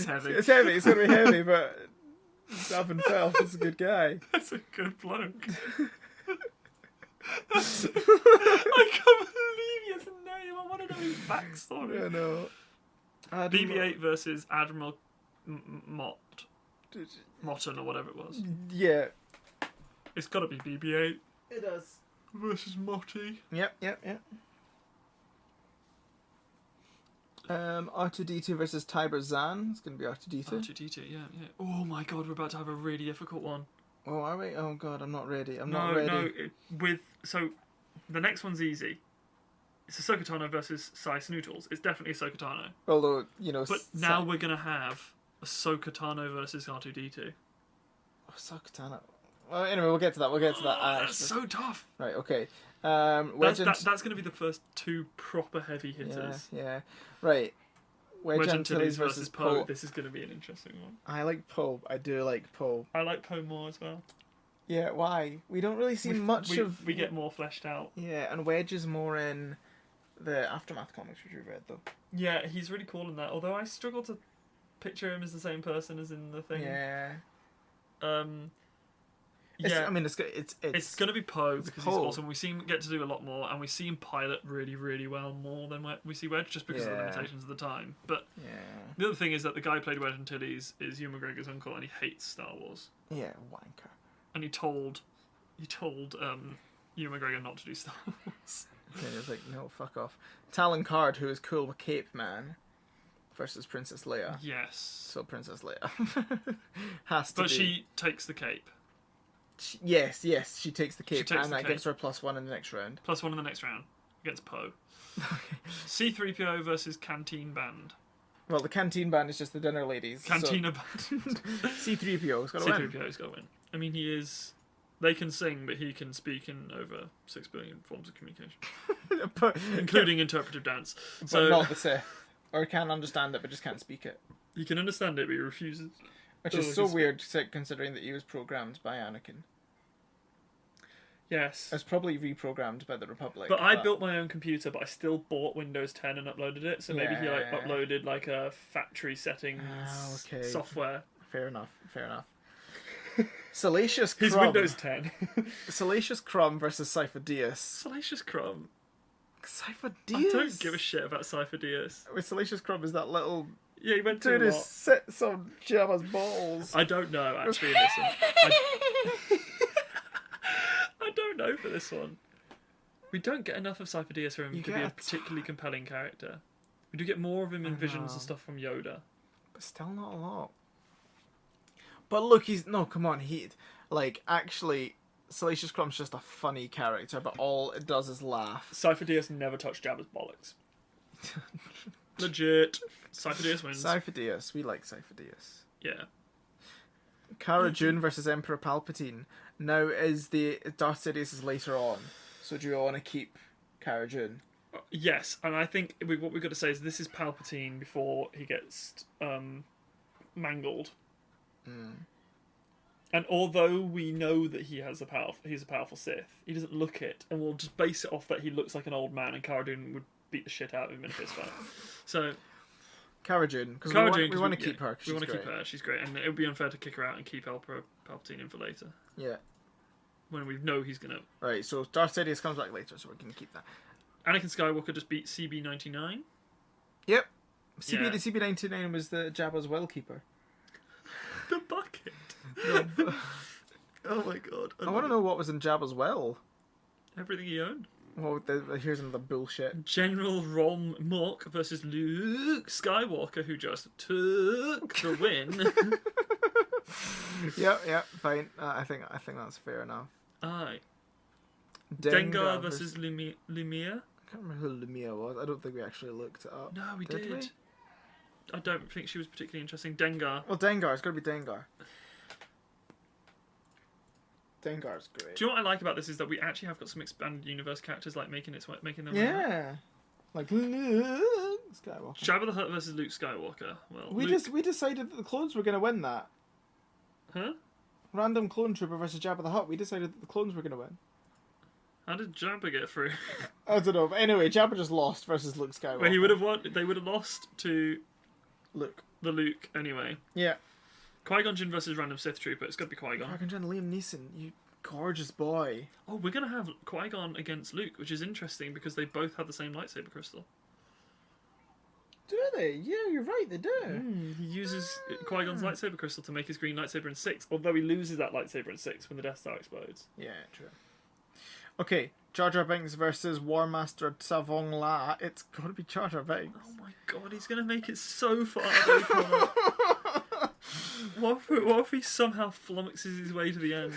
heavy. It's heavy, it's going to be heavy, but Davin Felp is a good guy. That's a good bloke. I can't believe he has a name. I want to know his backstory. I know. BB-8 versus Admiral Motton or whatever it was. Yeah. It's got to be BB-8 It does. versus Motty. Yep. R2-D2 versus Tiber Zan. It's going to be R2-D2. R2-D2, yeah. Oh my god, we're about to have a really difficult one. Oh, are we? Oh god, I'm not ready. So, the next one's easy. It's Ahsoka Tano versus Sai Snootles. It's definitely Ahsoka Tano. Although, you know... But now we're going to have Ahsoka Tano versus R2-D2. Ahsoka Tano... Well, anyway, we'll get to that. That's so tough. Right, okay. That's going to be the first two proper heavy hitters. Yeah. Right. Wedge Antilles versus Poe. This is going to be an interesting one. I like Poe. I do like Poe. I like Poe more as well. Yeah, why? We don't really see much of... We get more fleshed out. Yeah, and Wedge is more in the Aftermath comics, which we've read, though. Yeah, he's really cool in that. Although I struggle to picture him as the same person as in the thing. Yeah. Yeah, I mean, it's going to be Poe because he's awesome. We see him get to do a lot more, and we see him pilot really, really well more than we see Wedge, just because of the limitations of the time. But the other thing is that the guy who played Wedge Antilles is Ewan McGregor's uncle, and he hates Star Wars. Yeah, wanker. And he told Ewan McGregor not to do Star Wars. Okay, he was like, no, fuck off. Talon Card, who is cool with Cape Man, versus Princess Leia. Yes. So Princess Leia has to. But she takes the cape. Yes, she takes the cape, and that cape. gives her +1 in the next round. +1 in the next round against Poe. C-3PO versus Canteen Band. Well, the Canteen Band is just the dinner ladies. Cantina Band. C-3PO's got to win. C-3PO's got to win. I mean, he is... They can sing, but he can speak in over 6 billion forms of communication. Including interpretive dance. But not the Sith. Or can understand it, but just can't speak it. He can understand it, but he refuses. Which is so weird, considering that he was programmed by Anakin. Yes. It was probably reprogrammed by the Republic. But I built my own computer, but I still bought Windows 10 and uploaded it. So maybe he uploaded like a factory settings software. Fair enough. Salacious Crumb. He's Windows 10. Salacious Crumb versus Cypher Diaz. Salacious Crumb. Cypher Diaz? I don't give a shit about Cypher Diaz. With Salacious Crumb is that little... Yeah, he went to dude who sits on Jabba's balls. I don't know, actually, in this one. I don't know for this one. We don't get enough of Cypher Diaz for him to be a particularly compelling character. We do get more of him in visions and stuff from Yoda. But still not a lot. But look, actually, Salacious Crumb's just a funny character, but all it does is laugh. Cypher Diaz never touched Jabba's bollocks. Legit. Cypher Diaz wins. Cypher Diaz. We like Cypher Diaz. Yeah. Cara Dune versus Emperor Palpatine. Now, is the Darth Sidious is later on, so do you want to keep Cara Dune? Yes, and I think what we've got to say is this is Palpatine before he gets mangled. And although we know that he's a powerful Sith, he doesn't look it, and we'll just base it off that he looks like an old man, and Cara Dune would beat the shit out of him in a fist fight. So Cara Dune, because we want to keep her. We want to keep her. She's great, and it would be unfair to kick her out and keep Emperor Palpatine in for later. Yeah. When we know he's gonna. Right. So Darth Sidious comes back later, so we're gonna keep that. Anakin Skywalker just beat CB-99. Yep. CB-99 was the Jabba's well keeper. The bucket. Oh my god. I want to know what was in Jabba's well. Everything he owned. Well, here's another bullshit. General Rom Mock versus Luke Skywalker, who just took the win. Yeah, fine. I think that's fair enough. Aye. Dengar versus Lumiere. I can't remember who Lumiere was. I don't think we actually looked it up. No, we did. I don't think she was particularly interesting. Dengar. Well, Dengar. It's got to be Dengar. Dengar's great. Do you know what I like about this is that we actually have got some expanded universe characters like making them. Yeah. Like Luke Skywalker. Jabba the Hutt versus Luke Skywalker. Well, we decided that the clones were going to win that. Huh? Random clone trooper versus Jabba the Hutt. We decided that the clones were going to win. How did Jabba get through? I don't know. But anyway, Jabba just lost versus Luke Skywalker. Well, he would have won. They would have lost to Luke. the Luke anyway. Yeah. Qui-Gon Jinn versus random Sith trooper. It's got to be Qui-Gon. Qui-Gon Jinn, Liam Neeson, you gorgeous boy. Oh, we're gonna have Qui-Gon against Luke, which is interesting because they both have the same lightsaber crystal. Do they? Yeah, you're right. They do. He uses Qui-Gon's lightsaber crystal to make his green lightsaber in 6, although he loses that lightsaber in 6 when the Death Star explodes. Yeah, true. Okay, Jar Jar Binks versus War Master Savong La. It's got to be Jar Jar Binks. Oh my god, he's gonna make it so far. Connor. What if he somehow flummoxes his way to the end?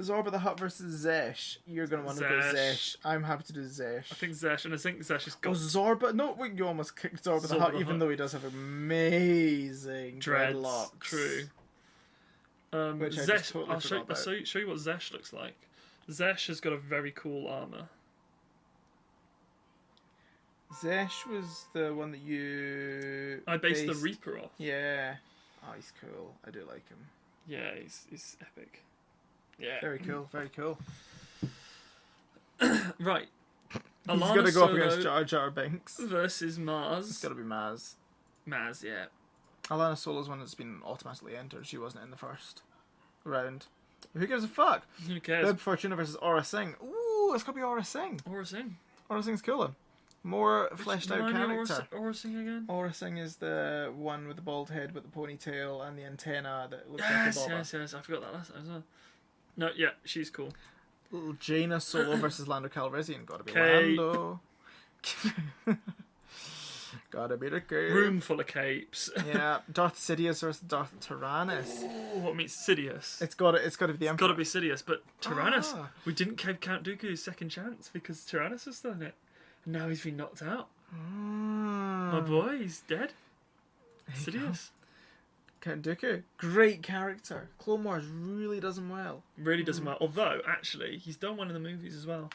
Zorba the Hutt versus Zesh. You're going to want to go Zesh. I'm happy to do Zesh. I think Zesh, and I think Zesh has got... Oh, Zorba? No, wait, you almost kicked Zorba the Hutt, even though he does have amazing dreadlocks. True. Which Zesh, I just totally I'll forgot about. show you what Zesh looks like. Zesh has got a very cool armour. Zesh was the one that you... I based the Reaper off. Yeah. Oh, he's cool. I do like him. Yeah, he's epic. Yeah. Very cool, very cool. Right. He's going to go up against Jar Jar Binks. Versus Maz. It's got to be Maz. Maz, yeah. Alana Solo's one that's been automatically entered. She wasn't in the first round. Who gives a fuck? Who cares? Bib Fortuna versus Aura Singh. Ooh, it's got to be Aura Singh. Aura Singh. Aura Singh's cooler. More fleshed out character. Aura Singh again? Aura Singh is the one with the bald head with the ponytail and the antenna that looks like a bobber. Yes. I forgot that last time as well. No, yeah, she's cool. Little Jaina Solo versus Lando Calrissian. Gotta be Cape. Lando. Gotta be the cape. Room full of capes. Yeah, Darth Sidious versus Darth Tyrannus. Oh, what means Sidious? It's gotta be the It's Emperor. got to be Sidious, but Tyrannus. Ah. We didn't give Count Dooku his second chance because Tyrannus was still in it. And now he's been knocked out. My boy, he's dead. Sidious. Count Dooku, great character. Clone Wars really does him well. Really doesn't matter. Although, actually, he's done one in the movies as well.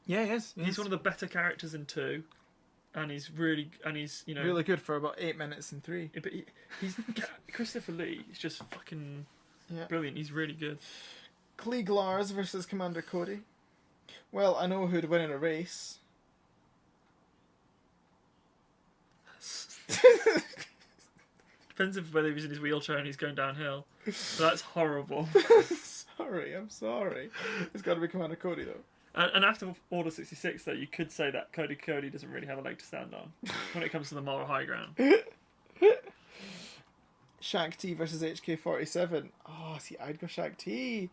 Yeah, yes. He's one of the better characters in 2. And he's really, you know... Really good for about 8 minutes in 3. Yeah, but he's... Christopher Lee is just fucking brilliant. He's really good. Klieg Lars versus Commander Cody. Well, I know who'd win in a race. Depends if whether he's in his wheelchair and he's going downhill. But that's horrible. I'm sorry. It's got to be Commander Cody, though. And after Order 66, though, you could say that Cody doesn't really have a leg to stand on when it comes to the moral high ground. Shaq T versus HK-47. Oh, see, I'd go Shaq T.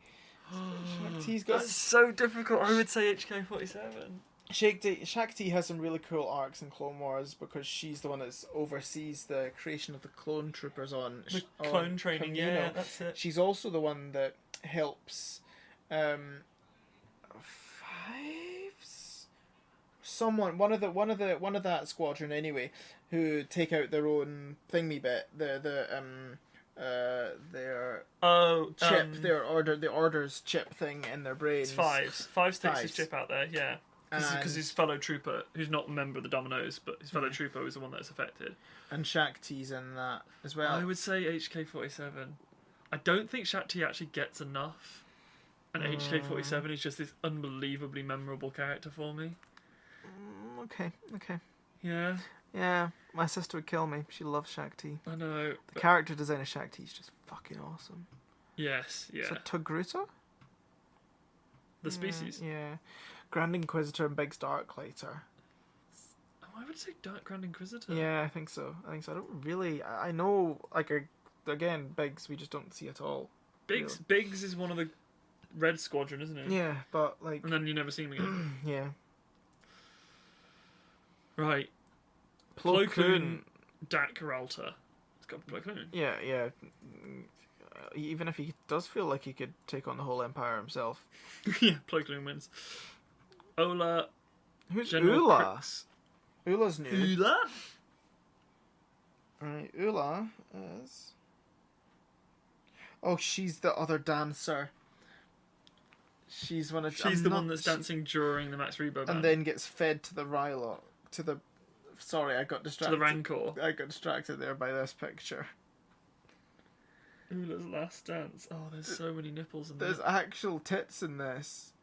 Shaq T's got... That's so difficult. I would say HK-47. Shaq T has some really cool arcs in Clone Wars because she's the one that oversees the creation of the clone troopers on The clone training, Kamino. yeah, that's it. She's also the one that helps one of that squadron anyway, who take out their own thingy bit, their chip, the orders chip thing in their brains. It's Fives. Fives takes his chip out there, yeah. Because And- his fellow trooper, who's not a member of the Dominoes, but his fellow trooper is the one that's affected. And Shaq T's in that as well. I would say HK-47. I don't think Shaq T actually gets enough. And HK-47 is just this unbelievably memorable character for me. Okay. Yeah, Yeah, my sister would kill me. She loves Shaq T. I know. The character design of Shaq T is just fucking awesome. Yes, yeah. So Togruta? The species. Yeah. Grand Inquisitor and Biggs Darklighter. Oh, I would say Dark Grand Inquisitor. Yeah, I think so. I don't really... I know, again, Biggs we just don't see at all. Biggs is one of the Red Squadron, isn't it? Yeah, but, And then you never see him again. yeah. Right. Plo Plo Koon. Koon, Dak Ralta. It's got Plo Koon. Yeah. Even if he does feel like he could take on the whole Empire himself. Yeah, Plo Koon wins. Ola. Who's General Ula? Crix. Ula's new. Ula? Right, Ula is... Oh, she's the other dancer. She's the one that's dancing during the Max Rebo band. and then gets fed to the Rylock. Sorry, I got distracted. To the Rancor. I got distracted there by this picture. Ula's Last Dance. Oh, there's so many nipples in there. There's actual tits in this.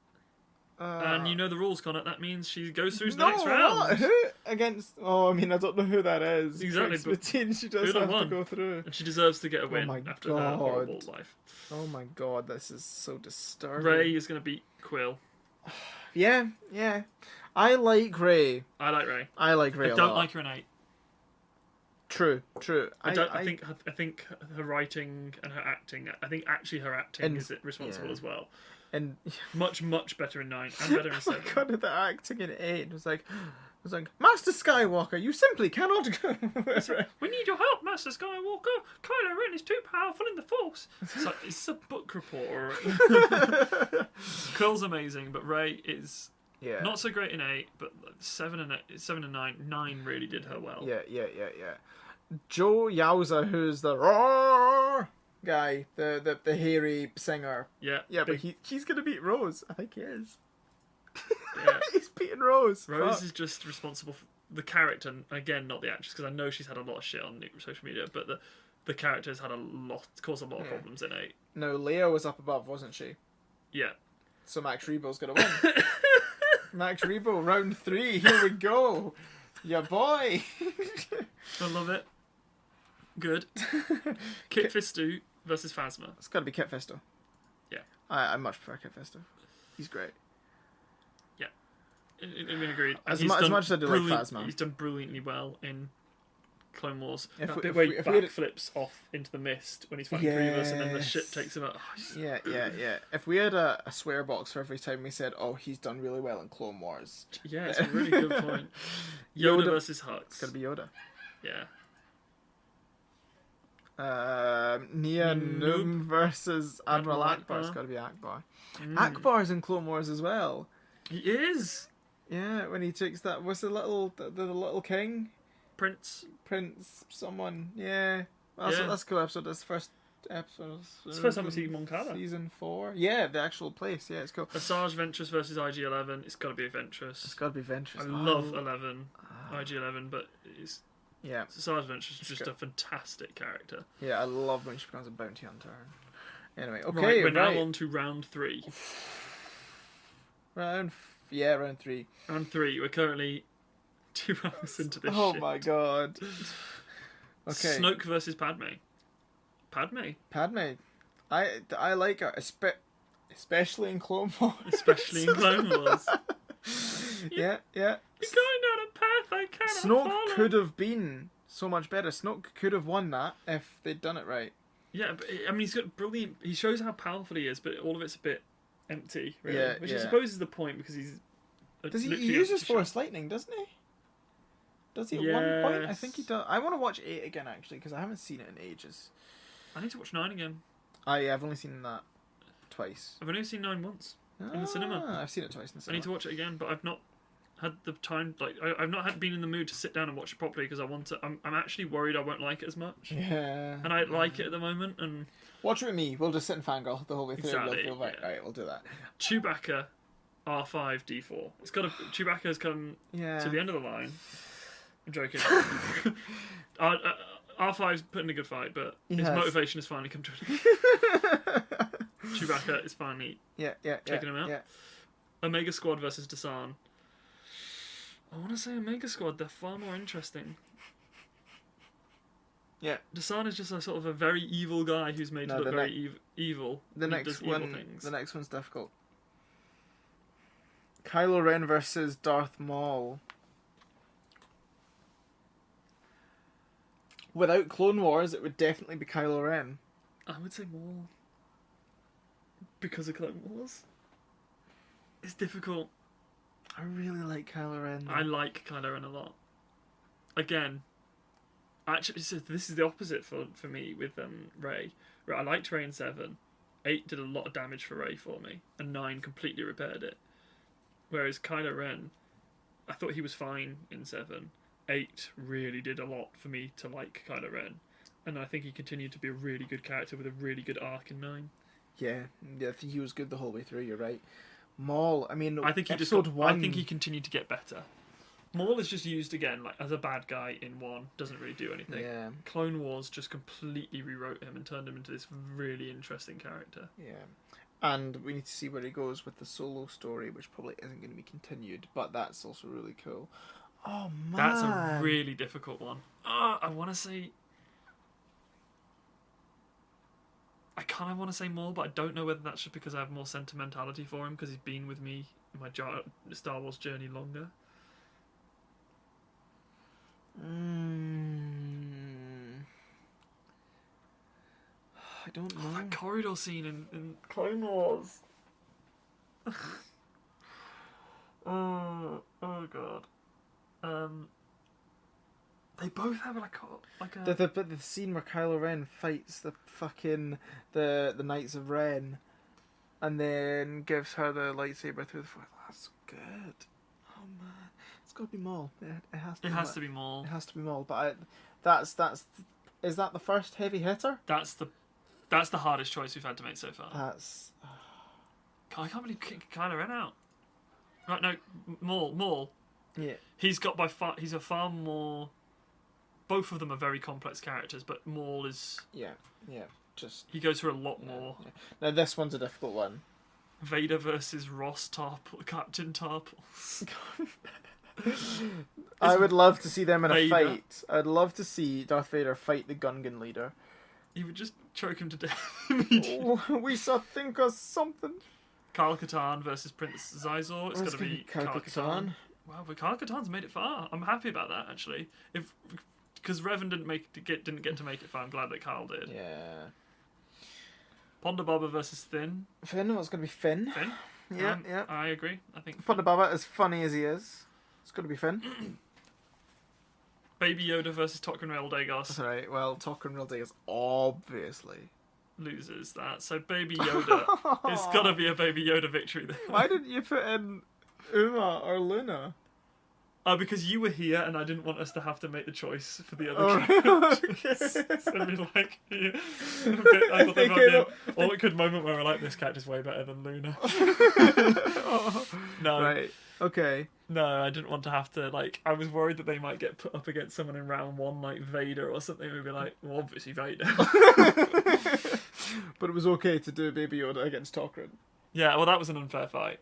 And you know the rules, Connor. That means she goes through to the No, next round. what? Who against? Oh, I mean, I don't know who that is. Exactly, but she does Ula have won. to go through. And she deserves to get a win my after her horrible life. Oh my god, this is so disturbing. Ray is going to beat Quill. Yeah. I like Ray. I like Ray. I like Ray. I don't like her in 8. True. I think her writing and her acting. I think actually her acting is responsible as well. And much better in 9 and better in 7. Oh my god, the acting in 8 was like, Master Skywalker, you simply cannot go. We need your help, Master Skywalker. Kylo Ren is too powerful in the Force. It's like, is this a book report? Or... Quill's amazing, but Rey is not so great in 8. But 7 and 9. 9 really did her well. Yeah. Joe Yowza, who's the roar guy, the hairy singer. Yeah, but he's gonna beat Rose. I think he is. Yeah. He's beating Rose. Rose is just responsible for the character, and again, not the actress, because I know she's had a lot of shit on social media, but the character has had caused a lot of problems in 8. No, Leia was up above, wasn't she? Yeah. So Max Rebo's gonna win. Max Rebo, round 3. Here we go. Ya boy. I love it. Good. Kit Fisto versus Phasma. It's got to be Kit Fisto. Yeah. I much prefer Kit Fisto. He's great. Yeah. I mean, agreed. As much as I do like Phasma. He's done brilliantly well in Clone Wars. If that bit where he backflips off into the mist when he's fighting Grievous and then the shit takes him out. Oh, yeah. If we had a swear box for every time we said, oh, he's done really well in Clone Wars. Yeah, it's a really good point. Yoda versus Hux. It's got to be Yoda. Yeah. Nia Noom versus Admiral Akbar. It's got to be Akbar. Akbar's in Clone Wars as well. He is. Yeah, when he takes that. What's the little king? Prince Someone. Yeah. That's a cool episode. That's the first episode. It's the first time we see Mon Cala. Season 4. Yeah, the actual place. Yeah, it's cool. Asajj Ventress versus IG-11. It's got to be Ventress. It's got to be Ventress. I love 11, IG-11, but it's... Yeah. Asajj Ventress is just a fantastic character. Yeah, I love when she becomes a bounty hunter. Anyway, okay. Right, we're now on to round 3. Round 3. Round 3. We're currently 2 rounds into this Oh shit. my god. Okay. Snoke versus Padme. Padme. I like her, especially in Clone Wars. Especially in Clone Wars. Yeah. You're going down a path I cannot Snoke follow. could have been so much better. Snoke could have won that if they'd done it right. Yeah, but I mean, he's got brilliant... He shows how powerful he is, but all of it's a bit empty, really. Yeah, Which I suppose is the point, because he's... Does he uses Force Lightning, doesn't he? Does he at one point? I think he does. I want to watch 8 again, actually, because I haven't seen it in ages. I need to watch 9 again. I've only seen that twice. I've only seen 9 once in the cinema. I've seen it twice in the cinema. I need to watch it again, but I've not had the time. Like, I've not been in the mood to sit down and watch it properly because I want to. I'm actually worried I won't like it as much. Yeah. And I like it at the moment. And watch it with me. We'll just sit and fangirl the whole way through. Exactly, We'll feel right. Right, we'll do that. Chewbacca, R5, D4. It's got Chewbacca's come to the end of the line. I'm joking. R5's putting a good fight, but his motivation has finally come to an end. Chewbacca is finally taking him out. Yeah. Omega Squad versus Dasan. I want to say Omega Squad. They're far more interesting. Yeah. Dasan is just a sort of a very evil guy who's made to look very evil. The next one's difficult. Kylo Ren versus Darth Maul. Without Clone Wars, it would definitely be Kylo Ren. I would say Maul. Because of Clone Wars. It's difficult. I really like Kylo Ren. I like Kylo Ren a lot. Again, actually, this is the opposite for me with Rey. I liked Rey in 7. 8 did a lot of damage for Rey for me, and 9 completely repaired it. Whereas Kylo Ren, I thought he was fine in 7. 8 really did a lot for me to like Kylo Ren, and I think he continued to be a really good character with a really good arc in 9. Yeah, I think he was good the whole way through. You're right. Maul, I mean, I think episode 1. I think he continued to get better. Maul is just used again like as a bad guy in 1, doesn't really do anything. Yeah. Clone Wars just completely rewrote him and turned him into this really interesting character. Yeah. And we need to see where he goes with the Solo story, which probably isn't going to be continued, but that's also really cool. Oh, man. That's a really difficult one. I want to say... I kind of want to say Maul, but I don't know whether that's just because I have more sentimentality for him, because he's been with me in my Star Wars journey longer. I don't know. That corridor scene in Clone Wars. oh god. They both have like a The scene where Kylo Ren fights the fucking the Knights of Ren, and then gives her the lightsaber through the force. That's good. Oh man, it's got to be Maul. It has to. It has to be Maul. It has to be Maul. But that's is that the first heavy hitter? That's the hardest choice we've had to make so far. That's. I can't believe Kylo Ren out. Right, no, Maul. Yeah. He's a far more. Both of them are very complex characters, but Maul is. Yeah. He goes through a lot more. Yeah. Now this one's a difficult one. Vader versus Ross Captain Tarples. I would love to see them in a Vader. fight. I'd love to see Darth Vader fight the Gungan leader. He would just choke him to death immediately. Oh, we shall think of something. Kyle Katarn versus Prince Zizor. It's got to be Kyle Katarn. Wow, but Kyle Katarn's made it far. I'm happy about that actually. Because Revan didn't get to make it far. I'm glad that Kyle did. Yeah. Ponda Baba versus Finn. Finn, what's going to be Finn? Finn. Yeah. I agree. I think Ponda Baba, as funny as he is, it's going to be Finn. Baby Yoda versus Tok'ra Rail Dagos. That's right. Well, Tok'ra Rail Dagos obviously Loses that. So Baby Yoda. It's got to be a Baby Yoda victory there. Why didn't you put in Uma or Luna? Because you were here and I didn't want us to have to make the choice for the other Oh, characters. So it'd be like, I thought there might be an awkward moment where we're like, this character's way better than Luna. No. Right. Okay. No, I didn't want to have to, I was worried that they might get put up against someone in round 1, like Vader or something. We'd be like, well, obviously Vader. But it was okay to do Baby Yoda against Tok'ra. Yeah, well, that was an unfair fight.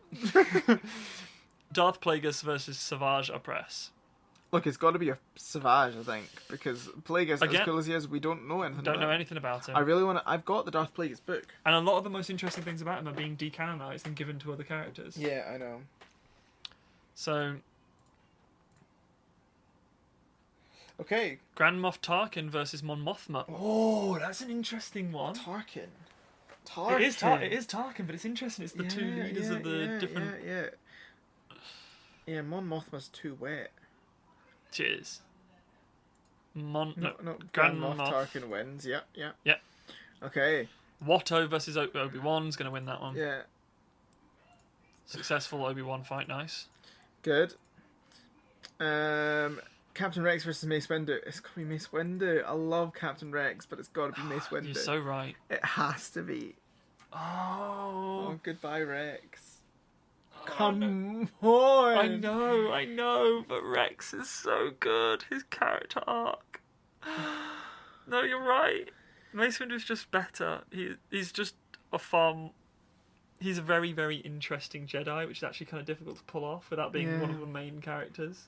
Darth Plagueis versus Savage Opress. Look, it's got to be a Savage, I think, because Plagueis, Again, as cool as he is, we don't know anything. Don't know anything about him. I really want to. I've got the Darth Plagueis book, and a lot of the most interesting things about him are being decanonized and given to other characters. Yeah, I know. So, okay, Grand Moff Tarkin versus Mon Mothma. Oh, that's an interesting one. Tarkin. It is Tarkin, but it's interesting. It's the two leaders of the different. Yeah, Mon Mothma's too wet. Cheers. No, Grand Moff Tarkin wins. Yeah. Okay. Watto versus Obi-Wan's going to win that one. Yeah. Successful Obi-Wan fight, nice. Good. Captain Rex versus Mace Windu. It's got to be Mace Windu. I love Captain Rex, but it's got to be Mace Windu. You're so right. It has to be. Oh, goodbye, Rex. Come on. I know, but Rex is so good. His character arc. No, you're right. Mace Windu's just better. He's just he's a very, very interesting Jedi, which is actually kind of difficult to pull off without being one of the main characters.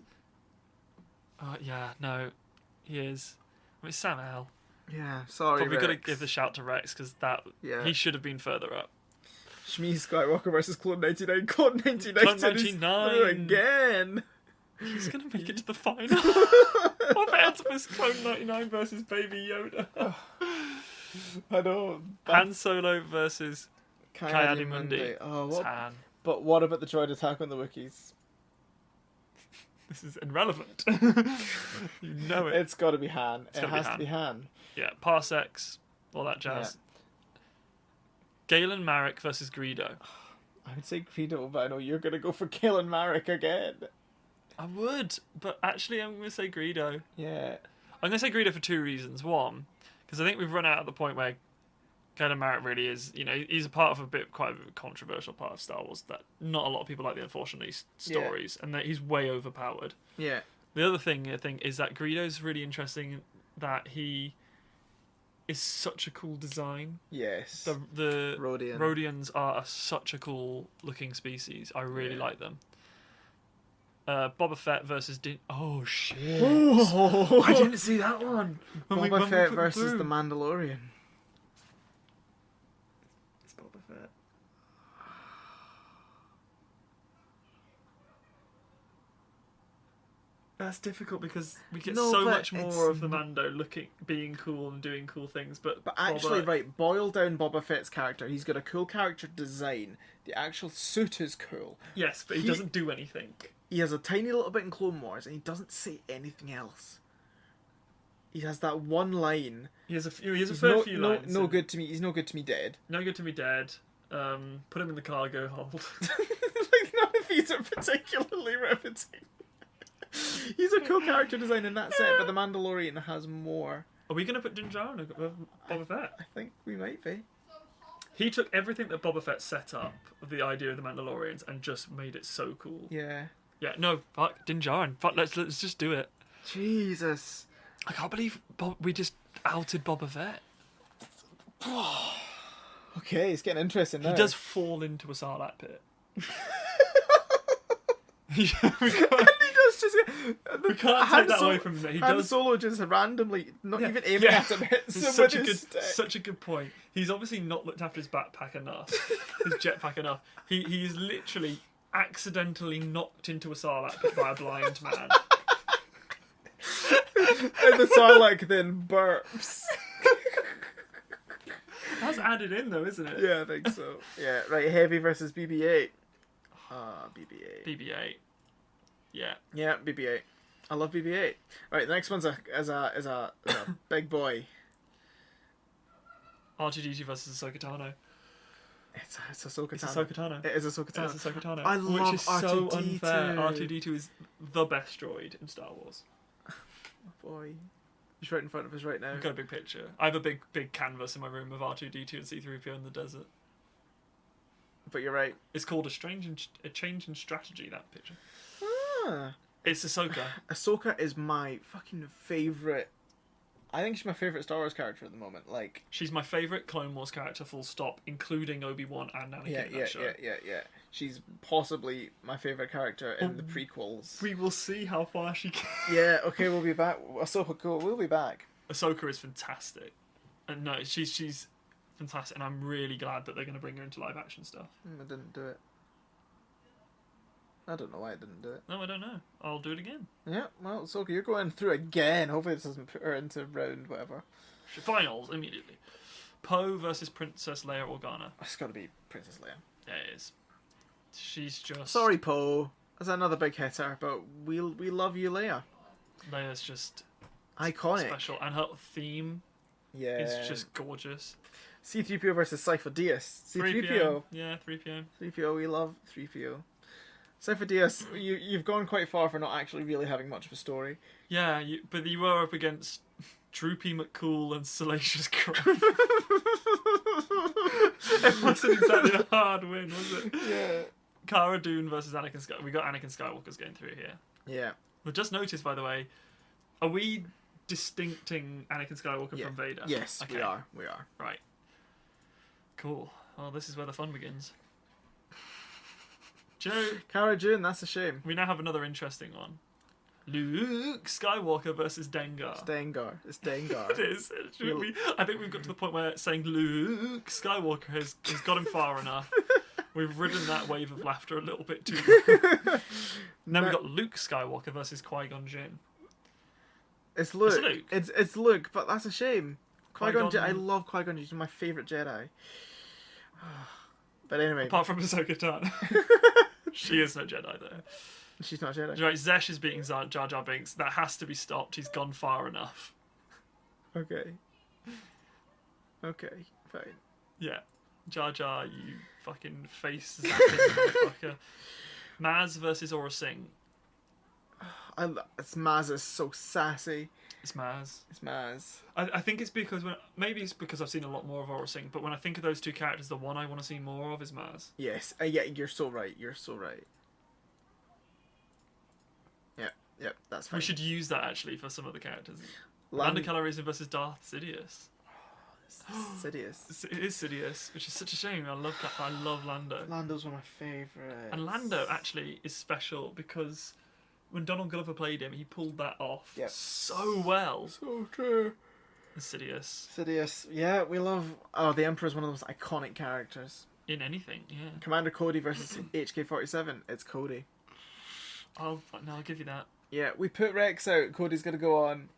He is. I mean, Sam L. Yeah, sorry, Probably Rex. got to give the shout to Rex, because he should have been further up. Shmi Skywalker versus Clone 99. Clone 99. Clone 99. Again. He's going to make it to the final. What else was Clone 99 versus Baby Yoda? I know. Han Solo versus Ki-Adi-Mundi. Oh, what? Han. But what about the droid attack on the Wookiees? This is irrelevant. You know it. It's got to be Han. It has to be Han. Yeah, Parsecs, all that jazz. Yeah. Galen Marek versus Greedo. I would say Greedo, but I know you're going to go for Galen Marek again. I would, but actually I'm going to say Greedo. Yeah. I'm going to say Greedo for two reasons. One, because I think we've run out at the point where Kanan Merritt really is, he's a part of quite a controversial part of Star Wars that not a lot of people like the unfortunately stories, and that he's way overpowered. Yeah. The other thing I think is that Greedo's really interesting, that he is such a cool design. Yes. The Rodian. Rodians are such a cool looking species. I really like them. Boba Fett versus Oh shit! Oh. I didn't see that one. Boba Fett versus the Mandalorian. It's Boba Fett. That's difficult because we get so much more of the Mando being cool and doing cool things, but actually, right, boil down Boba Fett's character. He's got a cool character design. The actual suit is cool. Yes, but he doesn't do anything. He has a tiny little bit in Clone Wars, and he doesn't say anything else. He has that one line. He has a few lines. No good to me. He's no good to me dead. No good to me dead. Put him in the cargo hold. Like, none of these are particularly riveting. He's a cool character design in that set, but the Mandalorian has more. Are we going to put Din Djarin with Boba Fett? I think we might be. He took everything that Boba Fett set up, the idea of the Mandalorians, and just made it so cool. Yeah. Yeah, no, fuck Din Djarin. Fuck, let's just do it. Jesus. I can't believe we just outed Boba Fett. Okay, it's getting interesting now. He does fall into a Sarlacc pit. And he does just we can't take that away from him. He Han Solo just randomly, not even aiming at him, hits him such with a his good, stick. such a good point. He's obviously not looked after his backpack enough, his jetpack enough. He's literally accidentally knocked into a Sarlacc pit by a blind man. And the Sarlacc then burps. That's added in though, isn't it? Yeah, I think so. Yeah, right. Heavy versus BB-8. BB-8. BB-8. Yeah. Yeah, BB-8. I love BB-8. Right, the next one's a big boy. R2-D2 versus Ahsoka Tano. It's Ahsoka Tano. It's Ahsoka Tano. It is Ahsoka Tano. It's Ahsoka Tano. I love which is so R2-D2. unfair. R2-D2 is the best droid in Star Wars. Boy. He's right in front of us right now. I've got a big picture. I have a big canvas in my room of R2-D2 and C-3PO in the desert. But you're right. It's called a change in strategy, that picture. Ah. It's Ahsoka. Ahsoka is my fucking favourite. I think she's my favourite Star Wars character at the moment. Like, she's my favourite Clone Wars character, full stop, including Obi-Wan and Anakin in that show. Yeah. She's possibly my favourite character in the prequels. We will see how far she can. Yeah, okay, we'll be back. Ahsoka, cool, we'll be back. Ahsoka is fantastic. And no, she's fantastic, and I'm really glad that they're going to bring her into live action stuff. I didn't do it. I don't know why I didn't do it. No, I don't know. I'll do it again. Yeah, well, Ahsoka, you're going through again. Hopefully this doesn't put her into round whatever. Finals, immediately. Poe versus Princess Leia Organa. It's got to be Princess Leia. Yeah, it is. She's just... Sorry, Poe. That's another big hitter, but we love you, Leia. Leia's just... iconic. Special. And her theme is just gorgeous. C-3PO versus Cypher Dyas. C-3PO. Yeah, 3PO. 3PO, we love 3PO. Cypher Dyas, you've gone quite far for not actually really having much of a story. Yeah, but you were up against Droopy McCool and Salacious Crumb. It wasn't exactly a hard win, was it? Yeah. Cara Dune versus Anakin Skywalker. We got Anakin Skywalker's going through here. Yeah. We've just noticed, by the way, are we distincting Anakin Skywalker from Vader? Yes, okay. We are. Right. Cool. Well, this is where the fun begins. Joe. Cara Dune, that's a shame. We now have another interesting one. Luke Skywalker versus Dengar. It's Dengar. It is. I think we've got to the point where saying Luke Skywalker has got him far enough. We've ridden that wave of laughter a little bit too much. Then we've got Luke Skywalker versus Qui-Gon Jinn. It's Luke. It's Luke. It's Luke, but that's a shame. Qui-Gon Jinn, I love Qui-Gon Jinn. He's my favourite Jedi. But anyway. Apart from Ahsoka Tano. She is no Jedi, though. She's not a Jedi. Right, Zesh is beating Jar Jar Binks. That has to be stopped. He's gone far enough. Okay, fine. Yeah. Jar Jar, you fucking face zapping motherfucker. Maz versus Aura Singh. Maz is so sassy. It's Maz. It's Maz. I think it's because maybe it's because I've seen a lot more of Aura Singh, but when I think of those two characters, the one I want to see more of is Maz. Yes. Yeah, you're so right. You're so right. Yep, that's fine. We should use that actually for some of the characters. Lando Calrissian versus Darth Sidious. Sidious. It is Sidious, which is such a shame. I love Lando. Lando's one of my favourites. And Lando actually is special because when Donald Glover played him, he pulled that off so well. So true. Sidious. Yeah, we love... Oh, the Emperor's one of the most iconic characters. In anything, yeah. Commander Cody versus HK-47. It's Cody. I'll give you that. Yeah, we put Rex out. Cody's going to go on.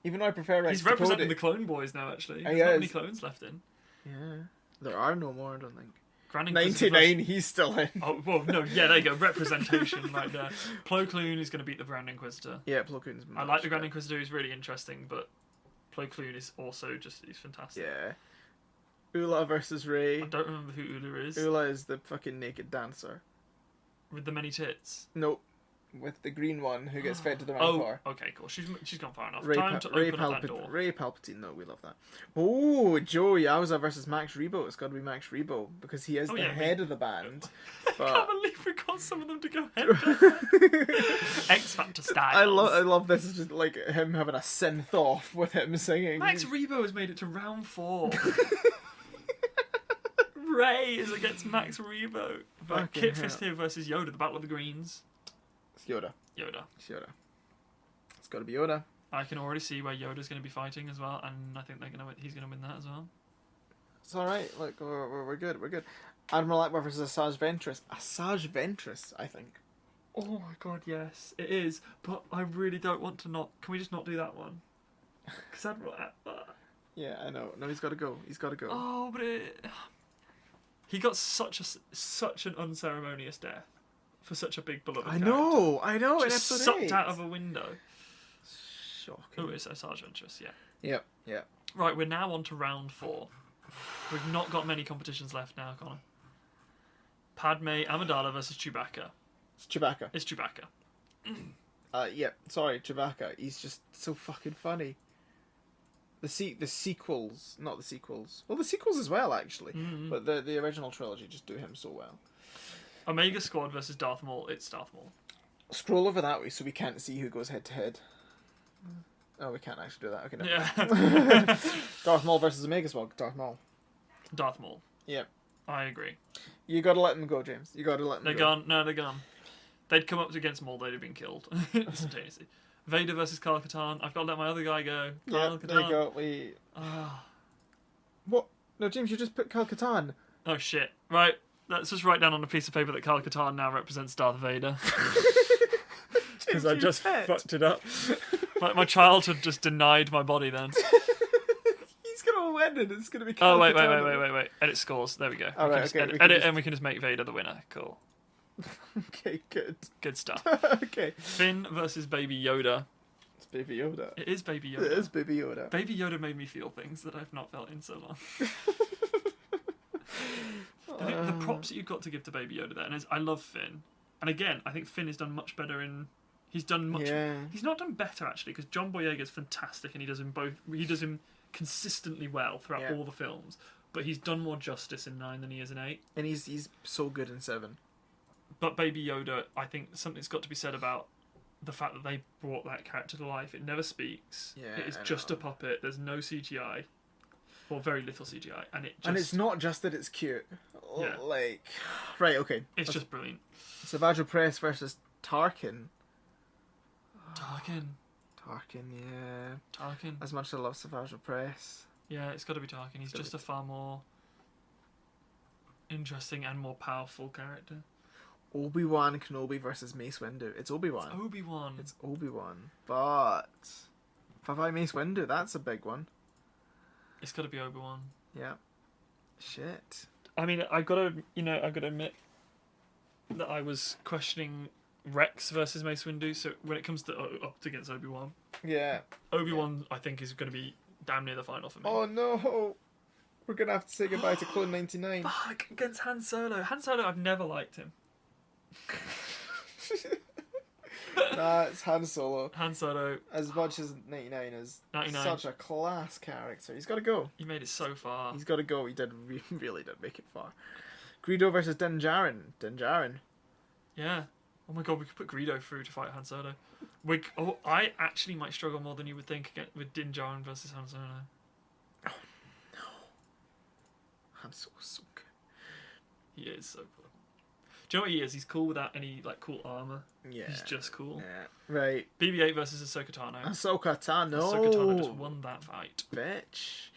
Even though I prefer Rex He's representing to Cody. the Clone Boys now, actually. There's He not is. many clones left in. Yeah. There are no more, I don't think. Grand Inquisitor 99, he's still in. Oh, well, no, yeah, there you go. Representation right there. Plo Koon is going to beat the Grand Inquisitor. Yeah, Plo Koon's I like the Grand Inquisitor, he's really interesting, but Plo Koon is also he's fantastic. Yeah. Ula versus Rey. I don't remember who Ula is. Ula is the fucking naked dancer. With the many tits. Nope. With the green one who gets fed to the Rancor. Oh, okay, cool. She's gone far enough. Ray Time to open up that door. Ray Palpatine, no, we love that. Oh, Joe Yowza versus Max Rebo. It's got to be Max Rebo because he is the head of the band. I can't believe we got some of them to go head to head. X Factor style. I love this. It's just like him having a synth off with him singing. Max Rebo has made it to round 4. Ray is against Max Rebo. Kit Fisto versus Yoda, the Battle of the Greens. It's Yoda. It's got to be Yoda. I can already see where Yoda's going to be fighting as well, and I think he's going to win that as well. It's all right. Look, we're good. We're good. Admiral Akbar versus Asajj Ventress. Asajj Ventress, I think. Oh my god, yes, it is. But I really don't want to not. Can we just not do that one? Because Admiral Akbar. Yeah, I know. No, he's got to go. Oh, but he got such an unceremonious death. For such a big beloved character. I know. Just in episode sucked 8. out of a window. Shocking. Oh, it's Asajj Ventress, Yeah. Right, we're now on to round 4. We've not got many competitions left now, Connor. Padme Amidala versus Chewbacca. It's Chewbacca. Sorry, Chewbacca. He's just so fucking funny. The sequels, not the sequels. Well, the sequels as well, actually. Mm-hmm. But the original trilogy just do him so well. Omega Squad versus Darth Maul. It's Darth Maul. Scroll over that way so we can't see who goes head to head. Oh, we can't actually do that. Okay, no. Yeah. Darth Maul versus Omega Squad. Darth Maul. Darth Maul. Yep. I agree. You gotta let them go, James. You gotta let them They're go. gone. No, they're gone. They'd come up against Maul, they'd have been killed instantaneously. Vader versus Kyle Katarn. I've got to let my other guy go. Kyle Katarn. There you go. What? No, James, you just put Kyle Katarn. Oh, shit. Right. Let's just write down on a piece of paper that Kyle Katarn now represents Darth Vader. Because I just fucked it up. My childhood just denied my body then. He's gonna win and it's gonna be Kyle Oh, Katarn. wait. Edit scores. There we go. All right, okay. Edit and we can just make Vader the winner. Cool. Okay, good. Good stuff. Okay. Finn versus Baby Yoda. It's Baby Yoda. It is Baby Yoda. It is Baby Yoda. Baby Yoda made me feel things that I've not felt in so long. I think the props that you've got to give to Baby Yoda there, and I love Finn. And again, I think Finn has done much better in... He's done much... Yeah. He's not done better, actually, because John Boyega's fantastic, and he does him both... He does him consistently well throughout all the films, but he's done more justice in 9 than he is in 8. And he's so good in 7. But Baby Yoda, I think something's got to be said about the fact that they brought that character to life. It never speaks. Yeah, it is just a puppet. There's no CGI. Or very little CGI. And it's not just that it's cute. Yeah. Like... Right, okay. It's just brilliant. Savage Press versus Tarkin. Tarkin, yeah. Tarkin. As much as I love Savage Press. Yeah, it's got to be Tarkin. He's just a far more interesting and more powerful character. Obi-Wan Kenobi versus Mace Windu. It's Obi-Wan. It's Obi-Wan. But... Bye-bye Mace Windu, that's a big one. It's got to be Obi-Wan. Yeah. Shit. I mean, I've got to admit that I was questioning Rex versus Mace Windu. So when it comes to up against Obi-Wan, Obi-Wan I think is going to be damn near the final for me. Oh no, we're gonna have to say goodbye to Clone 99. Fuck, against Han Solo. Han Solo, I've never liked him. Nah, it's Han Solo. Han Solo. As much as 99 is 99. such a class character, he's got to go. He made it so far. He's got to go. He really did make it far. Greedo versus Din Djarin. Din Djarin. Yeah. Oh my god, we could put Greedo through to fight Han Solo. I actually might struggle more than you would think with Din Djarin versus Han Solo. Oh no. Han Solo's so good. He is so cool. Do you know what he is? He's cool without any cool armor. Yeah. He's just cool. Yeah. Right. BB-8 versus Ahsoka Tano. Ahsoka Tano. Ahsoka Tano just won that fight. Bitch.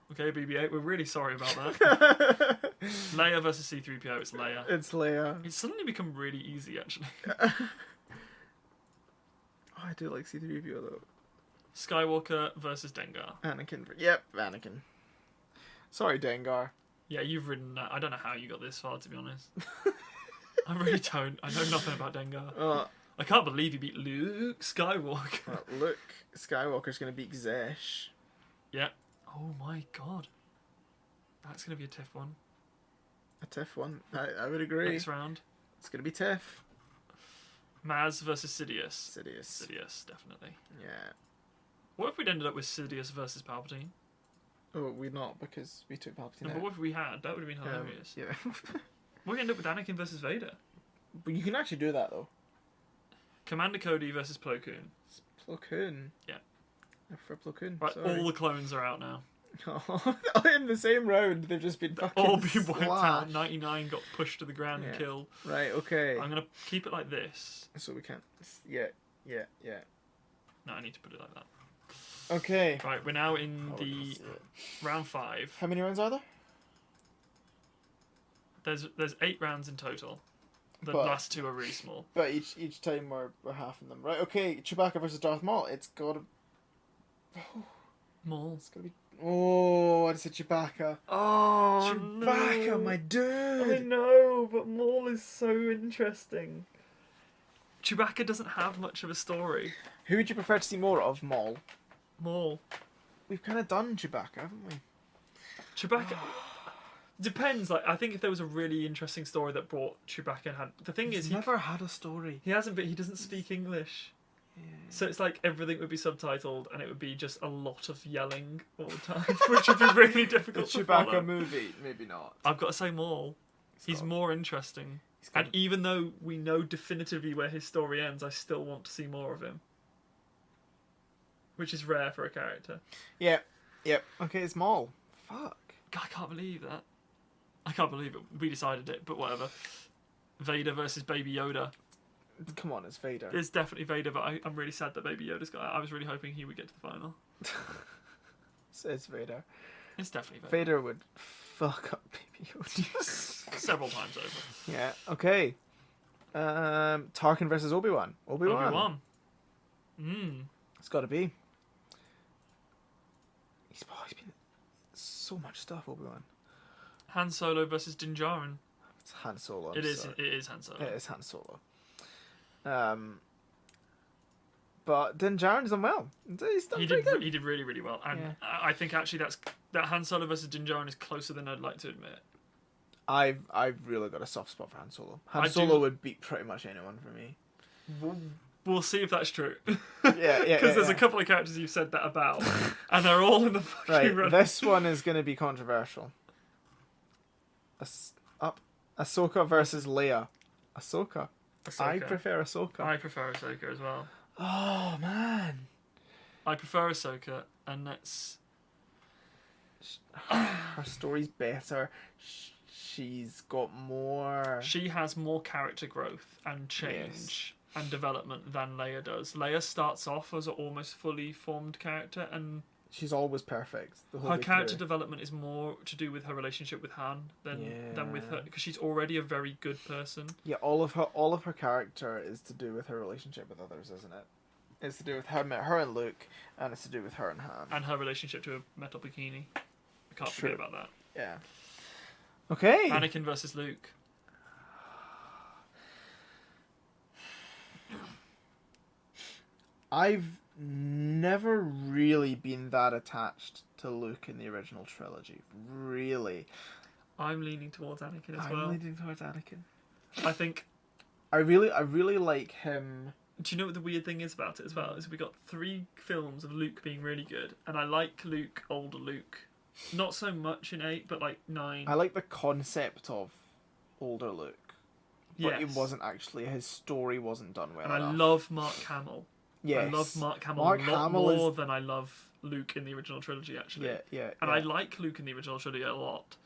Okay, BB-8, we're really sorry about that. Leia versus C-3PO, it's Leia. It's Leia. It's suddenly become really easy, actually. Oh, I do like C-3PO though. Skywalker versus Dengar. Anakin. Yep, Anakin. Sorry, Dengar. Yeah, you've ridden that. I don't know how you got this far, to be honest. I really don't. I know nothing about Dengar. I can't believe you beat Luke Skywalker. Luke Skywalker's going to beat Zesh. Yeah. Oh my god. That's going to be a tiff one. A tiff one. I would agree. Next round. It's going to be tiff. Maz versus Sidious. Sidious, definitely. Yeah. What if we'd ended up with Sidious versus Palpatine? Oh, we're not, because we took Palpatine No, out. but what if we had? That would have been hilarious. Yeah. We'd end up with Anakin versus Vader. But you can actually do that, though. Commander Cody versus Plo Koon. Plo Koon. Yeah. I prefer Plo Koon. Right, sorry. all the clones are out now. In the same round, they've just been fucking All been wiped out. slashed. 99 got pushed to the ground and killed. Right, okay. I'm going to keep it like this. So we can't... Yeah. No, I need to put it like that. Okay. Right, we're now in Oh, the round 5. How many rounds are there? There's 8 rounds in total. The But- last 2 are really small. But each time we're half in them. Right, okay. Chewbacca versus Darth Maul. It's gotta... Maul. It's gotta be... Oh, it's a Chewbacca. Oh, Chewbacca, my dude. know, but Maul is so interesting. Chewbacca doesn't have much of a story. Who would you prefer to see more of, Maul? Maul. We've kind of done Chewbacca, haven't we? Chewbacca... Depends. Like, I think if there was a really interesting story that brought Chewbacca and had... The thing is, He's never had a story. he hasn't, but he doesn't speak English. Yeah. So it's like everything would be subtitled and it would be just a lot of yelling all the time, which would be really The difficult to Chewbacca follow. movie, maybe not. I've got to say Maul. He's got- more interesting. he's got- And even though we know definitively where his story ends, I still want to see more of him. Which is rare for a character. Yep. Okay, it's Maul. Fuck. God, I can't believe that. I can't believe it. We decided it, but whatever. Vader versus Baby Yoda. Come on, it's Vader. It's definitely Vader, but I'm really sad that Baby Yoda's got out. I was really hoping he would get to the final. It's Vader. It's definitely Vader. Vader would fuck up Baby Yoda. Several times over. Yeah, okay. Tarkin versus Obi-Wan. Obi-Wan. It's gotta be. He's been so much stuff, Obi-Wan. Han Solo versus Din Djarin. It's Han Solo. It is Han Solo. It is Han Solo. But Din Djarin's done well. He's done pretty good. He did really, really well. And Yeah. I think actually that Han Solo versus Din Djarin is closer than I'd like to admit. I've really got a soft spot for Han Solo. I Han Solo do- would beat pretty much anyone for me. We'll see if that's true. Yeah. Because there's a couple of characters you've said that about, and they're all in the fucking Right, run. this one is going to be controversial. Ahsoka versus Leia. Ahsoka. I prefer Ahsoka. I prefer Ahsoka as well. Oh, man. I prefer Ahsoka, and that's... Her story's better. She's got more... She has more character growth and change and development than Leia does. Leia starts off as an almost fully formed character, and She's always perfect. The whole her way character through. development is more to do with her relationship with Han than with her, Yeah. because she's already a very good person. Yeah, all of her character is to do with her relationship with others, isn't it? It's to do with her and Luke, and it's to do with her and Han. And her relationship to a metal bikini. I can't True. forget about that. Yeah. Okay. Anakin versus Luke. I've never really been that attached to Luke in the original trilogy. Really. I'm leaning towards Anakin as I'm well. leaning towards Anakin. I think I really like him. Do you know what the weird thing is about it as well? Is we got 3 films of Luke being really good, and I like Luke, older Luke. Not so much in 8, but like 9. I like the concept of older Luke, but Yes. it wasn't actually, his story wasn't done well And enough. I love Mark Hamill. Yes. I love Mark Hamill Mark a lot Hamill more than I love Luke in the original trilogy, actually. Yeah. And I like Luke in the original trilogy a lot.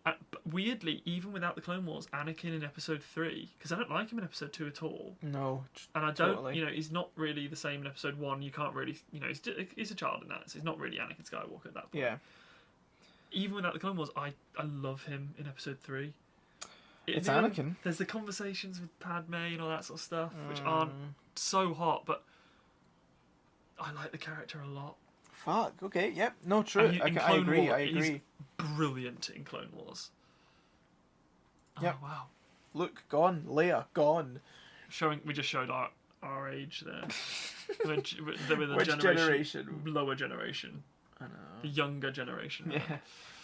But weirdly, even without the Clone Wars, Anakin in Episode 3, because I don't like him in Episode 2 at all. No. And I don't, totally. you know, he's not really the same in Episode 1. You can't really, you know, he's a child in that, so he's not really Anakin Skywalker at that point. Yeah. Even without the Clone Wars, I love him in Episode 3. It's You know, Anakin. There's the conversations with Padme and all that sort of stuff, which aren't so hot, but I like the character a lot. Fuck. Okay. Yep. No. True. And I agree. Wars, I agree. He's brilliant in Clone Wars. Yep. Oh wow. Luke gone. Leia gone. We just showed our age there. They were the Which generation? Lower generation. I know. The younger generation. Yeah.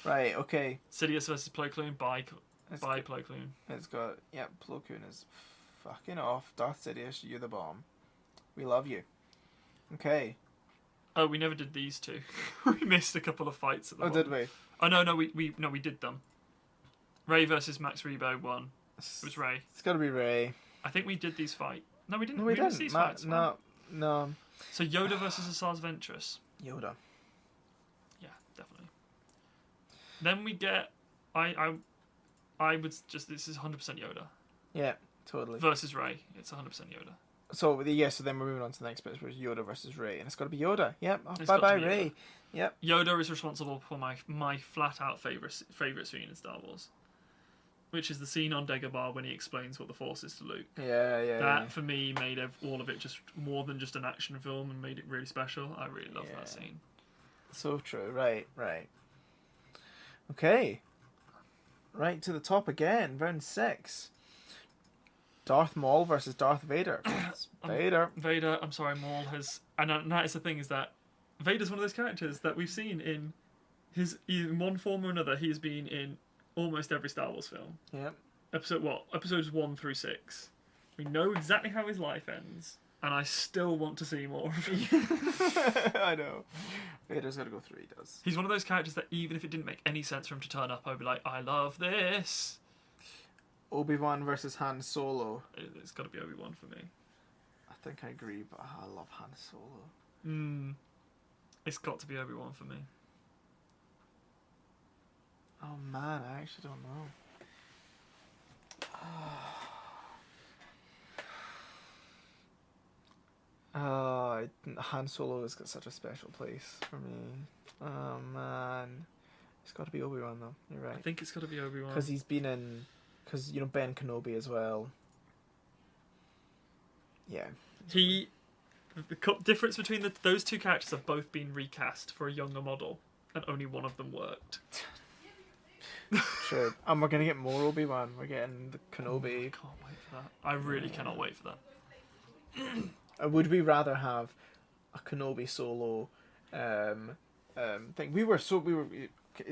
Right. Okay. Sidious versus Plo Koon by It's Plo got, Koon. it's got. Yep. Plo Koon is fucking off. Darth Sidious, you're the bomb. We love you. Okay. Oh, we never did these two. We missed a couple of fights at the bottom. Did we? Oh no, we did them. Ray versus Max Rebo won. It was Ray. It's got to be Ray. I think we did these fight. No, we didn't. No, we missed didn't. these fights. No. So Yoda versus Asajj Ventress. Yoda. Yeah, definitely. Then we get I would just this is 100% Yoda Yeah, totally. versus Ray. It's 100% Yoda. So so then we're moving on to the next bit, which is Yoda versus Ray, and it's got to be Yoda. Yep. Oh, It's bye got to bye be Ray. Yoda. Yep. Yoda is responsible for my flat out favorite scene in Star Wars, which is the scene on Dagobah when he explains what the Force is to Luke. Yeah. That for me made all of it just more than just an action film and made it really special. I really love that scene. So true. Right. Okay. Right to the top again. Round 6. Darth Maul versus Darth Vader. Vader. Vader, I'm sorry, Maul has... And that is the thing, is that Vader's one of those characters that we've seen in in one form or another. He's been in almost every Star Wars film. Yep. Episodes 1 through 6. We know exactly how his life ends, and I still want to see more of him. I know. Vader's got to go 3, he does. He's one of those characters that even if it didn't make any sense for him to turn up, I'd be like, I love this. Obi-Wan versus Han Solo. It's got to be Obi-Wan for me. I think I agree, but I love Han Solo. It's got to be Obi-Wan for me. Oh man, I actually don't know. Han Solo has got such a special place for me. Oh man, it's got to be Obi-Wan though. You're right. I think it's got to be Obi-Wan. Because he's been in, Ben Kenobi as well. Yeah. The difference between those two characters have both been recast for a younger model, and only one of them worked. True. And we're gonna get more Obi-Wan. We're getting the Kenobi. I can't wait for that. I really cannot wait for that. Would we rather have a Kenobi Solo thing?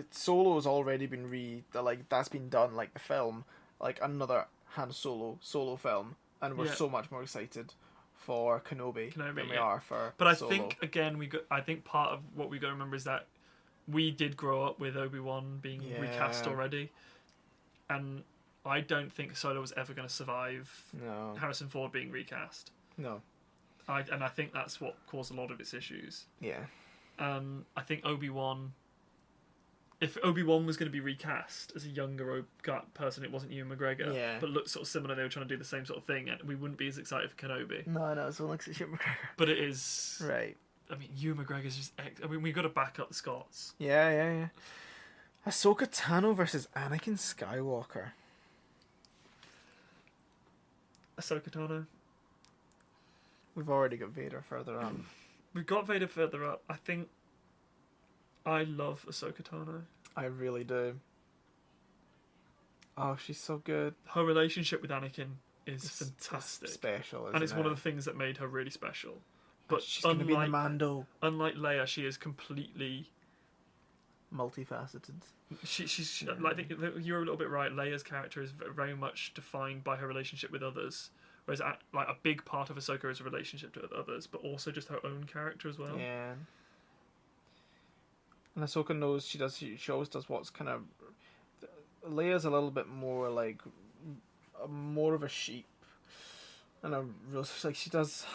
Solo's already been that's been done, like the film, like another Han Solo film, and we're so much more excited for Kenobi than we are for But I Solo. think again I think part of what we got to remember is that we did grow up with Obi-Wan being recast already, and I don't think Solo was ever going to survive Harrison Ford being recast. No. I think that's what caused a lot of its issues. Yeah. I think Obi-Wan... If Obi-Wan was going to be recast as a younger person, it wasn't Ewan McGregor, but looked sort of similar, they were trying to do the same sort of thing, and we wouldn't be as excited for Kenobi. No, it's all like Ewan McGregor. But it is... Right. I mean, Ewan McGregor's just... we've got to back up the Scots. Yeah. Ahsoka Tano versus Anakin Skywalker. Ahsoka Tano. We've already got Vader further up. We've got Vader further up. I think I love Ahsoka Tano. I really do. Oh, she's so good. Her relationship with Anakin is fantastic. It's special, isn't and it's it? one of the things that made her really special. But she's going to be the Mando. Unlike Leia, she is completely multifaceted. I think you're a little bit right. Leia's character is very much defined by her relationship with others, whereas like a big part of Ahsoka is a relationship to others, but also just her own character as well. Yeah. And Ahsoka knows she always does what's kind of... Leia's a little bit more like... more of a sheep. And like she does...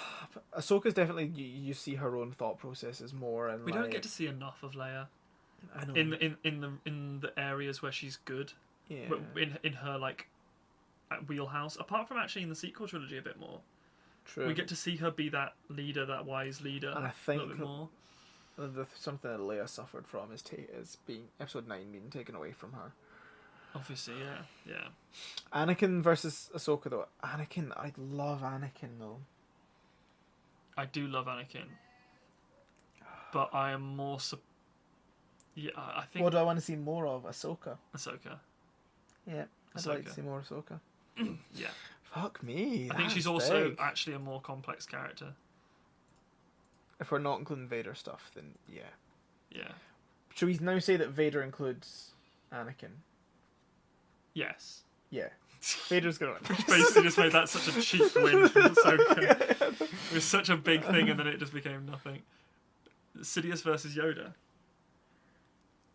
Ahsoka's definitely... You see her own thought processes more, and we don't get to see enough of Leia. I know. In the areas where she's good. Yeah. In her like wheelhouse. Apart from actually in the sequel trilogy a bit more. True. We get to see her be that leader, that wise leader. And I think a little bit more. Something that Leia suffered from is being episode 9 being taken away from her. Obviously, yeah. Anakin versus Ahsoka though. I love Anakin though. I do love Anakin. But I am more... I think... What do I want to see more of? Ahsoka. Yeah, I'd like to see more Ahsoka. Yeah. Fuck me. I think she's also actually a more complex character. If we're not including Vader stuff, then yeah. Yeah. Should we now say that Vader includes Anakin? Yes. Yeah. Vader's gonna win. Basically just made that such a cheap win from Ahsoka. It was such a big thing and then it just became nothing. Sidious versus Yoda.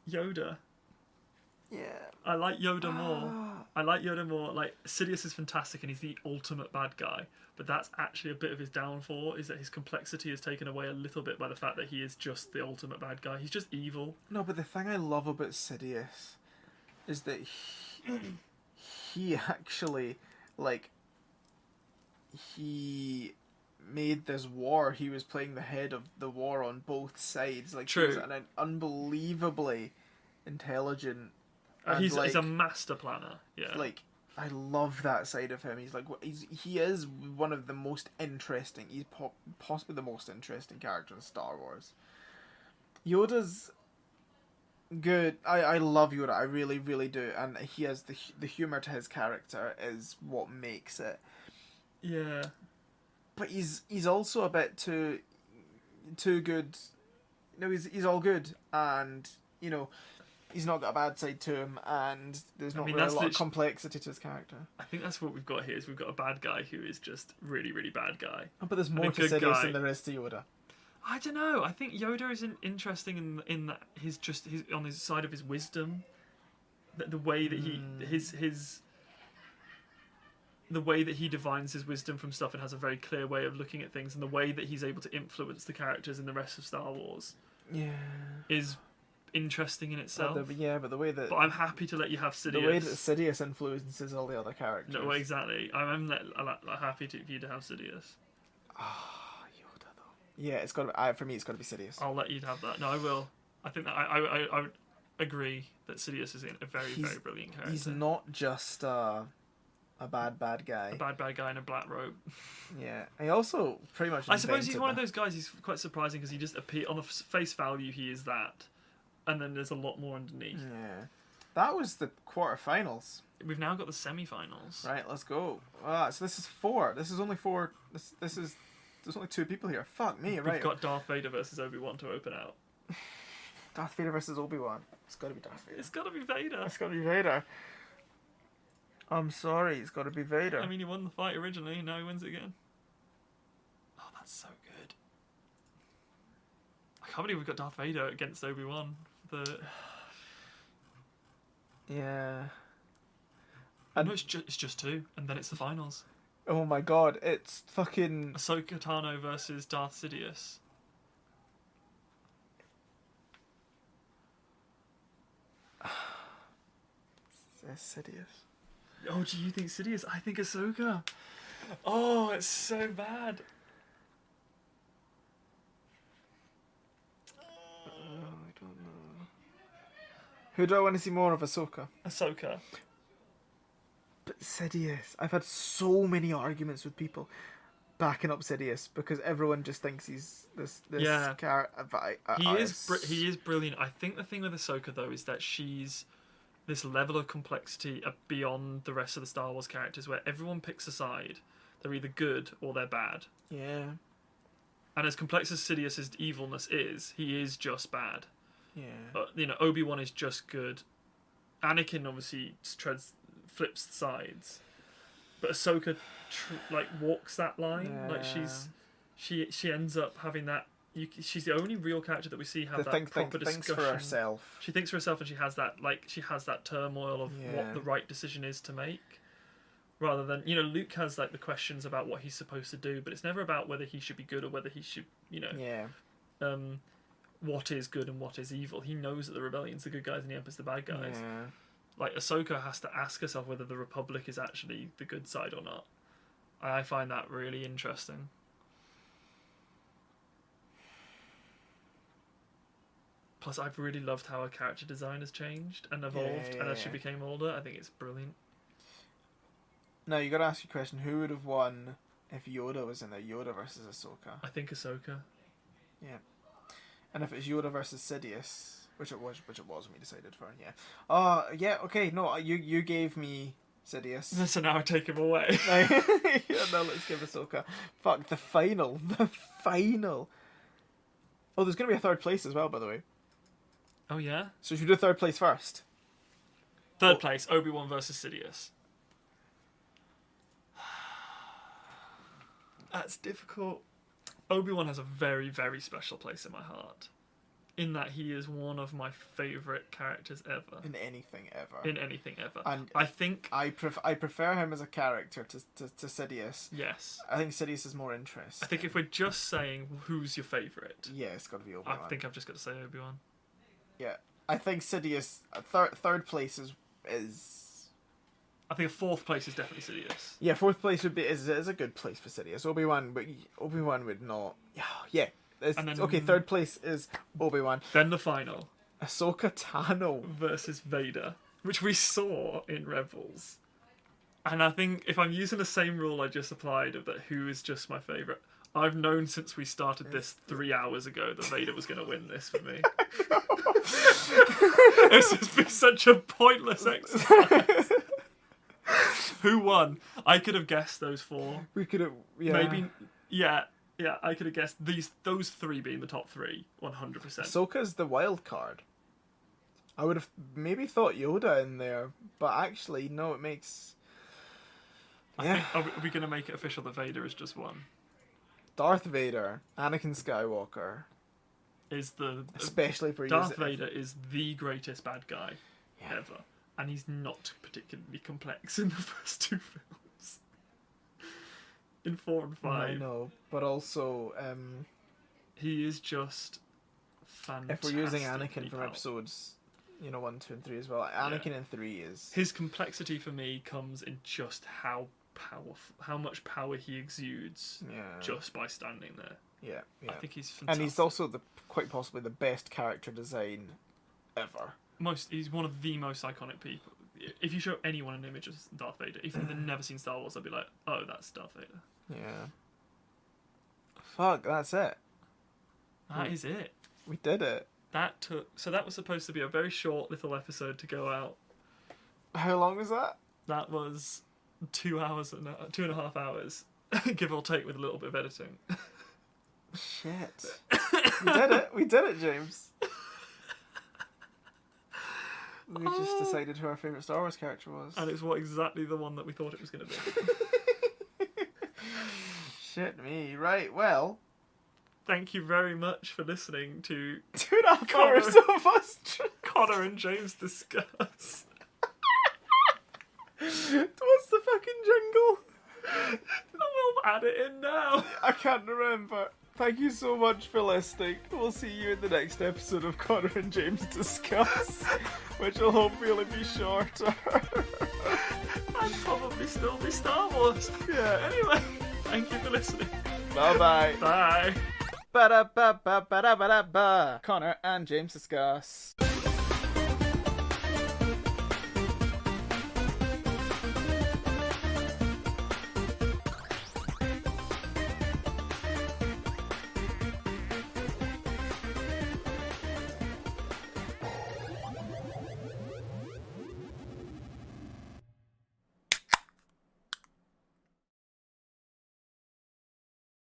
Yoda. Yeah. I like Yoda more. Like, Sidious is fantastic and he's the ultimate bad guy. But that's actually a bit of his downfall, is that his complexity is taken away a little bit by the fact that he is just the ultimate bad guy. He's just evil. No, but the thing I love about Sidious is that he actually, like, he made this war. He was playing the head of the war on both sides. Like, True. He was an unbelievably intelligent. He's a master planner. Yeah. Like, I love that side of him. He is one of the most interesting. He's possibly the most interesting character in Star Wars. Yoda's good. I love Yoda. I really, really do. And he has the humor to his character is what makes it. Yeah. But he's also a bit too good. No, he's all good, and you know. He's not got a bad side to him, and there's not really a lot of complexity to his character. I think that's what we've got here, is we've got a bad guy who is just really, really bad guy. Oh, but there's more to Sidious than there is to Yoda. I don't know. I think Yoda is interesting in that he's on his side of his wisdom. The way that he the way that he divines his wisdom from stuff and has a very clear way of looking at things, and the way that he's able to influence the characters in the rest of Star Wars. Yeah. Is interesting in itself. But the way that... But I'm happy to let you have Sidious. The way that Sidious influences all the other characters. No, exactly. I'm happy for you to have Sidious. Yoda though. Yeah, it's got to be... for me, it's got to be Sidious. I'll let you have that. No, I will. I think that I would agree that Sidious is a very, very brilliant character. He's not just a bad guy. A bad guy in a black robe. Yeah. He also pretty much... I suppose he's one of those guys. He's quite surprising because he just appears... On the face value, he is that. And then there's a lot more underneath. Yeah. That was the quarterfinals. We've now got the semi-finals. Right, let's go. So this is 4. This is only 4. This is... There's only 2 people here. Fuck me, right. We've got Darth Vader versus Obi-Wan to open out. Darth Vader versus Obi-Wan. It's got to be Darth Vader. It's got to be Vader. It's got to be Vader. I'm sorry, it's got to be Vader. I mean, he won the fight originally, now he wins it again. Oh, that's so good. I can't believe we've got Darth Vader against Obi-Wan. Yeah. No, it's just 2, and then it's the finals. Oh my god, it's fucking... Ahsoka Tano versus Darth Sidious. Sidious. Oh, do you think Sidious? I think Ahsoka. Oh, it's so bad. I don't know. Who do I want to see more of? Ahsoka. Ahsoka. But Sidious. I've had so many arguments with people backing up Sidious because everyone just thinks he's this character. He is brilliant. I think the thing with Ahsoka though is that she's this level of complexity beyond the rest of the Star Wars characters, where everyone picks a side. They're either good or they're bad. Yeah. And as complex as Sidious's evilness is, he is just bad. Yeah. Obi-Wan is just good. Anakin obviously flips sides, but Ahsoka walks that line. Yeah. Like she ends up having that. She's the only real character that we see have that proper discussion. Thinks for herself. She thinks for herself, and she has that turmoil of what the right decision is to make. Rather than Luke has the questions about what he's supposed to do, but it's never about whether he should be good or whether he should what is good and what is evil. He knows that the Rebellion's the good guys and the Empire's the bad guys. Yeah. Ahsoka has to ask herself whether the Republic is actually the good side or not. I find that really interesting. Plus, I've really loved how her character design has changed and evolved, and as she became older, I think it's brilliant. Now, you got to ask your question: who would have won if Yoda was in there? Yoda versus Ahsoka. I think Ahsoka. Yeah. And if it's Yoda versus Sidious, which it was when we decided for, okay, no, you gave me Sidious. So now I take him away. No, let's give Ahsoka. Fuck, the final. Oh, there's going to be a third place as well, by the way. Oh, yeah? So should we do third place first? Third place, Obi-Wan versus Sidious. That's difficult. Obi-Wan has a very, very special place in my heart. In that he is one of my favourite characters ever. In anything ever. And I think... I prefer him as a character to Sidious. Yes. I think Sidious is more interesting. I think if we're just saying who's your favourite... Yeah, it's got to be Obi-Wan. I think I've just got to say Obi-Wan. Yeah. I think Sidious... Third place is... I think a fourth place is definitely Sidious. Yeah, fourth place is a good place for Sidious. Obi-Wan would not... Yeah. Okay, third place is Obi-Wan. Then the final. Ahsoka Tano versus Vader, which we saw in Rebels. And I think if I'm using the same rule I just applied of that who is just my favourite, I've known since we started this 3 hours ago that Vader was going to win this for me. This has been such a pointless exercise. Who won? I could have guessed those four. We could have... Yeah. Maybe... Yeah, I could have guessed those three being the top three, 100%. Ahsoka's the wild card. I would have maybe thought Yoda in there, but actually, no, it makes... Yeah. Are we going to make it official that Vader is just one? Darth Vader, Anakin Skywalker... is the... Especially for Darth Vader is the greatest bad guy ever. And he's not particularly complex in the first two films. In 4 and 5. I know, but also... he is just fantastic. If we're using Anakin from episodes, 1, 2, and 3 as well, Anakin in 3 is... His complexity for me comes in just how much power he exudes just by standing there. Yeah. I think he's fantastic. And he's also quite possibly the best character design ever. He's one of the most iconic people. If you show anyone an image of Darth Vader, even if they've never seen Star Wars, they'll be like, oh, that's Darth Vader. Yeah. Fuck, that's it. That is it. We did it. So that was supposed to be a very short little episode to go out. How long was that? That was 2.5 hours, give or take, with a little bit of editing. Shit. We did it, James. We just decided who our favourite Star Wars character was. And it's exactly the one that we thought it was going to be. Shit me. Right, well... Thank you very much for listening to... 2.5 hours of us... Conor and James discuss. What's the fucking jingle? We'll add it in now. I can't remember. Thank you so much for listening. We'll see you in the next episode of Conor and James Discuss, which will hopefully be shorter. And probably still be Star Wars. Yeah. Anyway, thank you for listening. Bye-bye. Bye. Ba-da-ba-ba-ba-da-ba-da-ba. Conor and James Discuss.